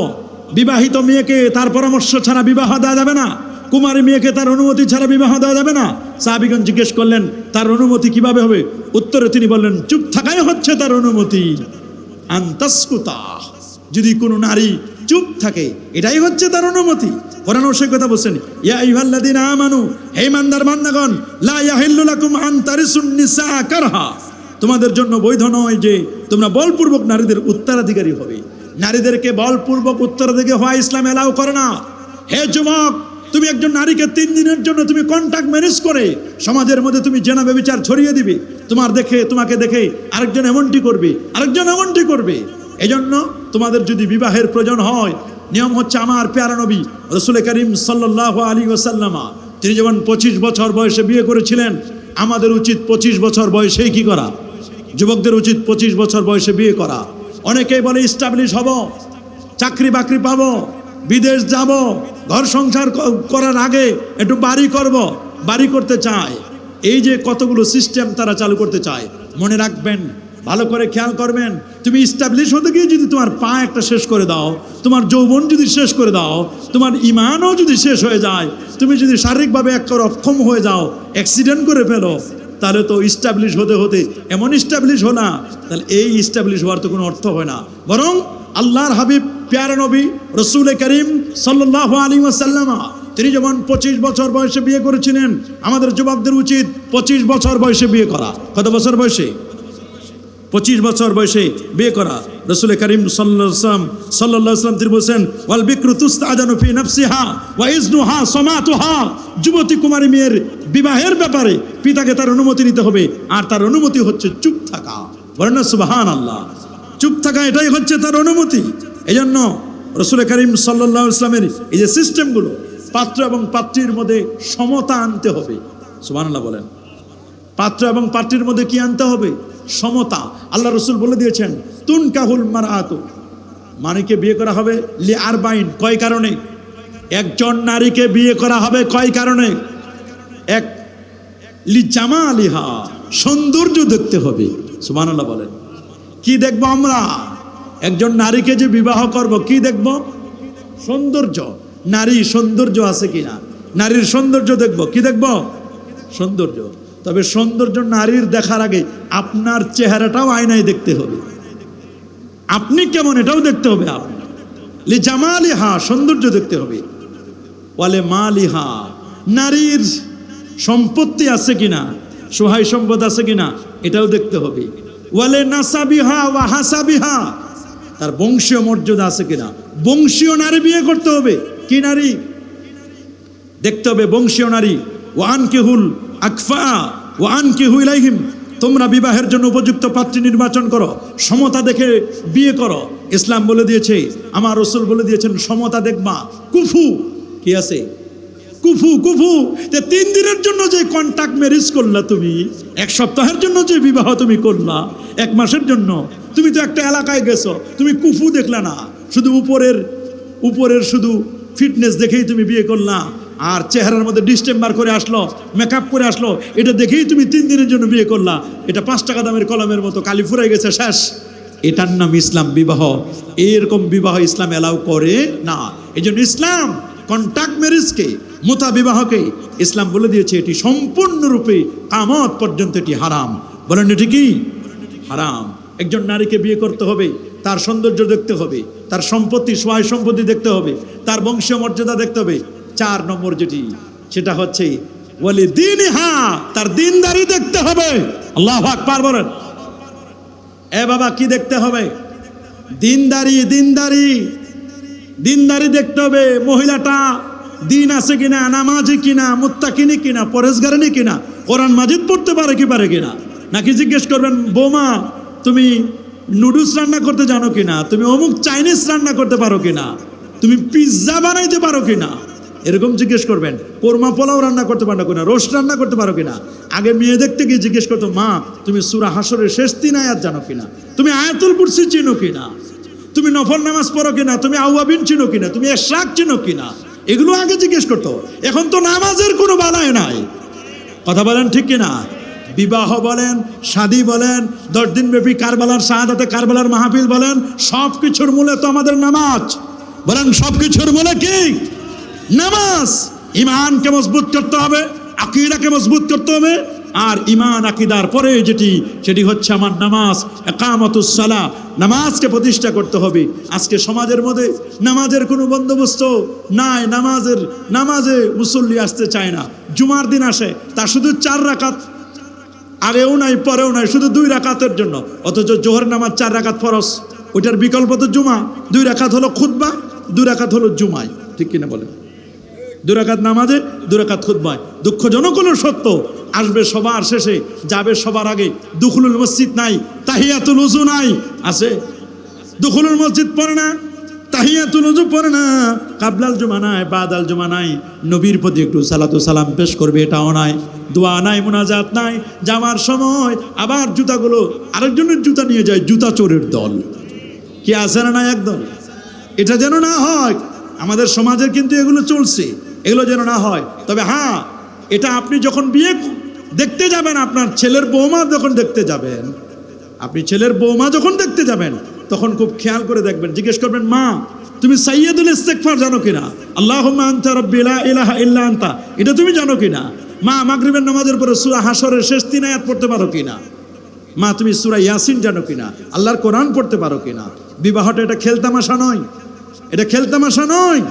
বিবাহিত মেয়েকে তার পরামর্শ ছাড়া বিবাহ দেওয়া যাবে না, কুমারী মেয়েকে তার অনুমতি ছাড়া বিবাহ দেওয়া যাবে না। সাহাবীগণ জিজ্ঞেস করলেন, তার অনুমতি কিভাবে হবে? উত্তরে তিনি বললেন, চুপ থাকাই হচ্ছে তার অনুমতি। আনতাসকুতা, যদি কোনো নারী চুপ থাকে, এটাই হচ্ছে তার অনুমতি। কোরআন সেই কথা বলছেন, ইয়া আইয়ুহাল্লাযীনা আমানু, হে ঈমানদার বান্দাগণ, লা ইয়াহিল্লু লাকুম আন তারিসুন নিসা কারহা, তোমাদের জন্য বৈধ নয় যে তোমরা বলপূর্বক নারীদের উত্তরাধিকারী হবে। নারীদেরকে বলপূর্বক উত্তরাধিকারী হওয়া ইসলাম এলাও করে না। হে যুবক, তুমি একজন নারীকে 3 দিনের জন্য তুমি কন্ট্যাক্ট ম্যারেজ করে সমাজের মধ্যে তুমি জেনা ব্যভিচার ছড়িয়ে দিবে, তোমাকে দেখে আরেকজন এমনটি করবে, আরেকজন এমনটি করবে। এজন্য তোমাদের যদি বিবাহের প্রয়োজন হয়, নিয়ম হচ্ছে আমার প্যারা নবী রাসূল করিম সাল্লাল্লাহু আলাইহি ওয়াসাল্লাম তিনি যখন 25 বছর বয়সে বিয়ে করেছিলেন, আমাদের উচিত 25 বছর বয়সেই কি করা? যুবকদের উচিত 25 বছর বয়সে বিয়ে করা। অনেকেই বলে ইস্টাবলিশ হব, চাকরি বাকরি পাবো, বিদেশ যাব, ঘর সংসার করার আগে একটু বাড়ি করব, বাড়ি করতে চায়। এই যে কতগুলো সিস্টেম তারা চালু করতে চায়, মনে রাখবেন, ভালো করে খেয়াল করবেন, তুমি ইস্টাবলিশ হতে গিয়ে যদি তোমার পা একটা শেষ করে দাও, তোমার যৌবন যদি শেষ করে দাও, তোমার ইমানও যদি শেষ হয়ে যায়, তুমি যদি শারীরিকভাবে একটা অক্ষম হয়ে যাও, অ্যাক্সিডেন্ট করে ফেলো, তাহলে তো ইস্টাবলিশ হতে হতে এমন ইস্টাবলিশ হো না, তাহলে এই ইস্টাবলিশ হওয়ার তো কোনো অর্থ হয় না। বরং আল্লাহর হাবিব প্যারা নবী রসুল করিম সাল্লাল্লাহু আলাইহি ওয়াসাল্লাম তিনি যেমন 25 বছর বয়সে বিয়ে করেছিলেন, আমাদের যুবকদের উচিত 25 বছর বয়সে বিয়ে করা। কত বছর বয়সে? 25 বছর বয়সে বিয়ে করা। রসুল করিম সাল্লাল্লাহু আলাইহি ওয়াসাল্লাম তিনি বলেছেন, ওয়াল বিকরু তুস্তাজানু ফি নাফসিহা ওয়া ইজনুহা সামাতুহা। যুবতী কুমারী মেয়ের বিবাহের ব্যাপারে পিতাকে তার অনুমতি নিতে হবে, আর তার অনুমতি হচ্ছে চুপ থাকা। বলেন না সুবহানাল্লাহ। চুপ থাকা, এটাই হচ্ছে তার অনুমতি। এই জন্য রসুল করিম সাল্লাল্লাহু আলাইহি ওয়াসাল্লামের এই যে সিস্টেমগুলো, পাত্র এবং পাত্রীর মধ্যে সমতা আনতে হবে। সুবহানাল্লাহ বলেন। পাত্র এবং পাত্রীর মধ্যে কি আনতে হবে? সমতা। আল্লাহ রসুল বলে দিয়েছেন, তুনকাহুল মারআতু, নারীকে বিয়ে করা হবে লি আরবাইন, কয় কারণে? একজন নারীকে বিয়ে করা হবে কয় কারণে? এক, লি জামালিহা, সৌন্দর্য দেখতে হবে। সুবহানাল্লাহ বলেন। কি দেখব আমরা? একজন নারীকে যে বিবাহ করব, কি দেখব? সৌন্দর্য। নারী সৌন্দর্য আছে কিনা, নারীর সৌন্দর্য দেখব। কি দেখব? সৌন্দর্য। তবে সৌন্দর্য নারীর দেখার আগে আপনার চেহারাটাও আয়নায় দেখতে হবে। আপনি কেমন এটাও দেখতে হবে। আপনি লি জামালিহা, সৌন্দর্য দেখতে হবে। ওয়ালে মালিহা, নারীর সম্পত্তি আছে কিনা, সহায় সম্পদ আছে কিনা, এটাও দেখতে হবে। ওয়ালে নাসাবিহা ওয়া হাসাবিহা, তার বংশীয় মর্যাদা আছে কিনা। বংশীয় নারী বিয়ে করতে হবে। কি নারী দেখতে হবে? বংশীয় নারী। ওয়ানকিহুল আকফা ওয়ানকিহু ইলাইহিম, তোমরা বিবাহের জন্য উপযুক্ত পাত্রী নির্বাচন করো, সমতা দেখে বিয়ে করো। ইসলাম বলে দিয়েছে, আমার রসুল বলে দিয়েছেন, সমতা দেখবা। কুফু কি আছে? কুফু। 3 দিনের জন্য যে কন্ট্যাক্ট ম্যারেজ করলা তুমি, 1 সপ্তাহের জন্য যে বিবাহ তুমি করলা, 1 মাসের জন্য, তুমি তো একটা এলাকায় গেছো, তুমি কুফু দেখলা না, শুধু উপরের শুধু ফিটনেস দেখেই তুমি বিয়ে করলা, আর চেহারার মধ্যে ডিস্টেম্বার করে আসলো, মেকআপ করে আসলো, এটা দেখেই তুমি 3 দিনের জন্য বিয়ে করলা। এটা 5 টাকা দামের কলমের মতো কালি ফুরাই গেছে, শেষ। এটার নাম ইসলাম বিবাহ। এরকম বিবাহ ইসলাম এলাও করে না। এই জন্য ইসলাম কন্ট্যাক্ট ম্যারেজকে, মুতা বিবাহকে ইসলাম বলে দিয়েছে এটি সম্পূর্ণরূপে কিয়ামত পর্যন্ত এটি হারাম। বলেন এটি কি হারাম? একজন নারীকে বিয়ে করতে হবে, তার সৌন্দর্য দেখতে হবে, তার সম্পত্তি, সহায় সম্পত্তি দেখতে হবে, তার বংশীয় মর্যাদা দেখতে হবে। 4 নম্বর যেটি, সেটা হচ্ছে ওয়ালি দীনিহা, তার দিনদারি দেখতে হবে। আল্লাহু আকবার বলেন। এ বাবা, কি দেখতে হবে? দিনদারি দেখতে হবে। মহিলাটা দিন আছে কিনা, নামাজি কিনা, মুত্তাকিনী কিনা, পরেজগারিনী কিনা, কোরআন মাজিদ পড়তে পারে কিনা। নাকি জিজ্ঞেস করবেন, বৌমা তুমি নুডলস রান্না করতে জানো কিনা, তুমি অমুক চাইনিজ রান্না করতে পারো কিনা, তুমি পিৎজা বানাইতে পারো কিনা, এরকম জিজ্ঞেস করবেন। কোরমা পোলাও রান্না করতে পারো কিনা, রোস্ট রান্না করতে পারো কিনা। আগে মেয়ে দেখতে গিয়ে জিজ্ঞেস করতো, মা তুমি সূরা হাসরের শেষ 3 আয়াত জানো কিনা, তুমি আয়াতুল কুরসি চিনো কিনা, তুমি নফল নামাজ পড়ো কিনা, তুমি আওয়াবিন চিনো কিনা, তুমি ইশরাক চিনো কিনা, এগুলো আগে জিজ্ঞেস করতো। এখন তো নামাজের কোনো বালাই নাই। কথা বলেন ঠিক কিনা? বিবাহ বলেন, শাদী বলেন, 10 দিন ব্যাপী কারবালার শাহাদাতে কারবালার মাহফিল বলেন, সব কিছুর মূলে তো আমাদের নামাজ। বলেন সব কিছুর মূলে কি? নামাজ। ঈমানকে মজবুত করতে হবে, আকীদাকে মজবুত করতে হবে, আর ঈমান আকীদার পরে সেটি হচ্ছে আমার নামাজ, ইকামাতুস সালাহ, নামাজকে প্রতিষ্ঠা করতে হবে। আজকে সমাজের মধ্যে নামাজের কোনো বন্দোবস্ত নাই। নামাজে মুসল্লি আসতে চায় না। জুমার দিন আসে, তা শুধু 4 রাকাত, আগেও নাই পরেও নাই, শুধু 2 রাকাতের জন্য। অথচ জোহর নামাজ 4 রাকাত ফরজ, ওইটার বিকল্প তো জুমা। 2 রাকাত হলো খুতবা, 2 রাকাত হলো জুমায়। ঠিক কিনা বলেন? 2 রাকাত নামাজে, 2 রাকাত খুতবায়। দুঃখজনক হলো সত্য, আসবে সবার শেষে, যাবে সবার আগে। দুখুলুল মসজিদ নাই, তাহিয়াতুল উযু নাই। আছে দুখুলুল মসজিদ পড়ে না, তাহিয়াতুল উযু পড়ে না, কাবলাল জুমা নাই, বাদাল জুমা নাই, নবীর প্রতি একটু সালাতু সালাম পেশ করবে এটাও নাই, দোয়া নাই, মুনাজাত নাই। যাওয়ার সময় আবার জুতাগুলো আরেকজনের জুতা নিয়ে যায়, জুতা চোরের দল। কি আছে না? একদম। এটা যেন না হয়। আমাদের সমাজের কিন্তু এগুলো চলছে, এগুলো যেন না হয়। তবে হ্যাঁ, এটা আপনি যখন বিয়ে দেখতে যাবেন, আপনার ছেলের বৌমা যখন দেখতে যাবেন, তখন খুব খেয়াল করে দেখবেন। জিজ্ঞেস করবেন, মা তুমি সাইয়্যিদুল ইস্তিগফার জানো কিনা? আল্লাহুম্মা আনতা রাব্বি লা ইলাহা ইল্লা আনতা, এটা তুমি জানো কিনা? মা মাগরিবের নামাজের পরে সূরা হাশরের শেষ 3 আয়াত পড়তে পারো কিনা? মা তুমি সূরা ইয়াসিন জানো কিনা? আল্লাহর কোরআন পড়তে পারো কিনা? বিবাহটা এটা খেলতামাশা নয়, এটা খেলতামাশা নয়,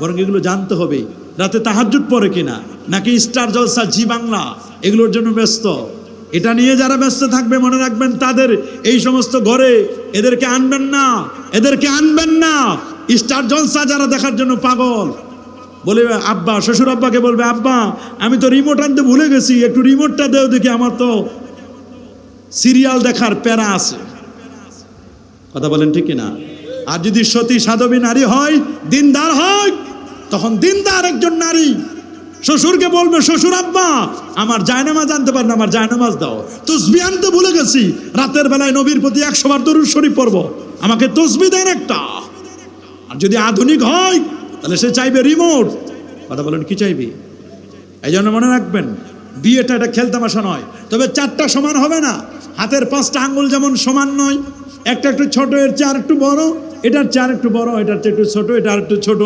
বরং এগুলো জানতে হবে। রাতে তাহাজ্জুদ পড়ে কিনা, নাকি স্টার জলসা, জি বাংলা এগুলোর জন্য ব্যস্ত। এটা নিয়ে যারা ব্যস্ত থাকবে মনে রাখবেন তাদের এই সমস্ত ঘরে এদেরকে আনবেন না, এদেরকে আনবেন না। স্টার জলসা যারা দেখার জন্য পাগল, বলে আব্বা, শ্বশুর আব্বাকে বলবে, আব্বা আমি তো রিমোট আনতে ভুলে গেছি, একটু রিমোটটা দেও দেখি, আমার তো সিরিয়াল দেখার প্যারা আছে। কথা বলেন ঠিক কিনা? আর যদি সতী সাধবী নারী হয়, দিনদার হয়, তখন দিনদার একজন নারী শ্বশুরকে বলবে, শ্বশুর আব্বা আমার জায়নামাজ আনতে পারেন, আমার জায়নামাজ দাও, তসবিহ আনতে ভুলে গেছি, রাতের বেলায় নবীর প্রতি 100 বার দরুদ শরীফ পড়বো, আমাকে তসবিহ দেন একটা। আর যদি আধুনিক হয় তাহলে সে চাইবে রিমোট। কথা বলেন কি চাইবে? এই জন্য মনে রাখবেন বিয়েটা এটা খেলতামাশা নয়। তবে 4টা সমান হবে না, হাতের 5টা আঙ্গুল যেমন সমান নয়, একটা একটু ছোট, এর চেয়ে আর একটু বড়, এটার চেয়ে আর একটু বড়, এটার চেয়ে একটু ছোট, এটা আর একটু ছোট।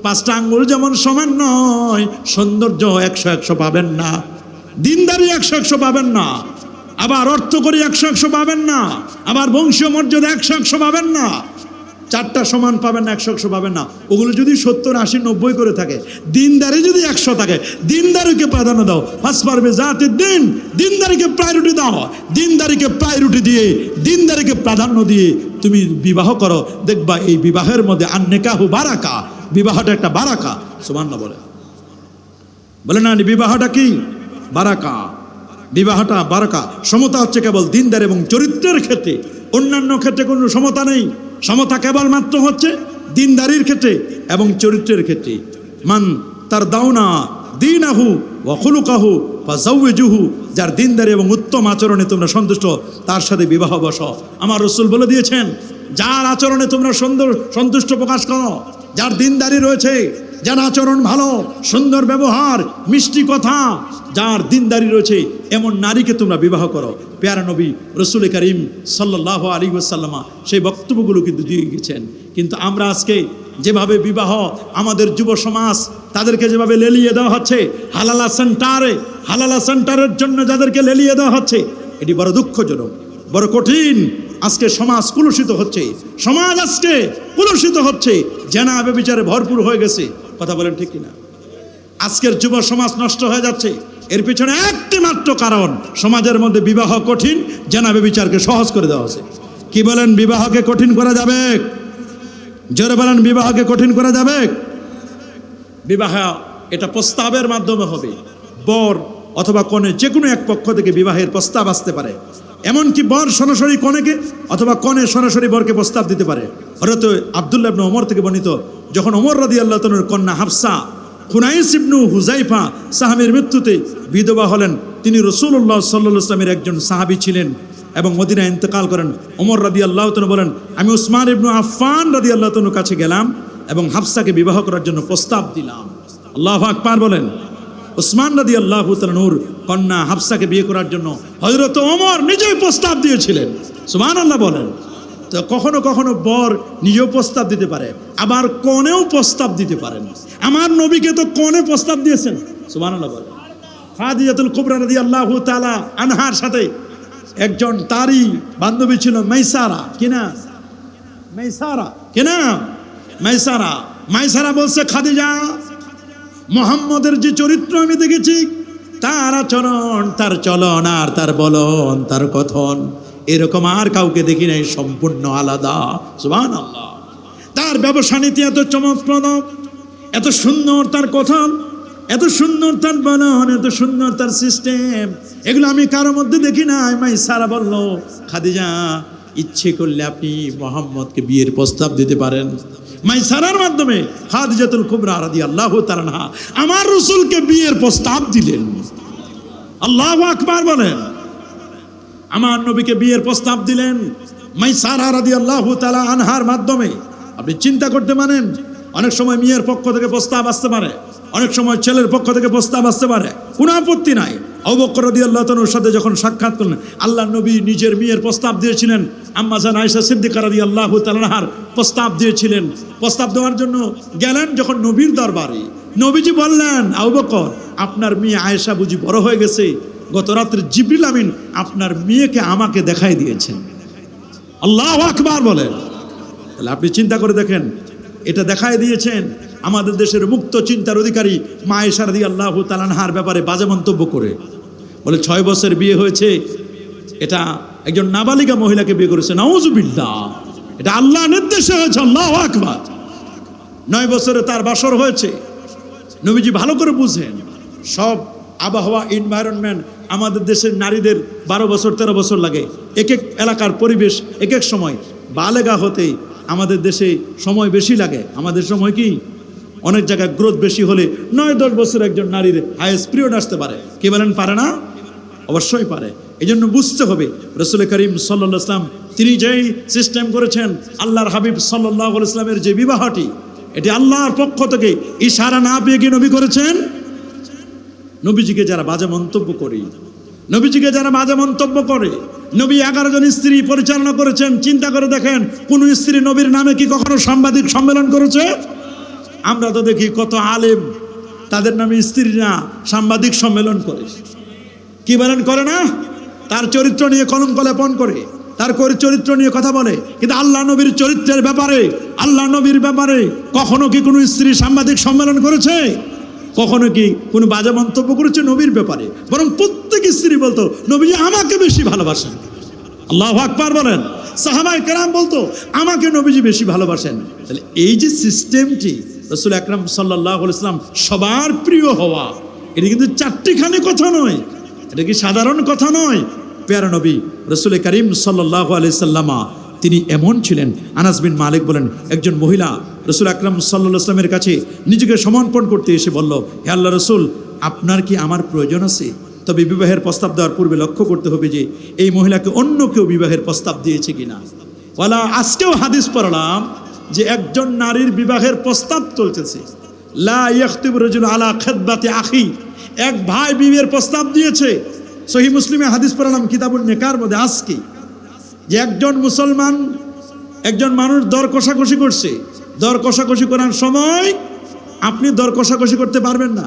5টা আঙ্গুল যেমন সমান নয়, সৌন্দর্য 100-100 পাবেন না, দিনদারি 100-100 পাবেন না, আবার অর্থ করি 100-100 পাবেন না, আবার বংশীয় মর্যাদা 100-100 পাবেন না। 4টা সমান পাবেন না, 100-100 পাবেন না। ওগুলো যদি 70, 80, 90 করে থাকে, দিনদারি যদি 100 থাকে, দিনদারিকে প্রাধান্য দাও। ফাস পারবে জাতির দিন, দিনদারিকে প্রায়োরিটি দাও, দিনদারিকে প্রায়োরিটি দিয়ে, দিনদারিকে প্রাধান্য দিয়ে তুমি বিবাহ করো, দেখবা এই বিবাহের মধ্যে আন্নেকাহু বারাকা, বিবাহটা একটা বারাকা। সুবহানাল্লাহ বলে না, বিবাহটা কি বারাকা, বিবাহটা বারাকা। সমতা হচ্ছে কেবল দিনদার এবং চরিত্রের ক্ষেত্রে, অন্যান্য ক্ষেত্রে কোনো সমতা নেই। সমতা কেবলমাত্র হচ্ছে দিনদারির ক্ষেত্রে এবং চরিত্রের ক্ষেত্রে। মান তার দাওনা দীনাহু ওয়া খুলুকাহু ফাযাওয়িজুহু, যার দিনদারি এবং উত্তম আচরণে তোমরা সন্তুষ্ট তার সাথে বিবাহ বসো। আমার রাসূল বলে দিয়েছেন, যার আচরণে তোমরা সন্তুষ্ট প্রকাশ করো, যার দিনদারি রয়েছে, যার আচরণ ভালো, সুন্দর ব্যবহার, মিষ্টি কথা, যার দিনদারি রয়েছে, এমন নারীকে তোমরা বিবাহ করো। প্যারা নবী রাসূল করিম সাল্লাল্লাহু আলাইহি ওয়াসাল্লাম সেই বক্তব্যগুলো কিন্তু দিয়ে গেছেন। কিন্তু আমরা আজকে যেভাবে বিবাহ, আমাদের যুব সমাজ তাদেরকে যেভাবে লেলিয়ে দেওয়া হচ্ছে, হালালা সেন্টারের জন্য যাদেরকে লেলিয়ে দেওয়া হচ্ছে, এটি বড় দুঃখজনক, বড় কঠিন। আজকে সমাজ কুলুষিত হচ্ছে, সমাজ আজকে কুলুষিত হচ্ছে, জেনা ব্যভিচারে ভরপুর হয়ে গেছে। কথা বলেন ঠিক কিনা? আজকের যুব সমাজ নষ্ট হয়ে যাচ্ছে, এর পিছনে একটি মাত্র কারণ, সমাজের মধ্যে বিবাহ কঠিন, জেনা ব্যভিচারকে সহজ করে দেওয়া হয়েছে। কি বলেন, বিবাহকে কঠিন করা যাবে? জোরে বলেন, বিবাহকে কঠিন করা যাবে? বিবাহ এটা প্রস্তাবের মাধ্যমে হবে, বর অথবা কনে যে কোনো এক পক্ষ থেকে বিবাহের প্রস্তাব আসতে পারে। এমনকি বর সরাসরি কনেকে অথবা কনে সরাসরি বরকে প্রস্তাব দিতে পারে। হযরত আব্দুল্লাহ ইবনে ওমর থেকে বর্ণিত, যখন ওমর রাদিয়াল্লাহু তাআলার কন্যা হাফসা খুনাইস ইবনু হুযাইফা সাহাবীর মৃত্যুতে বিধবা হলেন, তিনি রাসূলুল্লাহ সাল্লাল্লাহু আলাইহি ওয়াসাল্লামের একজন সাহাবী ছিলেন এবং মদিনায় ইন্তেকাল করেন। ওমর রাদিয়াল্লাহু তাআলা বলেন, আমি উসমান ইবনু আফফান রাদিয়াল্লাহু তাআলার কাছে গেলাম এবং হাফসাকে বিবাহ করার জন্য প্রস্তাব দিলাম। আল্লাহু আকবার বলেন। উসমান রাদিয়াল্লাহু তাআলা নূর কন্যা হাফসাকে বিয়ে করার জন্য হযরত ওমর নিজেই প্রস্তাব দিয়েছিলেন। সুবহানাল্লাহ বলেন। তো কখনো কখনো বর নিজেও প্রস্তাব দিতে পারে, আবার কনেও প্রস্তাব দিতে পারেন। আমার নবীকে তো কনে প্রস্তাব দিয়েছেন। সুবহানাল্লাহ বলেন। খাদিজাতুল কুবরা রাদিয়াল্লাহু তাআলা আনহার সাথে একজন তারই বান্ধবী ছিল মাইসারা, কিনা মাইসারা, কিনা মাইসারা। মাইসারা বলছে, খাদিজা, মুহাম্মদের যে চরিত্র আমি দেখেছি, তার আচরণ, তার চলন, আর তার বলন, তার কথন, এরকম আর কাউকে দেখি নাই, সম্পূর্ণ আলাদা। সুবহানাল্লাহ। তার ব্যবসা নীতি এত চমৎপ্রদ, এত সুন্দর তার কথন, এত সুন্দর তার বলন, এত সুন্দর তার সিস্টেম, এগুলো আমি কারোর মধ্যে দেখি নাই। মাইসারা বলল, খাদিজা, ইচ্ছে করলে আপনি মুহাম্মদকে বিয়ের প্রস্তাব দিতে পারেন। মাইসারার মাধ্যমে খাদিজাতুল কুবরা রাদিয়াল্লাহু তাআলা আনহা আমার রাসূলকে বিয়ের প্রস্তাব দিলেন। আল্লাহু আকবার বলেন। আমার নবীকে বিয়ের প্রস্তাব দিলেন মাইসারা রাদিয়াল্লাহু তাআলা আনহার মাধ্যমে। আপনি চিন্তা করতে পারেন, অনেক সময় মেয়ের পক্ষ থেকে প্রস্তাব আসতে পারে, অনেক সময় ছেলের পক্ষ থেকে প্রস্তাব আসতে পারে, কোনো আপত্তি নাই। আবু বকর রাদিয়াল্লাহু তাআলার সাথে যখন সাক্ষাৎ করলেন, আল্লাহর নবী নিজের মেয়ের প্রস্তাব দিয়েছিলেন। আম্মা জান আয়েশা সিদ্দিকা রাদিয়াল্লাহু তাআলা আনহার প্রস্তাব দিয়েছিলেন। প্রস্তাব দেওয়ার জন্য গেলেন যখন নবীর দরবারে, নবীজি বললেন, আবু বকর, আপনার মেয়ে আয়েশা বুঝি বড় হয়ে গেছে, গত রাত্রে জিবরিল আমিন আপনার মেয়েকে আমাকে দেখাই দিয়েছেন। আল্লাহু আকবার বলেন। তাহলে আপনি চিন্তা করে দেখেন, এটা দেখাই দিয়েছেন আমাদের দেশের মুক্ত চিন্তার অধিকারী মা আয়েশা রাদিয়াল্লাহু তাআলা আনহার ব্যাপারে বাজে মন্তব্য করে বলে 6 বছর বিয়ে হয়েছে, এটা একজন নাবালিকা মহিলাকে বিয়ে করেছে। নাউজুবিল্লাহ, এটা আল্লাহর নির্দেশে হয়েছে। আল্লাহু আকবার। 9 বছরে তার বাসর হয়েছে। নবীজি ভালো করে বুঝেন, সব আবহাওয়া এনভায়রনমেন্ট আমাদের দেশের নারীদের 12 বছর 13 বছর লাগে। এক এক এলাকার পরিবেশ এক এক সময়। বালেগা হতে আমাদের দেশে সময় বেশি লাগে। আমাদের সময় কি অনেক জায়গায় গ্রোথ বেশি হলে 9-10 বছর একজন নারীর হাইয়েস্ট পিরিয়ড আসতে পারে। কি বলেন, পারে না? অবশ্যই পারে। এই জন্য বুঝতে হবে রাসূল করিম সাল্লাল্লাহু আলাইহি ওয়াসাল্লাম তিনি যেই সিস্টেম করেছেন, আল্লাহর হাবিব সাল্লাল্লাহু আলাইহি ওয়াসাল্লামের যে বিবাহটি, এটি আল্লাহর পক্ষ থেকে ইশারা না পেয়ে কি নবী করেছেন? নবীজিকে যারা বাজে মন্তব্য করে, নবীজিকে যারা বাজে মন্তব্য করে, নবী 11 জন স্ত্রী পরিচালনা করেছেন। চিন্তা করে দেখেন, কোন স্ত্রী নবীর নামে কি কখনো সাংবাদিক সম্মেলন করেছে? আমরা তো দেখি কত আলেম তাদের নামে স্ত্রীরা সাংবাদিক সম্মেলন করে। কি বলেন, করে না? তার চরিত্র নিয়ে কলঙ্ক লেপন করে, তার চরিত্র নিয়ে কথা বলে। কিন্তু আল্লাহ নবীর চরিত্রের ব্যাপারে, আল্লাহ নবীর ব্যাপারে কখনো কি কোনো স্ত্রী সাংবাদিক সম্মেলন করেছে? কখনো কি কোনো বাজে মন্তব্য করেছে নবীর ব্যাপারে? বরং প্রত্যেক স্ত্রী বলতো, নবী আমাকে বেশি ভালোবাসেন। আল্লাহু আকবার বলেন। সাহাবায়ে কেরাম বলতো, আমাকে নবীজি বেশি ভালোবাসেন। তাহলে এই যে সিস্টেমটি, রাসূল আকরাম সাল্লাল্লাহু আলাইহি ওয়াসাল্লাম সবার প্রিয় হওয়া, এটা কিন্তু চারটিখানি কথা নয়, এটা কি সাধারণ কথা নয়। প্যারা নবী রাসূল করিম সাল্লাল্লাহু আলাইহি ওয়াসাল্লাম তিনি এমন ছিলেন। আনাস বিন মালিক বলেন, একজন মহিলা রাসূল আকরাম সাল্লাল্লাহু আলাইহি ওয়াসাল্লামের কাছে নিজেকে সমর্পণ করতে এসে বলল, হে আল্লাহ রাসূল, আপনার কি আমার প্রয়োজন আছে? তবে বিবাহের প্রস্তাব দেওয়ার পূর্বে লক্ষ্য করতে হবে যে এই মহিলাকে অন্য কেউ বিবাহের প্রস্তাব দিয়েছে কিনা। ওয়ালা আজকেও হাদিস পড়লাম যে একজন নারীর বিবাহের প্রস্তাব চলতেছে। লা ইয়াখতিবু রাজুল আলা খিতবাতি আখি, এক ভাই বিয়ের প্রস্তাব দিয়েছে। সহিহ মুসলিমে হাদিস পড়লাম কিতাবুন নিকার মধ্যে আজকে, যে একজন মুসলমান, একজন মানুষ দর কষাকষি করছে। দর কষাকষি করার সময় আপনি দর কষাকষি করতে পারবেন না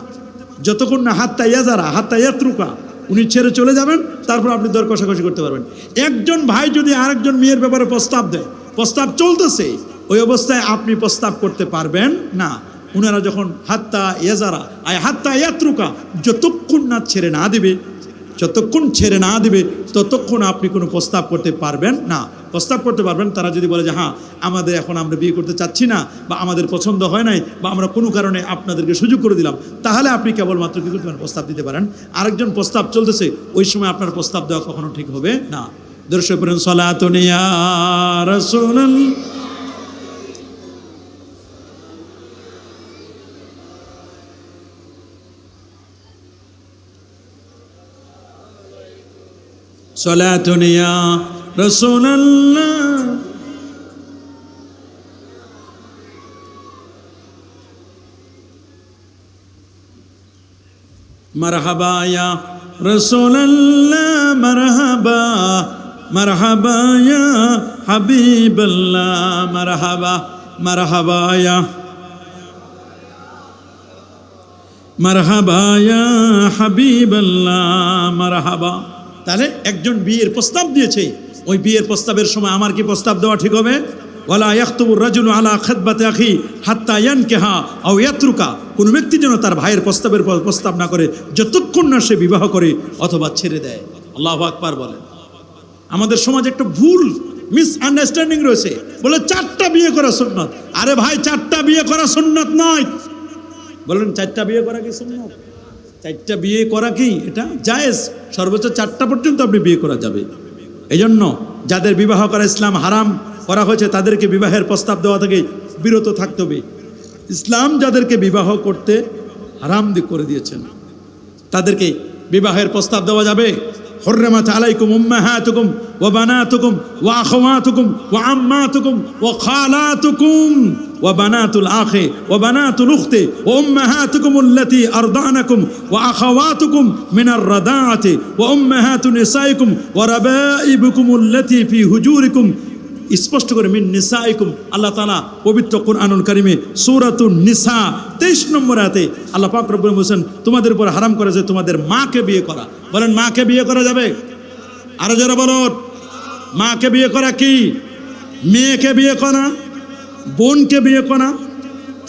যতক্ষণ না হাত্তা ইয়াজারা হাত্তা ইয়াতরুকা, উনি ছেড়ে চলে যাবেন, তারপর আপনি দর কষাকষি করতে পারবেন। একজন ভাই যদি আরেকজন মেয়ের ব্যাপারে প্রস্তাব দেয়, প্রস্তাব চলতেছে, ওই অবস্থায় আপনি প্রস্তাব করতে পারবেন না। উনারা যখন হাত্তা ইয়াজারা হাত্তা ইয়াতরুকা, যতক্ষণ না ছেড়ে না দিবে, যতক্ষণ ছেড়ে না দিবে ততক্ষণ আপনি কোনো প্রস্তাব করতে পারবেন না। প্রস্তাব করতে পারবেন তারা যদি বলে যে হ্যাঁ আমাদের এখন আমরা বিয়ে করতে চাচ্ছি না, বা আমাদের পছন্দ হয় নাই, বা আমরা কোনো কারণে আপনাদেরকে সুযোগ করে দিলাম, তাহলে আপনি কেবলমাত্র কী করতে পারেন, প্রস্তাব দিতে পারেন। আরেকজন প্রস্তাব চলতেছে, ওই সময় আপনার প্রস্তাব দেওয়া কখনো ঠিক হবে না। দর্শক পড়েন সালাতুন ইয়া রাসূলুল্লাহ। সালাতুন ইয়া রাসূলুল্লাহ। মারহাবা ইয়া রাসূলুল্লাহ, মারহাবা মারহাবা ইয়া হাবিবাল্লাহ, মারহাবা মারহাবা ইয়া মারহাবা ইয়া হাবিবাল্লাহ, মারহাবা। তাহলে একজন বিয়ের প্রস্তাব দিয়েছে, ওই বিয়ের প্রস্তাবের সময় আমার কি প্রস্তাব দেওয়া ঠিক হবে? ওয়ালা ইয়াখতুবুর রাজুলু আলা খিতবাতি আখি হাত্তা ইয়ানকিহা আও ইয়াতরুকা, কোন ব্যক্তি যেন তার ভাইয়ের প্রস্তাবের প্রস্তাব না করে যতক্ষণ না সে বিবাহ করে অথবা ছেড়ে দেয়। আল্লাহু আকবার বলেন। আমাদের সমাজে একটা ভুল মিসআন্ডারস্ট্যান্ডিং রয়েছে, বলে 4টা বিয়ে করা সুন্নাত। আরে ভাই, 4টা বিয়ে করা সুন্নাত নয়। বলেন 4টা বিয়ে করা কি সুন্নাত? 4টা বিয়ে করা কি এটা জায়েজ? সর্বোচ্চ 4টা পর্যন্ত আপনি বিয়ে করা যাবে। এই জন্য যাদের বিবাহ করা ইসলাম হারাম করা হয়েছে তাদেরকে বিবাহের প্রস্তাব দেওয়া থেকে বিরত থাকতে হবে। ইসলাম যাদেরকে বিবাহ করতে হারাম করে দিয়েছেন তাদেরকে বিবাহের প্রস্তাব দেওয়া যাবে। হুররিমাত আলাইকুম উম্মাহাতুকুম ওয়া বানাতুকুম ওয়া আখাওয়াতুকুম ওয়া আম্মাতুকুম ওয়া খালাতুকুম ওয়া বানাতুল আখি ওয়া বানাতুল উখতি ওয়া উম্মাহাতুকুম আল্লাতী আরদানাকুম ওয়া আখাওয়াতুকুম মিনার রাদাআতি ওয়া উম্মাহাতু নিসাইকুম ওয়া রাবাইবুকুম আল্লাতী ফি হুজুরিকুম স্পষ্ট করে মিন নিসাইকুম, আল্লাহ তাআলা পবিত্র কুরআনুল কারীমে সূরাতুন নিসা 23 নম্বর আয়াতে আল্লাহ পাক রব্বুল হোসেন তোমাদের উপর হারাম করেছে তোমাদের মাকে বিয়ে করা। বলেন মাকে বিয়ে করা যাবে? আরো যারা বলুন, মাকে বিয়ে করা কি? মেয়েকে বিয়ে করা, বোনকে বিয়ে করা,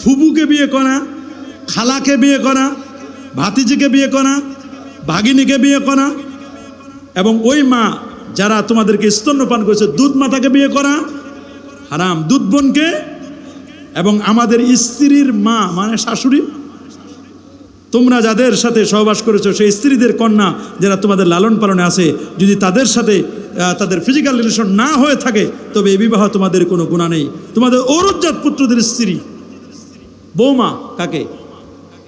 ফুবুকে বিয়ে করা, খালাকে বিয়ে করা, ভাতিজিকে বিয়ে করা, ভাগিনীকে বিয়ে করা, এবং ওই মা যারা তোমাদেরকে স্তন্যপান করেছে দুধ মাতাকে বিয়ে করা হারাম। দুধ বোনকে এবং আমাদের স্ত্রীর মা মানে শাশুড়ি, তোমরা যাদের সাথে সহবাস করেছো সেই স্ত্রীদের কন্যা যারা তোমাদের লালন পালনে আছে, যদি তাদের সাথে তাদের ফিজিক্যাল রিলেশন না হয়ে থাকে তবে এই বিবাহ তোমাদের কোনো গুনাহ নেই। তোমাদের ঔরজাত পুত্রদের স্ত্রী বৌমা, কাকে?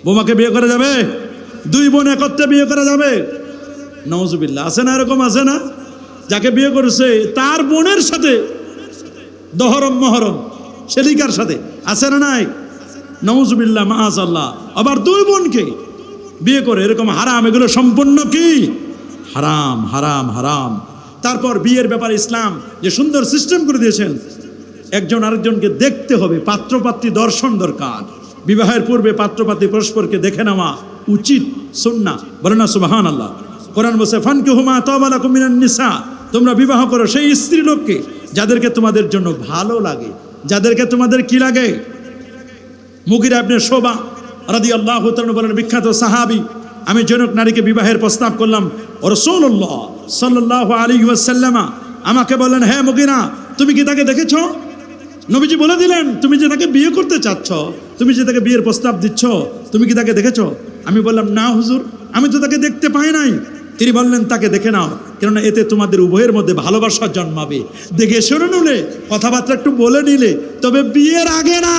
বৌমাকে বিয়ে করা যাবে? দুই বোন একত্রে বিয়ে করা যাবে? নাউজুবিল্লাহ। আছে না এরকম? আছে না? যাকে বিয়ে করেছে তার বোনের সাথে দহরম মহরম শেরিকার সাথে, আছে না নাই? নাউজুবিল্লাহ মাআযাল্লাহ। আবার দুই বোনকে বিয়ে করে এরকম হারাম। এগুলো সম্পূর্ণ কি? হারাম, হারাম, হারাম। তারপর বিয়ের ব্যাপারে ইসলাম যে সুন্দর সিস্টেম করে দিয়েছেন, একজন আরেকজনকে দেখতে হবে, পাত্রপাত্রী দর্শন দরকার। বিবাহের পূর্বে পাত্রপাত্রী পরস্পরকে দেখে নেওয়া উচিত, সুন্নাহ। বলে না সুবহানাল্লাহ। কোরআন বলছে ফানকিহু মা তাবা লাকুম মিনান নিসা, তোমরা বিবাহ করো সেই স্ত্রী লোককে যাদেরকে তোমাদের জন্য ভালো লাগে, যাদেরকে তোমাদের কি লাগে। মুগিরা ইবনে শুবা রাদিয়াল্লাহু তাআলা বলেন, বিখ্যাত সাহাবী, আমি জনক নারীকে বিবাহের প্রস্তাব করলাম, রাসূলুল্লাহ সাল্লাল্লাহু আলাইহি ওয়াসাল্লাম আমাকে বললেন, হে মুগিরা, তুমি কি তাকে দেখেছো? নবীজি বলে দিলেন, তুমি যে তাকে বিয়ে করতে চাচ্ছ, তুমি যে তাকে বিয়ের প্রস্তাব দিচ্ছ, তুমি কি তাকে দেখেছো? আমি বললাম, না হুজুর, আমি তো তাকে দেখতে পাই নাই। তিনি বললেন, তাকে দেখে নাও, কেননা এতে তোমাদের উভয়ের মধ্যে ভালোবাসা জন্মাবে। দেখে শুনে নিলে, কথাবার্তা একটু বলে নিলে, তবে বিয়ের আগে না।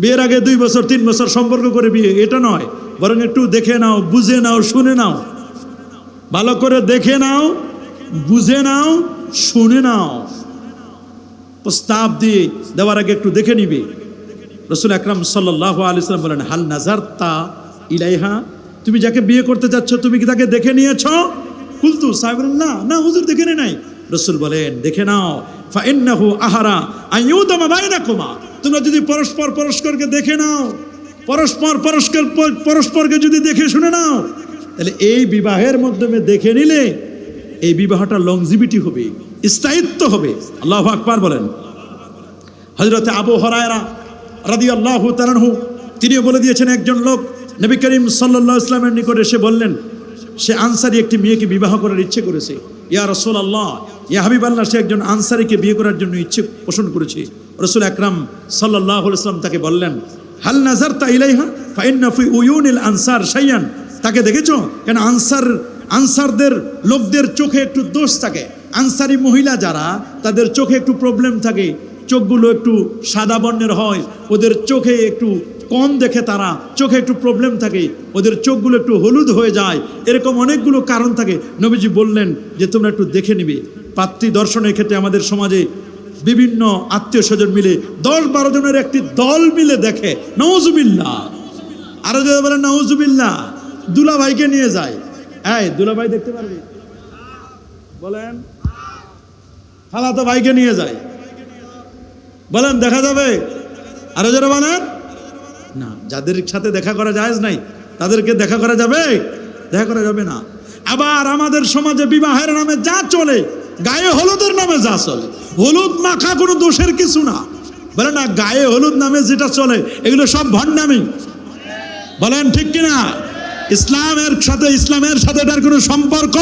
বিয়ের আগে 2 বছর 3 বছর সম্পর্ক করে বিয়ে, এটা নয়। বরং একটু দেখে নাও, বুঝে নাও, শুনে নাও, ভালো করে দেখে নাও, বুঝে নাও, শুনে নাও। প্রস্তাব দিয়ে দেওয়ার আগে একটু দেখে নিবে। রাসূল আকরাম সাল্লাল্লাহু আলাইহি ওয়াসাল্লাম বলেন, হাল নাজারতা ইলাইহা, তুমি যাকে বিয়ে করতে যাচ্ছ তুমি কি তাকে দেখে নিয়েছো? কুলতু, সাহেব বলেন, না না হুজুর, দেখে নাই। রাসূল বলেন, দেখে নাও, ফা ইন্নাহু আহারা আইয়ুতামা বাইনাকুমা, তোমরা যদি পরস্পরকে দেখে নাও, পরস্পরকে যদি দেখে শুনে নাও, তাহলে এই বিবাহের মাধ্যমে দেখে নিলে এই বিবাহটা লংজিভিটি হবে, স্থায়িত্ব হবে। আল্লাহু আকবার বলেন। হযরত আবু হুরায়রা রাদিয়াল্লাহু তাআলা আনহু তিনিও বলে দিয়েছেন, একজন লোক নবী করিম সাল্লাল্লাহু আলাইহি ওয়াসাল্লামের নিকটে এসে বললেন, সে আনসারী একটি মেয়েকে বিবাহ করার ইচ্ছে করেছে। ইয়া রাসূলুল্লাহ, ইয়া হাবিবাল্লাহ, সে একজন আনসারীকে বিয়ে করার জন্য ইচ্ছে পোষণ করেছে। রাসূল আকরাম সাল্লাল্লাহু আলাইহি ওয়াসাল্লাম তাকে বললেন, হাল নাজারতা ইলাইহা ফা ইন্না ফি উয়ুনিল আনসার শাইয়ান, তাকে দেখেছো? কেন আনসারদের লোকদের চোখে একটু দোষ থাকে। আনসারি মহিলা যারা, তাদের চোখে একটু প্রবলেম থাকে, চোখগুলো একটু সাদা বর্ণের হয়, ওদের চোখে একটু কম দেখে, তারা চোখে একটু প্রবলেম থাকে, ওদের চোখগুলো একটু হলুদ হয়ে যায়, এরকম অনেকগুলো কারণ থাকে। নবীজি বললেন যে তোমরা একটু দেখে নিবে। পাত্রী দর্শনের ক্ষেত্রে আমাদের সমাজে বিভিন্ন আত্মীয় স্বজন মিলে 10-12 জনের একটি দল মিলে দেখে, নাউজুবিল্লাহ। আরো যদি বলেন নাউজুবিল্লাহ, দুলাভাইকে নিয়ে যায়, এই দুলাভাই দেখতে পারবে? বলেন। খালাতো ভাইকে নিয়ে যায়, বলেন দেখা যাবে? আরো যারা বলেন না, যাদের সাথে দেখা করা জায়েজ নাই তাদেরকে দেখা করা যাবে? দেখা করা যাবে না। আবার আমাদের সমাজে বিবাহের নামে যা চলে, গায়ে হলুদের নামে যা চলে, হলুদ মাখা কোনো দোষের কিছু না। বলে না, গায়ে হলুদ নামে যেটা চলে এগুলো সব ভণ্ডামি। বলেন ঠিক কিনা? ইসলামের সাথে এটার কোনো সম্পর্ক।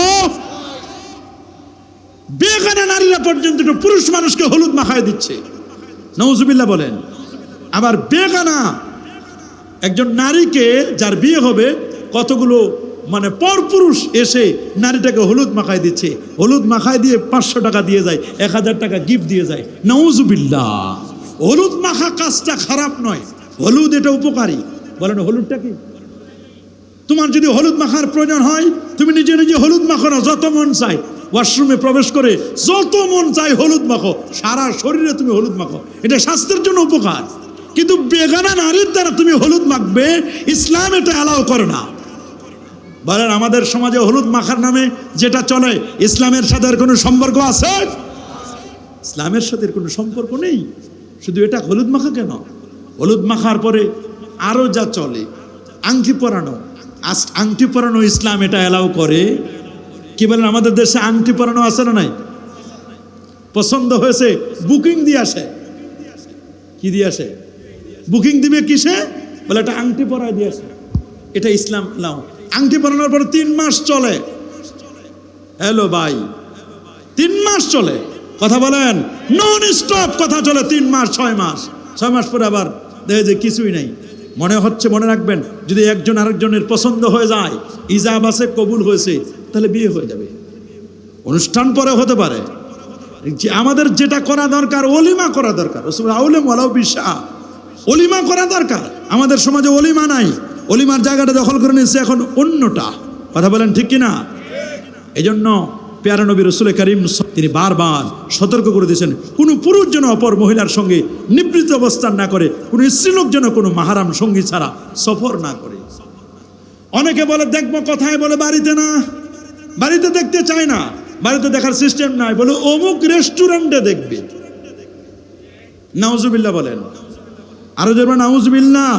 বেগানা নারীরা পর্যন্ত পুরুষ মানুষকে হলুদ মাখায় দিচ্ছে, নাউজুবিল্লাহ বলেন। আবার বেগানা একজন নারীকে, যার বিয়ে হবে, কতগুলো মানে পরপুরুষ এসে নারীটাকে হলুদ মাখায় দিচ্ছে। হলুদ মাখায় দিয়ে 500 টাকা দিয়ে যায়, 1000 টাকা গিফট দিয়ে যায়, নাউজুবিল্লাহ। হলুদ মাখা কাজটা খারাপ নয়, হলুদ এটা উপকারী। বলেন হলুদটা কি? তোমার যদি হলুদ মাখার প্রয়োজন হয়, তুমি নিজে নিজে হলুদ মাখো না, যত মন চাই ওয়াশরুমে প্রবেশ করে যত মন চাই হলুদ মাখো, সারা শরীরে তুমি হলুদ মাখো, এটা স্বাস্থ্যের জন্য উপকার। কিন্তু বেগানা নারীর দ্বারা তুমি হলুদ মাখবে, ইসলাম এটা অ্যালাউ করে না। বলেন আমাদের সমাজে হলুদ মাখার নামে যেটা চলে, ইসলামের সাথে কোনো সম্পর্ক আছে? ইসলামের সাথে কোনো সম্পর্ক নেই। শুধু এটা হলুদ মাখা কেন? হলুদ মাখার পরে আরও যা চলে, আংটি পরানো, আংটি পরানো ইসলাম এটা অ্যালাউ করে। কি বলেন, আমাদের দেশে আংটি পরানো আছে না নাই? পছন্দ হয়েছে বুকিং দিয়ে আসে। কি দিয়ে আসে? বুকিং দিবে কিসে? বলে এটা আংটি পরায় দিয়ে আসে। এটা ইসলাম লাও। আংটি পরানোর পর 3 মাস চলে। হ্যালো ভাই, 3 মাস চলে, কথা বলেন, নন স্টপ কথা চলে 3 মাস 6 মাস। 6 মাস পরে আবার দেখে যে কিছুই নাই। মনে হচ্ছে, মনে রাখবেন, যদি একজন আরেকজনের পছন্দ হয়ে যায়, ইজাব আছে, কবুল হয়েছে, তাহলে বিয়ে হয়ে যাবে। অনুষ্ঠান পরে হতে পারে। যে আমাদের যেটা করা দরকার, অলিমা করা দরকার। আউলেম ওয়ালাউ বিশা, অলিমা করা দরকার। আমাদের সমাজে অলিমা নাই। অলিমার জায়গাটা দখল করে নিয়েছে এখন অন্যটা। কথা বলেন ঠিক কিনা? এই জন্য প্যারা নবী রাসূল করিম তিনি বারবার সতর্ক করে দিয়েছেন, কোনো পুরুষ যেন অপর মহিলার সঙ্গে নিবৃত্ত অবস্থান না করে, কোনো স্ত্রীলোক যেন কোনো মাহারাম সঙ্গী ছাড়া সফর না করে। অনেকে বলে দেখবো, কথায় বলে বাড়িতে না, বাড়িতে দেখতে চায় না, বাড়িতে দেখার সিস্টেম নাই, বলে অমুক রেস্টুরেন্টে দেখবে। নাউজুবিল্লাহ বলেন, আরো যাবেন নাউজুবিল্লাহ।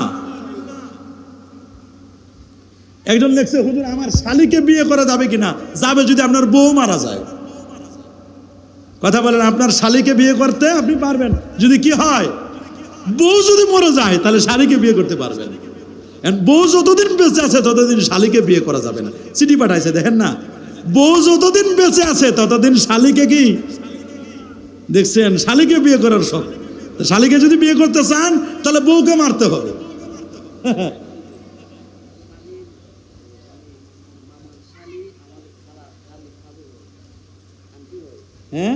একজন লেখছে, হুজুর আমার শালিকে বিয়ে করা যাবে কিনা? যাবে যদি আপনার বউ মারা যায়। কথা বলেন, আপনার শালিকে বিয়ে করতে আপনি পারবেন যদি কি হয়, বউ যদি মরে যায় তাহলে শালিকে বিয়ে করতে পারবেন। বউ যতদিন বেঁচে আছে ততদিন শালিকে বিয়ে করা যাবে না। চিঠি পাঠাইছে, দেখেন না, বউ যতদিন বেঁচে আছে ততদিন শালিকে কি দেখছেন, শালিকে বিয়ে করার শখ। শালিকে যদি বিয়ে করতে চান তাহলে বউকে মারতে হবে। হ্যাঁ,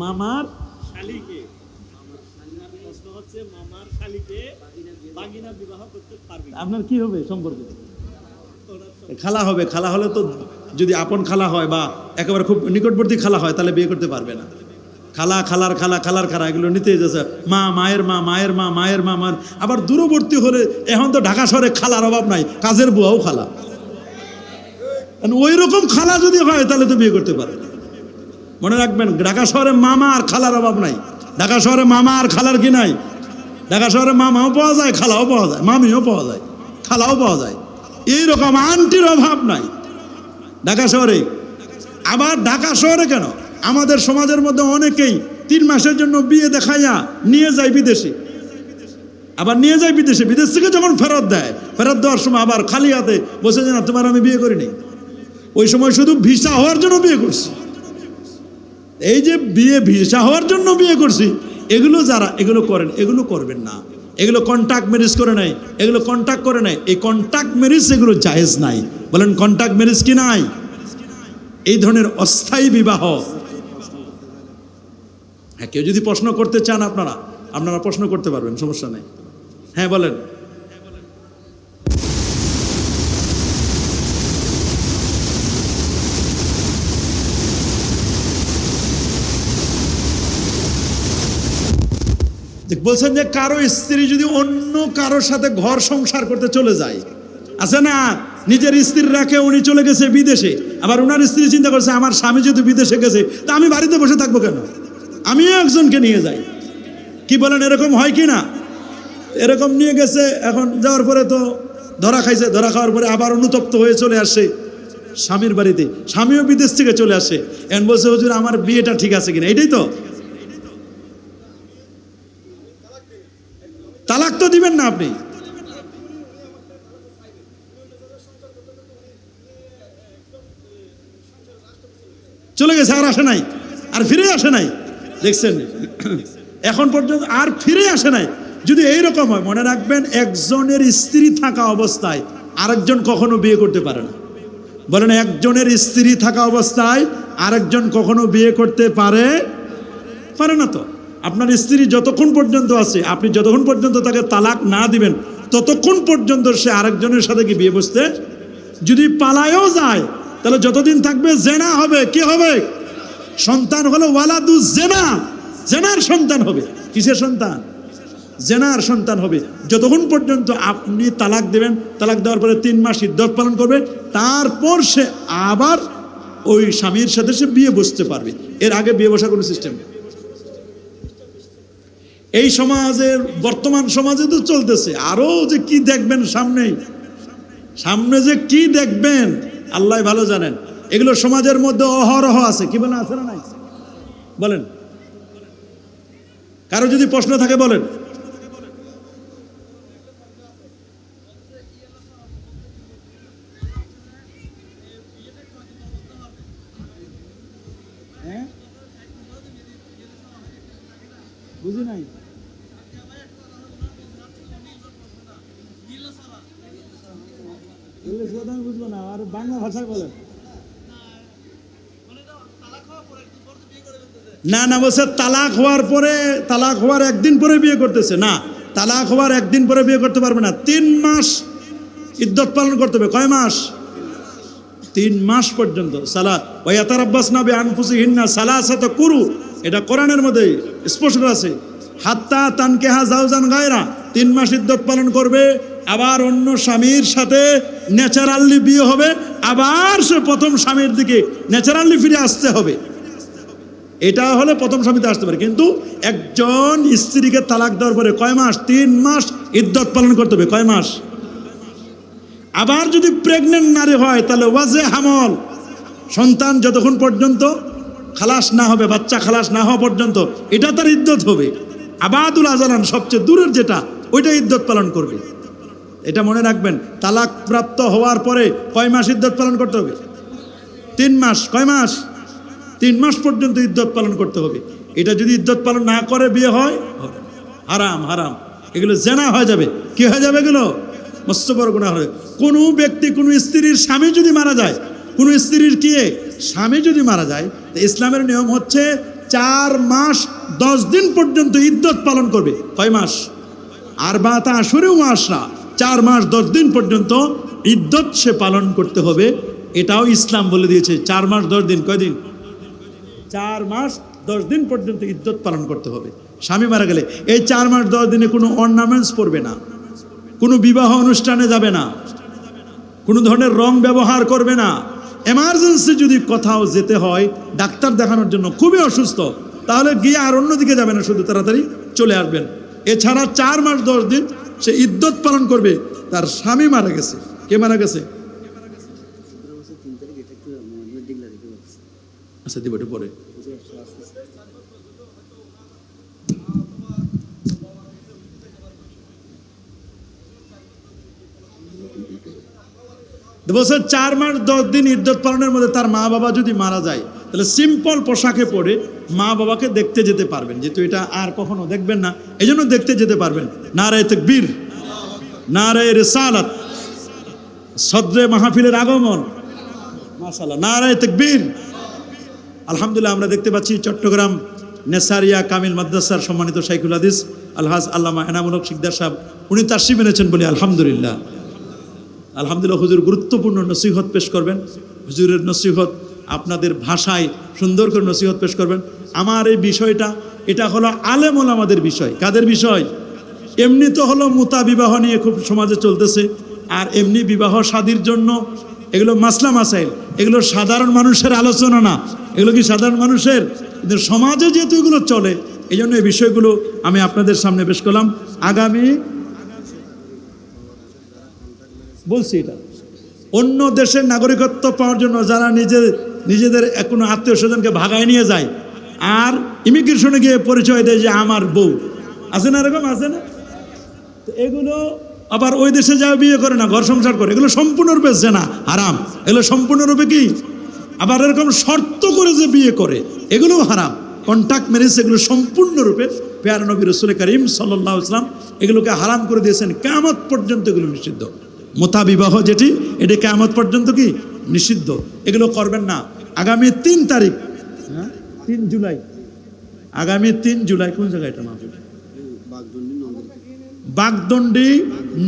মামার শালিকে, মামার শালিকে বাগিনা বিবাহ করতে পারবে। আপনার কি হবে সম্পর্কে? খালা হবে। খালা হলে তো, যদি আপন খালা হয় বা একেবারে খুব নিকটবর্তী খালা হয় তাহলে বিয়ে করতে পারবে না। খালা, খালার খালা, খালার খালা, এগুলো নিতে যাচ্ছে। মা, মায়ের মা, মায়ের মা, মায়ের মা, মার। আবার দূরবর্তী হলে, এখন তো ঢাকা শহরে খালার অভাব নাই, কাজের বুয়াও খালা। ওই রকম খালা যদি হয় তাহলে তো বিয়ে করতে পারবে না। মনে রাখবেন, ঢাকা শহরে মামা আর খালার অভাব নাই। ঢাকা শহরে মামা আর খালার কি নাই? ঢাকা শহরে মামাও পাওয়া যায়, খালাও পাওয়া যায়, মামিও পাওয়া যায়, খালাও পাওয়া যায়। এইরকম আন্টির অভাব নাই ঢাকা শহরে। আবার ঢাকা শহরে কেন, আমাদের সমাজের মধ্যে অনেকেই 3 মাসের জন্য বিয়ে দেখাইয়া নিয়ে যায় বিদেশে। আবার নিয়ে যায় বিদেশে, বিদেশ থেকে যখন ফেরত দেয়, ফেরত দেওয়ার সময় আবার খালি হাতে বসে যায়, না তোমার আমি বিয়ে করিনি। ওই সময় শুধু ভিসা হওয়ার জন্য বিয়ে করছি। এই যে বিয়ে ভিসা হওয়ার জন্য বিয়ে করছি, এগুলো যারা এগুলো করেন, এগুলো করবেন না। এগুলো কন্ট্যাক্ট ম্যারেজ করে নাই, এগুলো কন্ট্যাক্ট করে নাই। এই কন্ট্যাক্ট ম্যারেজ এগুলো জায়েজ নাই। বলেন কন্ট্যাক্ট ম্যারেজ কি নাই? এই ধরনের অস্থায়ী বিবাহ। হ্যাঁ, কেউ যদি প্রশ্ন করতে চান আপনারা প্রশ্ন করতে পারবেন, সমস্যা নেই। হ্যাঁ বলেন। বলছেন যে কারো স্ত্রী যদি অন্য কারোর সাথে ঘর সংসার করতে চলে যায়, আছে না, নিজের স্ত্রী রাখে উনি চলে গেছে বিদেশে, আবার ওনার স্ত্রী চিন্তা করছে আমার স্বামী যেহেতু বিদেশে গেছে তা আমি বাড়িতে বসে থাকবো কেন, আমিও একজনকে নিয়ে যাই। কি বলেন, এরকম হয় কি না? এরকম নিয়ে গেছে, এখন যাওয়ার পরে তো ধরা খাইছে, ধরা খাওয়ার পরে আবার অনুতপ্ত হয়ে চলে আসে স্বামীর বাড়িতে, স্বামীও বিদেশ থেকে চলে আসে। এখন বলছে হুজুর আমার বিয়েটা ঠিক আছে কিনা, এটাই তো। তালাক তো দিবেন না আপনি। চলে গেছে, আর আসে নাই, আর ফিরে আসে নাই। দেখছেন, এখন পর্যন্ত আর ফিরে আসে নাই। যদি এইরকম হয়, মনে রাখবেন, একজনের স্ত্রী থাকা অবস্থায় আরেকজন কখনো বিয়ে করতে পারে না। বলেন, একজনের স্ত্রী থাকা অবস্থায় আরেকজন কখনো বিয়ে করতে পারে না। তো আপনার স্ত্রী যতক্ষণ পর্যন্ত আছে, আপনি যতক্ষণ পর্যন্ত তাকে তালাক না দিবেন ততক্ষণ পর্যন্ত সে আরেকজনের সাথে কি বিয়ে বসতে, যদি পালায়ও যায় তাহলে যতদিন থাকবে জেনা হবে। কি হবে? সন্তান হলো ওয়ালাদু জেনা, জেনার সন্তান হবে। কিসের সন্তান? জেনার সন্তান হবে। যতক্ষণ পর্যন্ত আপনি তালাক দেবেন, তালাক দেওয়ার পরে 3 মাস ইদ্যত পালন করবে, তারপর সে আবার ওই স্বামীর সাথে সে বিয়ে বসতে পারবে। এর আগে বিয়ে বসার কোনো সিস্টেম নেই। এই সমাজের বর্তমান সমাজে তো চলতেছে। আরো যে কি দেখবেন সামনে যে কি দেখবেন আল্লাহ ভালো জানেন। এগুলো সমাজের মধ্যে অহরহ আছে। কি বলেন, আছে না নাই? বলেন, কারো যদি প্রশ্ন থাকে বলেন। বুঝি নাই। বুঝবো না, আর বাংলা ভাষায় বলেন। না বলছে তালাক হওয়ার একদিন পরে বিয়ে করতেছে। না, তালাক হওয়ার একদিন পরে বিয়ে করতে পারবে না। 3 মাস ইদ্যত পালন করতে হবে। কয় মাস? 3 মাস পর্যন্ত। সালাত ওয়া ইয়াতারাব্বাসনা বিআনফুসিহিন্না সালাসাতা কুরু, এটা কোরআনের মধ্যে স্পষ্ট আছে। হাত্তা তানকিহা যাওজান গায়রা, 3 মাস ইদ্যত পালন করবে, আবার অন্য স্বামীর সাথে ন্যাচারালি বিয়ে হবে, আবার সে প্রথম স্বামীর দিকে ন্যাচারালি ফিরে আসতে হবে। এটা হলে প্রথম স্বামীতে আসতে পারে। কিন্তু একজন স্ত্রীকে তালাক দেওয়ার পরে কয় মাস? 3 মাস ইদ্যত পালন করতে হবে। কয় মাস? আবার যদি প্রেগনেন্ট নারী হয় তাহলে ওয়াজে হামল, সন্তান যতক্ষণ পর্যন্ত খালাস না হবে, বাচ্চা খালাস না হওয়া পর্যন্ত এটা তার ইদ্যত হবে। আবাদুল আজালান, সবচেয়ে দূরের যেটা, ওইটা ইদ্যত পালন করবে। এটা মনে রাখবেন। তালাক প্রাপ্ত হওয়ার পরে কয় মাস ইদ্যত পালন করতে হবে? 3 মাস। কয় মাস? 3 মাস পর্যন্ত ইদ্যত পালন করতে হবে। এটা যদি ইদ্যত পালন না করে বিয়ে হয়, হারাম। এগুলো জেনা হয়ে যাবে। কি হয়ে যাবে? এগুলো মস্ত বড় গুনাহ হবে। কোনো ব্যক্তি, কোনো স্ত্রীর স্বামী যদি মারা যায়, কোনো স্ত্রীর স্বামী যদি মারা যায়, তো ইসলামের নিয়ম হচ্ছে 4 মাস 10 দিন পর্যন্ত ইদ্যত পালন করবে। কয় মাস? আরবাতা আশুরে ওয়া আশরা, 4 মাস 10 দিন পর্যন্ত ইদ্যত সে পালন করতে হবে। এটাও ইসলাম বলে দিয়েছে। 4 মাস 10 দিন। কয় দিন? 4 মাস 10 দিন পর্যন্ত ইদ্যত পালন করতে হবে। স্বামী মারা গেলে এই 4 মাস 10 দিনে কোনো অর্নামেন্টস পরবে না, কোনো বিবাহ অনুষ্ঠানে যাবে না, কোনো ধরনের রং ব্যবহার করবে না। এমার্জেন্সি যদি কোথাও যেতে হয় ডাক্তার দেখানোর জন্য, খুবই অসুস্থ, তাহলে গিয়ে আর অন্যদিকে যাবে না, শুধু তাড়াতাড়ি চলে আসবেন। এছাড়া 4 মাস 10 দিন সে ইদ্যত পালন করবে। তার স্বামী মারা গেছে। কে মারা গেছে? আচ্ছা, দিব একটু পরে। বছর 4 মাস 10 দিন ইদ্যত পালনের মধ্যে তার মা বাবা যদি মারা যায়, তাহলে সিম্পল পোশাকে পরে মা বাবাকে দেখতে যেতে পারবেন। যেহেতু এটা আর কখনো দেখবেন না, এই জন্য দেখতে যেতে পারবেন। নারায়ে তাকবীর, নারায়ে রিসালাত, সদরে মাহফিলের আগমন, মাশাআল্লাহ, নারায়ে তাকবীর। আলহামদুলিল্লাহ, আমরা দেখতে পাচ্ছি চট্টগ্রাম নেসারিয়া কামিল মাদ্রাসার সম্মানিত শাইখুল হাদিস আলহাজ আল্লামা এনামুল হক শিকদার সাহেব, উনি তাশরিফ এনেছেন বলে আলহামদুলিল্লাহ। হুজুর গুরুত্বপূর্ণ নসিহত পেশ করবেন। হুজুরের নসিহত আপনাদের ভাষায় সুন্দর করে নসিহত পেশ করবেন। আমার এই বিষয়টা, এটা হলো আলেম ওলামাদের বিষয়। কাদের বিষয়? এমনি তো হলো মুতা বিবাহ নিয়ে খুব সমাজে চলতেছে, আর এমনি বিবাহ শাদীর জন্য এগুলো মাসলা মাসাইল, এগুলো সাধারণ মানুষের আলোচনা না। এগুলো কি সাধারণ মানুষের? কিন্তু সমাজে যেহেতু এগুলো চলে, এই জন্য এই বিষয়গুলো আমি আপনাদের সামনে পেশ করলাম। আগামী বলছি, এটা অন্য দেশের নাগরিকত্ব পাওয়ার জন্য যারা নিজেদের কোনো আত্মীয় স্বজনকে ভাগায় নিয়ে যায়, আর ইমিগ্রেশনে গিয়ে পরিচয় দেয় যে আমার বউ, আছে না? এরকম আছে না? তো এগুলো আবার ওই দেশে যাও বিয়ে করে না, ঘর সংসার করে, এগুলো সম্পূর্ণরূপে জেনা, হারাম। এগুলো সম্পূর্ণরূপে কি? আবার এরকম শর্ত করে যে বিয়ে করে, এগুলোও হারাম। কন্ট্যাক্ট ম্যারেজ, এগুলো সম্পূর্ণরূপে প্যারা নবী রাসূল করিম সাল্লাল্লাহু আলাইহি ওয়াসাল্লাম এগুলোকে হারাম করে দিয়েছেন। কিয়ামত পর্যন্ত এগুলো নিষিদ্ধ। মোতা বিবাহ যেটি, এটি কিয়ামত পর্যন্ত কি নিষিদ্ধ। এগুলো করবেন না। আগামী 3 তারিখ, 3 জুলাই, আগামী 3 জুলাই কোন জায়গায় এটা মাহফিল? বাগদণ্ডী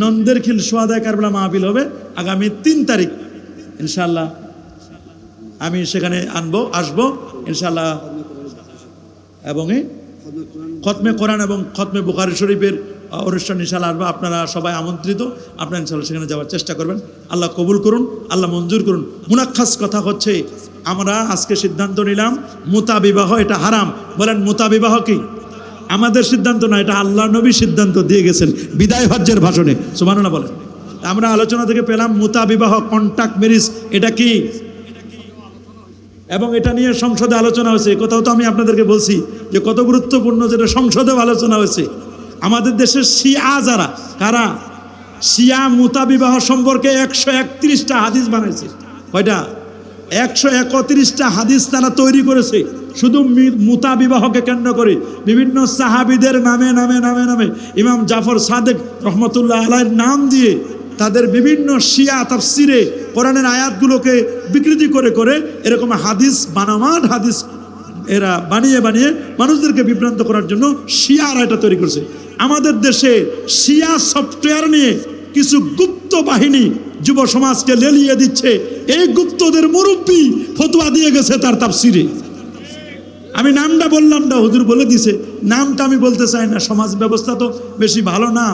নন্দেরখিল সোহাদায়ে কারবালা মাহফিল হবে আগামী 3 তারিখ ইনশাআল্লাহ। আমি সেখানে আসবো ইনশাআল্লাহ। এবং খতমে কোরআন এবং খতমে বুখারী শরীফের অনুষ্ঠান ইনশাআল্লাহ আসবে, আপনারা সবাই আমন্ত্রিত, আপনারা ইনশাআল্লাহ সেখানে যাওয়ার চেষ্টা করবেন। আল্লাহ কবুল করুন, আল্লাহ মঞ্জুর করুন। মুনাক্কাস কথা হচ্ছে, আমরা আজকে সিদ্ধান্ত নিলাম মুতা বিবাহ এটা হারাম। বলেন মুতা বিবাহ কি? আমাদের সিদ্ধান্ত না, এটা আল্লাহ নবী সিদ্ধান্ত দিয়ে গেছেন বিদায় হজ্জের ভাষণে, সুবহানাল্লাহ বলেন। আমরা আলোচনা থেকে পেলাম মুতা বিবাহ, কন্ট্যাক্ট ম্যারেজ এটা কি, এবং এটা নিয়ে সংসদে আলোচনা হয়েছে। কোথাও তো আমি আপনাদেরকে বলছি যে কত গুরুত্বপূর্ণ, যেটা সংসদেও আলোচনা হয়েছে। আমাদের দেশের শিয়া যারা, কারা শিয়া মুতা বিবাহ সম্পর্কে 131টা হাদিস বানাইছে। কয়টা? 131টা হাদিস তারা তৈরি করেছে শুধু মুতা বিবাহকে কেন্দ্র করে। বিভিন্ন সাহাবীদের নামে নামে নামে নামে ইমাম জাফর সাদেক রহমতুল্লাহ আলাইহির নাম দিয়ে তাদের বিভিন্ন শিয়া তাফসিরে কোরআনের আয়াতগুলোকে বিকৃতি করে করে এরকম হাদিস বানামাট হাদিস এরা বানিয়ে বানিয়ে মানুষদেরকে বিভ্রান্ত করার জন্য শিয়ারা এটা তৈরি করছে। আমাদের দেশে শিয়া সফটওয়্যার নিয়ে কিছু গুপ্ত বাহিনী যুব সমাজকে লেলিয়ে দিচ্ছে। এই গুপ্তদের মুরব্বী ফতোয়া দিয়ে গেছে তার তাফসিরে। আমি নামটা বললাম না, হুজুর বলে দিছে, নামটা আমি বলতে চাই না। সমাজ ব্যবস্থা তো বেশি ভালো না,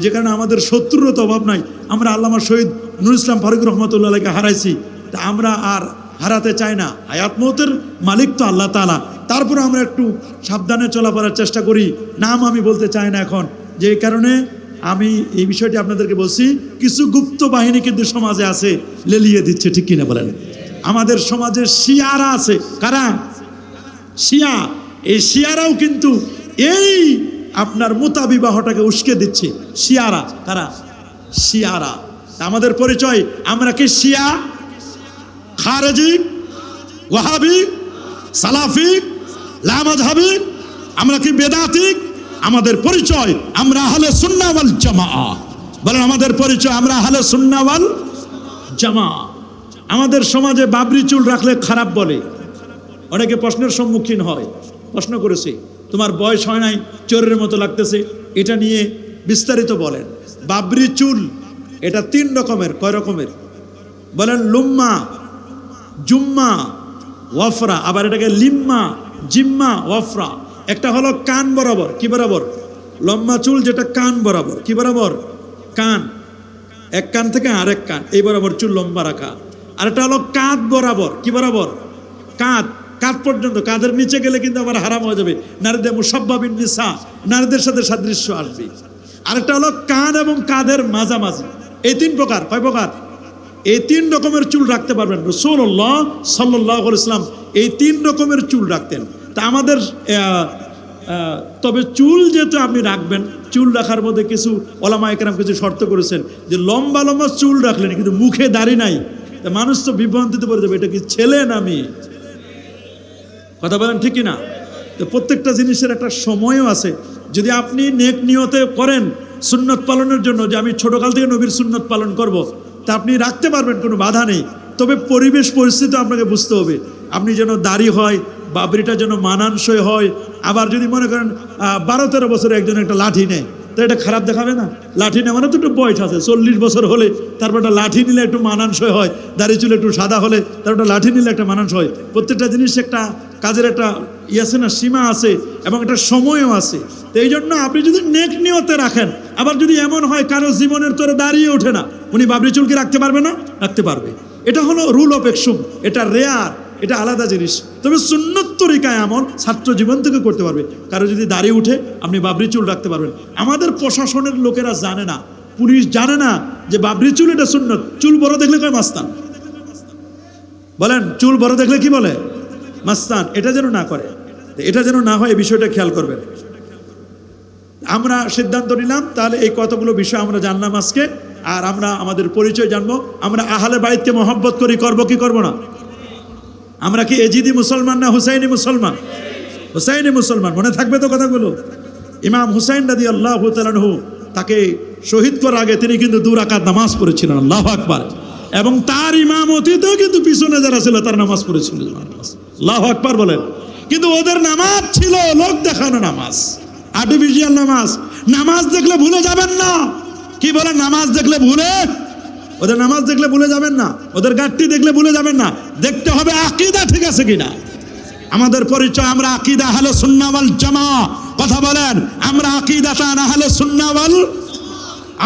যে কারণে আমাদের শত্রুর তো অভাব নাই। আমরা আল্লামা শহীদ নুরুল ইসলাম ফারুক রহমতুল্লাহকে হারাইছি, তা আমরা আর হারাতে চাই না। হায়াত মৌতের মালিক তো আল্লাহ তাআলা। তারপরে আমরা একটু সাবধানে চলাফেরার চেষ্টা করি। নাম আমি বলতে চাই না এখন, যে কারণে আমি এই বিষয়টি আপনাদেরকে বলছি। কিছু গুপ্ত বাহিনী কিন্তু সমাজে আছে, লেলিয়ে দিচ্ছে, ঠিক কিনা বলেন? আমাদের সমাজে শিয়ারা আছে। কারা? শিয়া। এই শিয়ারাও কিন্তু এই আপনার মুতা বিবাহটাকে উস্কে দিচ্ছে। শিয়ারা কারা? শিয়ারা। আমাদের পরিচয়, আমরা কি শিয়া, খারেজি, ওয়াহাবি, সালাফি, লামাযহাবি? আমরা কি বেদাতিক? আমাদের পরিচয় আমরা আহলে সুন্নাহ ওয়াল জামাআহ। বলেন আমাদের পরিচয় আমরা আহলে সুন্নাহ ওয়াল জামাআহ। আমাদের সমাজে বাবরি চুল রাখলে খারাপ বলে, অনেকে প্রশ্নের সম্মুখীন হয়। প্রশ্ন করেছে, তোমার বয়স হয় নাই, চোরের মতো লাগতেছে, এটা নিয়ে বিস্তারিত বলেন। বাবরি চুল এটা 3 রকমের। কয় রকমের বলেন? লুম্মা, জুম্মা, ওয়াফরা। আবার এটাকে লিম্মা, জিম্মা, ওয়াফরা। একটা হলো কান বরাবর। কি বরাবর? লম্বা চুল যেটা কান বরাবর। কি বরাবর? কান, এক কান থেকে আরেক কান এই বরাবর চুল লম্বা রাখা। আর একটা হলো কাঁধ বরাবর। কি বরাবর? কাঁধ, কাঁধ পর্যন্ত। কাঁধের নিচে গেলে কিন্তু আবার হারাম হয়ে যাবে। নারীদের মুসাব্বাবিন নিসা, নারীদের সাথে সাদৃশ্য আসবে। আরেকটা হলো কান এবং কাঁধের মাঝামাঝি। এই 3 প্রকার। কয় প্রকার? এই 3 রকমের চুল রাখতে পারবেন। রাসূলুল্লাহ সাল্লাল্লাহু আলাইহি ওয়াসাল্লাম এই 3 রকমের চুল রাখতেন। তা আমাদের তবে চুল যেহেতু আপনি রাখবেন, চুল রাখার মধ্যে কিছু ওলামায়ে কেরাম কিছু শর্ত করেছেন, যে লম্বা লম্বা চুল রাখলেন কিন্তু মুখে দাড়ি নাই, তা মানুষ তো বিভ্রান্তিতে পড়ে যাবে, এটা কি ছেলে না মেয়ে? কথা বলেন ঠিক কিনা? তো প্রত্যেকটা জিনিসের একটা সময়ও আছে। যদি আপনি নেক নিয়তে করেন সুন্নত পালনের জন্য, যে আমি ছোটকাল থেকে নবীর সুন্নত পালন করব, তা আপনি রাখতে পারবেন, কোনো বাধা নেই। তবে পরিবেশ পরিস্থিতি আপনাকে বুঝতে হবে। আপনি যেন দাড়ি হয়, বাবরিটা যেন মানানসই হয়। আবার যদি মনে করেন 12-13 বছরে একজন একটা লাঠি নেয়, তো এটা খারাপ দেখাবে না? লাঠি নেওয়া মানে তো একটু বয়স আছে। 40 বছর হলে তারপর একটা লাঠি নিলে একটু মানানসই হয়। দাড়ি চুল একটু সাদা হলে তারপর একটা লাঠি নিলে একটা মানানসই হয়। প্রত্যেকটা জিনিস একটা কাজের একটা আছে না, সীমা আছে এবং একটা সময়ও আছে। তো এই জন্য আপনি যদি নেক নিয়তে রাখেন, আবার যদি এমন হয় কারো জীবনের তোরে দাঁড়িয়ে ওঠে না, উনি বাবরি চুল কি রাখতে পারবে না? রাখতে পারবে। এটা হলো রুল অফ এক্সুম, এটা রেয়ার, এটা আলাদা জিনিস। তবে সুন্নত তরিকায় আমল ছাত্র জীবন থেকে করতে পারবে। কারো যদি দাড়ি উঠে আপনি বাবরি চুল রাখতে পারবেন। আমাদের প্রশাসনের লোকেরা জানে না, পুলিশ জানে না যে বাবরি চুল এটা সুন্নত। চুল বড় দেখলে কয় মাস্তান। বলেন চুল বড় দেখলে কি বলে? মাস্তান। এটা যেন না করে, এটা যেন না হয়, এই বিষয়টা খেয়াল করবেন। আমরা সিদ্ধান্ত নিলাম, তাহলে এই কতগুলো বিষয় আমরা জানলাম আজকে। আর আমরা আমাদের পরিচয় জানবো। আমরা আহলে বাইতকে মহব্বত করি, করব কি করব না? আমরা কি এজিদি মুসলমান না হুসাইনি মুসলমান? হুসাইনি মুসলমান। মনে থাকবে তো কথাগুলো? ইমাম হুসাইন রাদিয়াল্লাহু তাআলা আনহু, তাকে শহীদ করার আগে তিনি কিন্তু 2 রাকাত নামাজ পড়েছিলেন। আল্লাহু আকবার। এবং তার ইমামতিতেও কিন্তু পিছনে যারা ছিল তার নামাজ পড়েছিল। আল্লাহু আকবার বলেন। কিন্তু ওদের নামাজ ছিল লোক দেখানো নামাজ, আর্টিফিশিয়াল নামাজ। নামাজ দেখলে ভুলে যাবেন না। কি বলেন? নামাজ দেখলে ভুলে, ওদের নামাজ দেখলে ভুলে যাবেন না, ওদের গাড়টি দেখলে ভুলে যাবেন না। দেখতে হবে আকীদা ঠিক আছে কিনা। আমাদের পরিচয় আমরা আকীদা আহলে সুন্নাহ ওয়াল জামাআহ। কথা বলেন, আমরা আকীদাতান আহলে সুন্নাহ ওয়াল,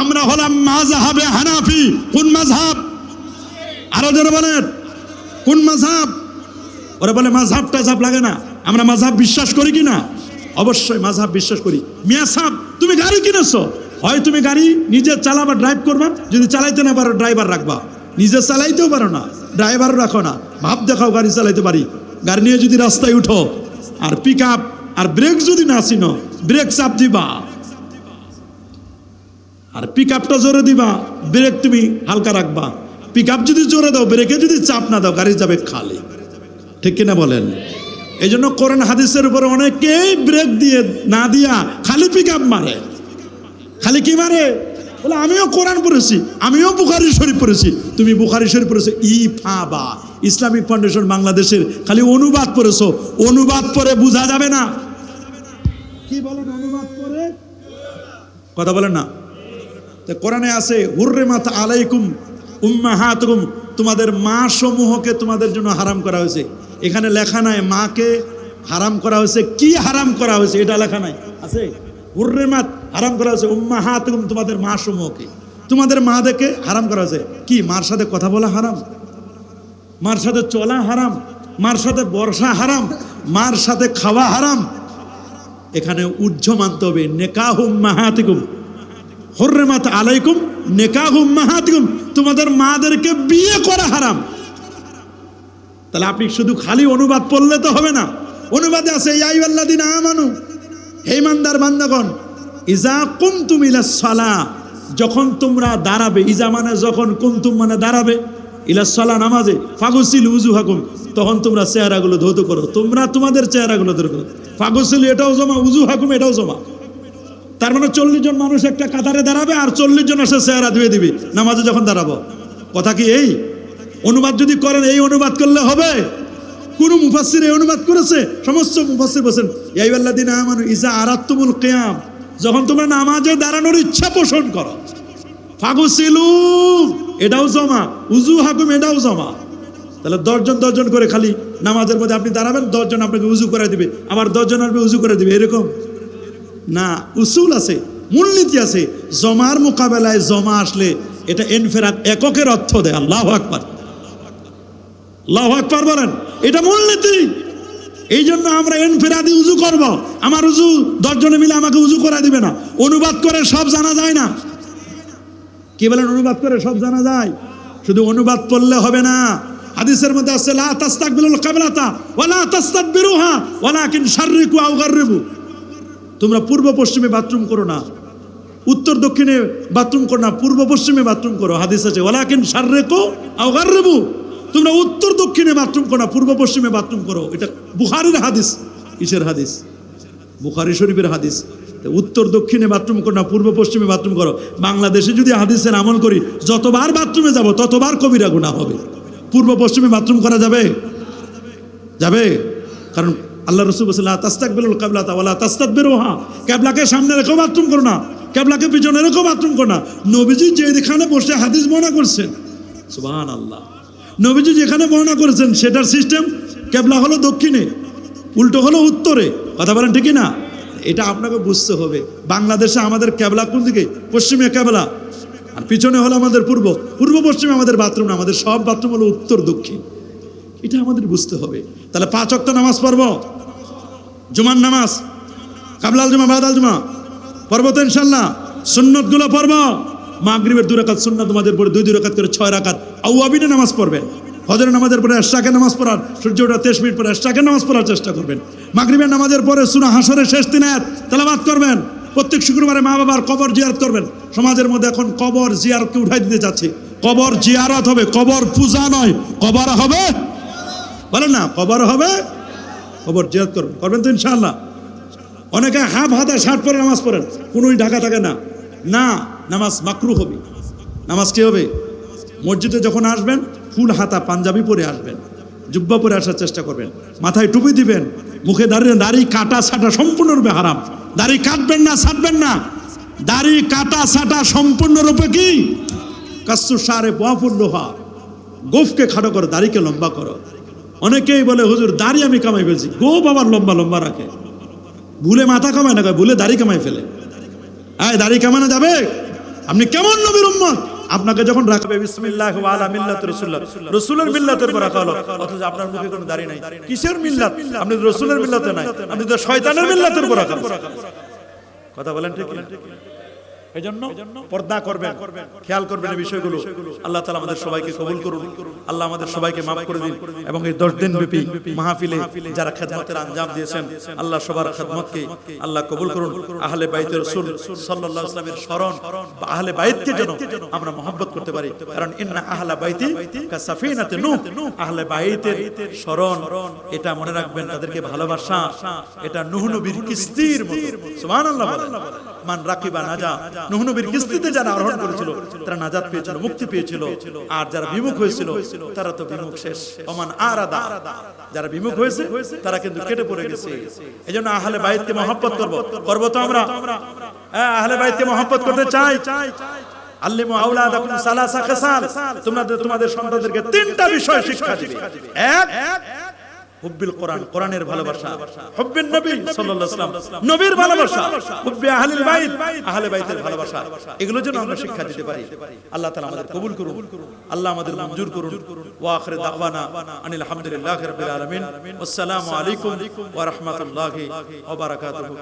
আমরা হলাম মাযহাবে হানাফি। কোন মাযহাব? আরো জোরে বলেন, কোন মাযহাব? ওরা বলে মাযহাব টাযহাব লাগে না। আমরা মাযহাব বিশ্বাস করি কি না? অবশ্যই মাযহাব বিশ্বাস করি। মিয়া সাহেব, তুমি গাড়ি কিনেছো, হয় তুমি গাড়ি নিজে চালাবা, ড্রাইভ করবা, যদি চালাইতে না পারো ড্রাইভার রাখবা। নিজে চালাইতেও পারো না, ড্রাইভারও রাখো না, ভাব দেখাও গাড়ি চালাইতে পারি। গাড়ি নিয়ে যদি রাস্তায় উঠো আর পিক আপ আর ব্রেক যদি না চিনো, ব্রেক চাপ দিবা আর পিক আপটা জোরে দিবা, ব্রেক তুমি হালকা রাখবা। পিক আপ যদি জোরে দাও, ব্রেকে যদি চাপ না দাও, গাড়ি যাবে খালি। ঠিক কিনা বলেন? এই জন্য কোরআন হাদিসের উপরে অনেকেই ব্রেক দিয়ে না দিয়া খালি পিক আপ মারে। খালি কি মারে? বলে আমিও কোরআন পড়েছি, আমিও বুখারী শরীফ পড়েছি। তুমি বুখারী শরীফ পড়েছো, ইফাবা ইসলামিক ফাউন্ডেশন বাংলাদেশের খালি অনুবাদ পড়েছো। অনুবাদ পড়ে বোঝা যাবে না। কি বলেন? অনুবাদ পড়ে কথা বলেন না। তো কোরআনে আছে হুররিমাত আলাইকুম উম্মাহাতুকুম, তোমাদের মা সমূহকে তোমাদের জন্য হারাম করা হয়েছে। এখানে লেখা নাই মাকে হারাম করা হয়েছে, কি হারাম করা হয়েছে এটা লেখা নাই। আছে হুররিমাত হারাম করা হয়েছে উম্মাহাতুকুম, তোমাদের মা সমূহকে, তোমাদের মা দেখে হারাম করা হয়েছে। কি? মার সাথে কথা বলা হারাম, মার সাথে চলা হারাম, মার সাথে বর্ষা হারাম, মার সাথে খাওয়া হারাম। এখানে উজ্জ্ব মানতে হবে নেকাহ উম্মাহাতিকুম, হুররিমাত আলাইকুম নেকাহ উম্মাহাতিকুম, তোমাদের মাদেরকে বিয়ে করা হারাম। তাহলে আপনি শুধু খালি অনুবাদ পড়লে তো হবে না। অনুবাদে আছে ইয়া আইয়ুহাল্লাযীনা আমানু, হে ঈমানদার বান্দাগণ, ইজা কুমতুম ইলাস সালাহ, যখন তোমরা দাঁড়াবে, ইজা মানে যখন, কুমতুম মানে দাঁড়াবে, ইলাস সালাহ নামাজে, ফাগসিলু উজুহাকুম, তখন তোমরা চেহারাগুলো ধৌত করো। তোমরা তোমাদের চেহারাগুলো ধৌত করো। ফাগসিলু এটাও জমা, উজুহাকুম এটাও জমা। তার মানে 40 জন মানুষ একটা কাতারে দাঁড়াবে আর 40 জন এসে চেহারা ধুয়ে দিবে নামাজে যখন দাঁড়াবো। কথা কি এই? অনুবাদ যদি করেন এই অনুবাদ করলে হবে? কোন মুফাসসির এই অনুবাদ করেছে? সমস্ত মুফাসসির বলেন ইয়া আইয়ুহাল্লাযীনা আমানু ইজা আরাদতুমুল কিয়াম, যখন তোমরা নামাজে দাঁড়ানোর ইচ্ছা পোষণ করো, ফাগসিলু এটাও জমা, উজুহাকুম এটাও জমা। তাহলে 10 জন করে খালি নামাজের মধ্যে আপনি দাঁড়াবেন, 10 জন আপনাকে উজু করে দিবে, আবার 10 জন আপনি উজু করে দিবে, এরকম না। উসুল আছে, মূলনীতি আছে। জমার মোকাবেলায় জমা আসলে এটা ইনফিরাদ এককের অর্থ দেয়। আল্লাহু আকবার, আল্লাহু আকবার বলেন, এটা মূলনীতি। এই জন্য আমরা ইনফিরাদি উজু করব। আমার উজু 10 জনে মিলে আমাকে উজু করে দিবে না। অনুবাদ করে সব জানা যায় না। কি বলেন? অনুবাদ করে সব জানা যায়, শুধু অনুবাদ পড়লে হবে না। হাদিসের মধ্যে আছে লা তাস্তাকবিলুল কিবলাতা ওয়া লা তাস্তাদবিরুহা ওয়ালাকিন শাররিকু আও গাররিবু, তোমরা পূর্ব পশ্চিমে বাথরুম করো না, উত্তর দক্ষিণে বাথরুম করো না, পূর্ব পশ্চিমে বাথরুম করো। হাদিস আছে ওয়ালাকিন শাররিকু আও গাররিবু, তোমরা উত্তর দক্ষিণে বাথরুম করো না, পূর্ব পশ্চিমে বাথরুম করো। এটা বুখারীর হাদিস। কিসের হাদিস? বুখারী শরীফের হাদিস। উত্তর দক্ষিণে বাথরুম করো না, পূর্ব পশ্চিমে বাথরুম করো। বাংলাদেশে যদি হাদিসের আমল করি, যতবার বাথরুমে যাব ততবার কবিরা গুনাহ হবে। পূর্ব পশ্চিমে বাথরুম করা যাবে? যাবে? কারণ আল্লাহ রাসূল বলেছেন লা তাস্তাকবিলুল কিবলাতা ওয়া লা তাস্তাদবিরুহা, কিবলাকে সামনে রেখে বাথরুম করো না, কিবলাকে পিছনে রেখে বাথরুম করো না। নবীজি যেখানে বসে হাদিস বর্ণনা করছেন, সুবহানাল্লাহ, নবীজি যেখানে বর্ণনা করেছেন সেটার সিস্টেম, কিবলা হলো দক্ষিণে, উল্টো হলো উত্তরে। কথা বলেন ঠিক না? এটা আপনাকে বুঝতে হবে। বাংলাদেশে আমাদের কিবলা কোন দিকে? পশ্চিমে কিবলা, আর পিছনে হলো আমাদের পূর্ব। পূর্ব পশ্চিমে আমাদের বাথরুম না, আমাদের সব বাথরুম হলো উত্তর দক্ষিণ। এটা আমাদের বুঝতে হবে। তাহলে 5 ওয়াক্ত নামাজ পড়ব, জুমার নামাজ, কাবলাল জুমা বাদাল জুমা পড়ব তো ইনশাআল্লাহ। সুন্নতগুলো পড়ব। মাগরিবের 2 রাকাত সুন্নাত নামাজের পরে 2 রাকাত করে 6 রাকাত আওয়াবিনে নামাজ পড়বেন। ফজরের নামাজের পরে এশরাকে নামাজ পড়ার, সূর্য ওঠার 23 মিনিট পরে এশরাকে নামাজ পড়ার চেষ্টা করবেন। মাগরিবের নামাজের পরে সূরা হাসরের শেষ 3 আয়াত তেলাওয়াত করবেন। প্রত্যেক শুক্রবারে মা বাবার কবর জিয়ারত করবেন। সমাজের মধ্যে এখন কবর জিয়ারতকে উঠাই দিতে যাচ্ছে। কবর জিয়ারত হবে, কবর পূজা নয়। কবর হবে, বলেন না, কবর হবে, কবর জিয়ারত করবেন তো ইনশাআল্লাহ। অনেকে হাফ হাতা শার্ট পরে নামাজ পড়েন, কোনোই ঢাকা থাকে না। না, নামাজ মাকরুহ হবে। নামাজ কি হবে? মসজিদে যখন আসবেন ফুল হাতা পাঞ্জাবি পরে আসবেন, জুব্বা পরে আসার চেষ্টা করবেন, মাথায় টুপি দিবেন, মুখে দাড়ি কাটা ছাটা সম্পূর্ণরূপে হারাম। দাড়ি কাটবেন না, ছাটবেন না। দাড়ি কাটা ছাটা সম্পূর্ণরূপে কি? কাসসু শারে ওয়াফুল্লুহা, গোফকে খাটো করো, দাড়িকে লম্বা করো। অনেকেই বলে হুজুর দাড়ি আমি কামাই ফেলছি, গোফ আবার লম্বা লম্বা রাখে। ভুলে মাথা কামায় না, ভুলে দাড়ি কামায় ফেলে। দাড়ি কামানো যাবে? আপনি কেমন নবীর উম্মত? আপনাকে যখন রাখবে বিসমিল্লাহ ওয়া আলা মিল্লাতি রাসূলুল্লাহ, রাসূলের মিল্লাতের উপর রাখা হলো, অথচ আপনার মুখে কোনো দাড়ি নাই। কিসের মিল্লাত? আপনি রাসূলের মিল্লাতে নাই, আপনি তো শয়তানের মিল্লাতের উপর রাখা। কথা বলেন ঠিক না? এজন্য পর্দা করবেন, খেয়াল করবেন এই বিষয়গুলো। আল্লাহ তাআলা আমাদের সবাইকে কবুল করুন, আল্লাহ আমাদের সবাইকে মাফ করে দিন, এবং এই 10 দিন ব্যাপী মাহফিলে যারা খেদমতের আঞ্জাম দিয়েছেন, আল্লাহ সবার খেদমতকে আল্লাহ কবুল করুন। আহলে বাইতের রাসূল সাল্লাল্লাহু আলাইহি ওয়াসাল্লামের শরণ বা আহলে বাইতকে যেন আমরা মহব্বত করতে পারি, কারণ ইন্না আহলা বাইতি কাসাফিনাতুন নূহ, আহলে বাইতের শরণ এটা মনে রাখবেন, তাদেরকে ভালোবাসা এটা নূহ নবীর কিস্তির মতো। সুবহানাল্লাহ। মান রাকিবা নাজা, নূহ নবীর কিস্তিতে যারা আরোহণ করেছিল তারা নাজাত পেয়েছিল, মুক্তি পেয়েছিল, আর যারা বিমুখ হয়েছিল তারা তো বিমুখ শেষ। ওমান আরাদা, যারা বিমুখ হয়েছে তারা কিন্তু কেটে পড়ে গেছে। এজন্য আহলে বাইতকে মহব্বত করব তো আমরা। আহলে বাইতকে মহব্বত করতে চাই। আল্লিমু আওলাদাকুম সালাসা খিসাল, তোমরা তোমাদের সন্তানদেরকে 3টা বিষয় শিক্ষা দিবে। এক, হুব্বিল কোরআন, কোরআনের ভালোবাসা। হুব্বিন নবী সাল্লাল্লাহু আলাইহি ওয়াসাল্লাম, নবীর ভালোবাসা। হুব্বি আহলিল বাইত, আহলে বাইতের ভালোবাসা। এগুলো যেন আমরা শিক্ষা দিতে পারি। আল্লাহ তাআলা আমাদের কবুল করুন, আল্লাহ আমাদের মঞ্জুর করুন। ওয়া আখিরু দাওয়ানা আনিল হামদুলিল্লাহি রাব্বিল আলামিন। আসসালামু আলাইকুম ওয়া রাহমাতুল্লাহি ওয়া বারাকাতুহু।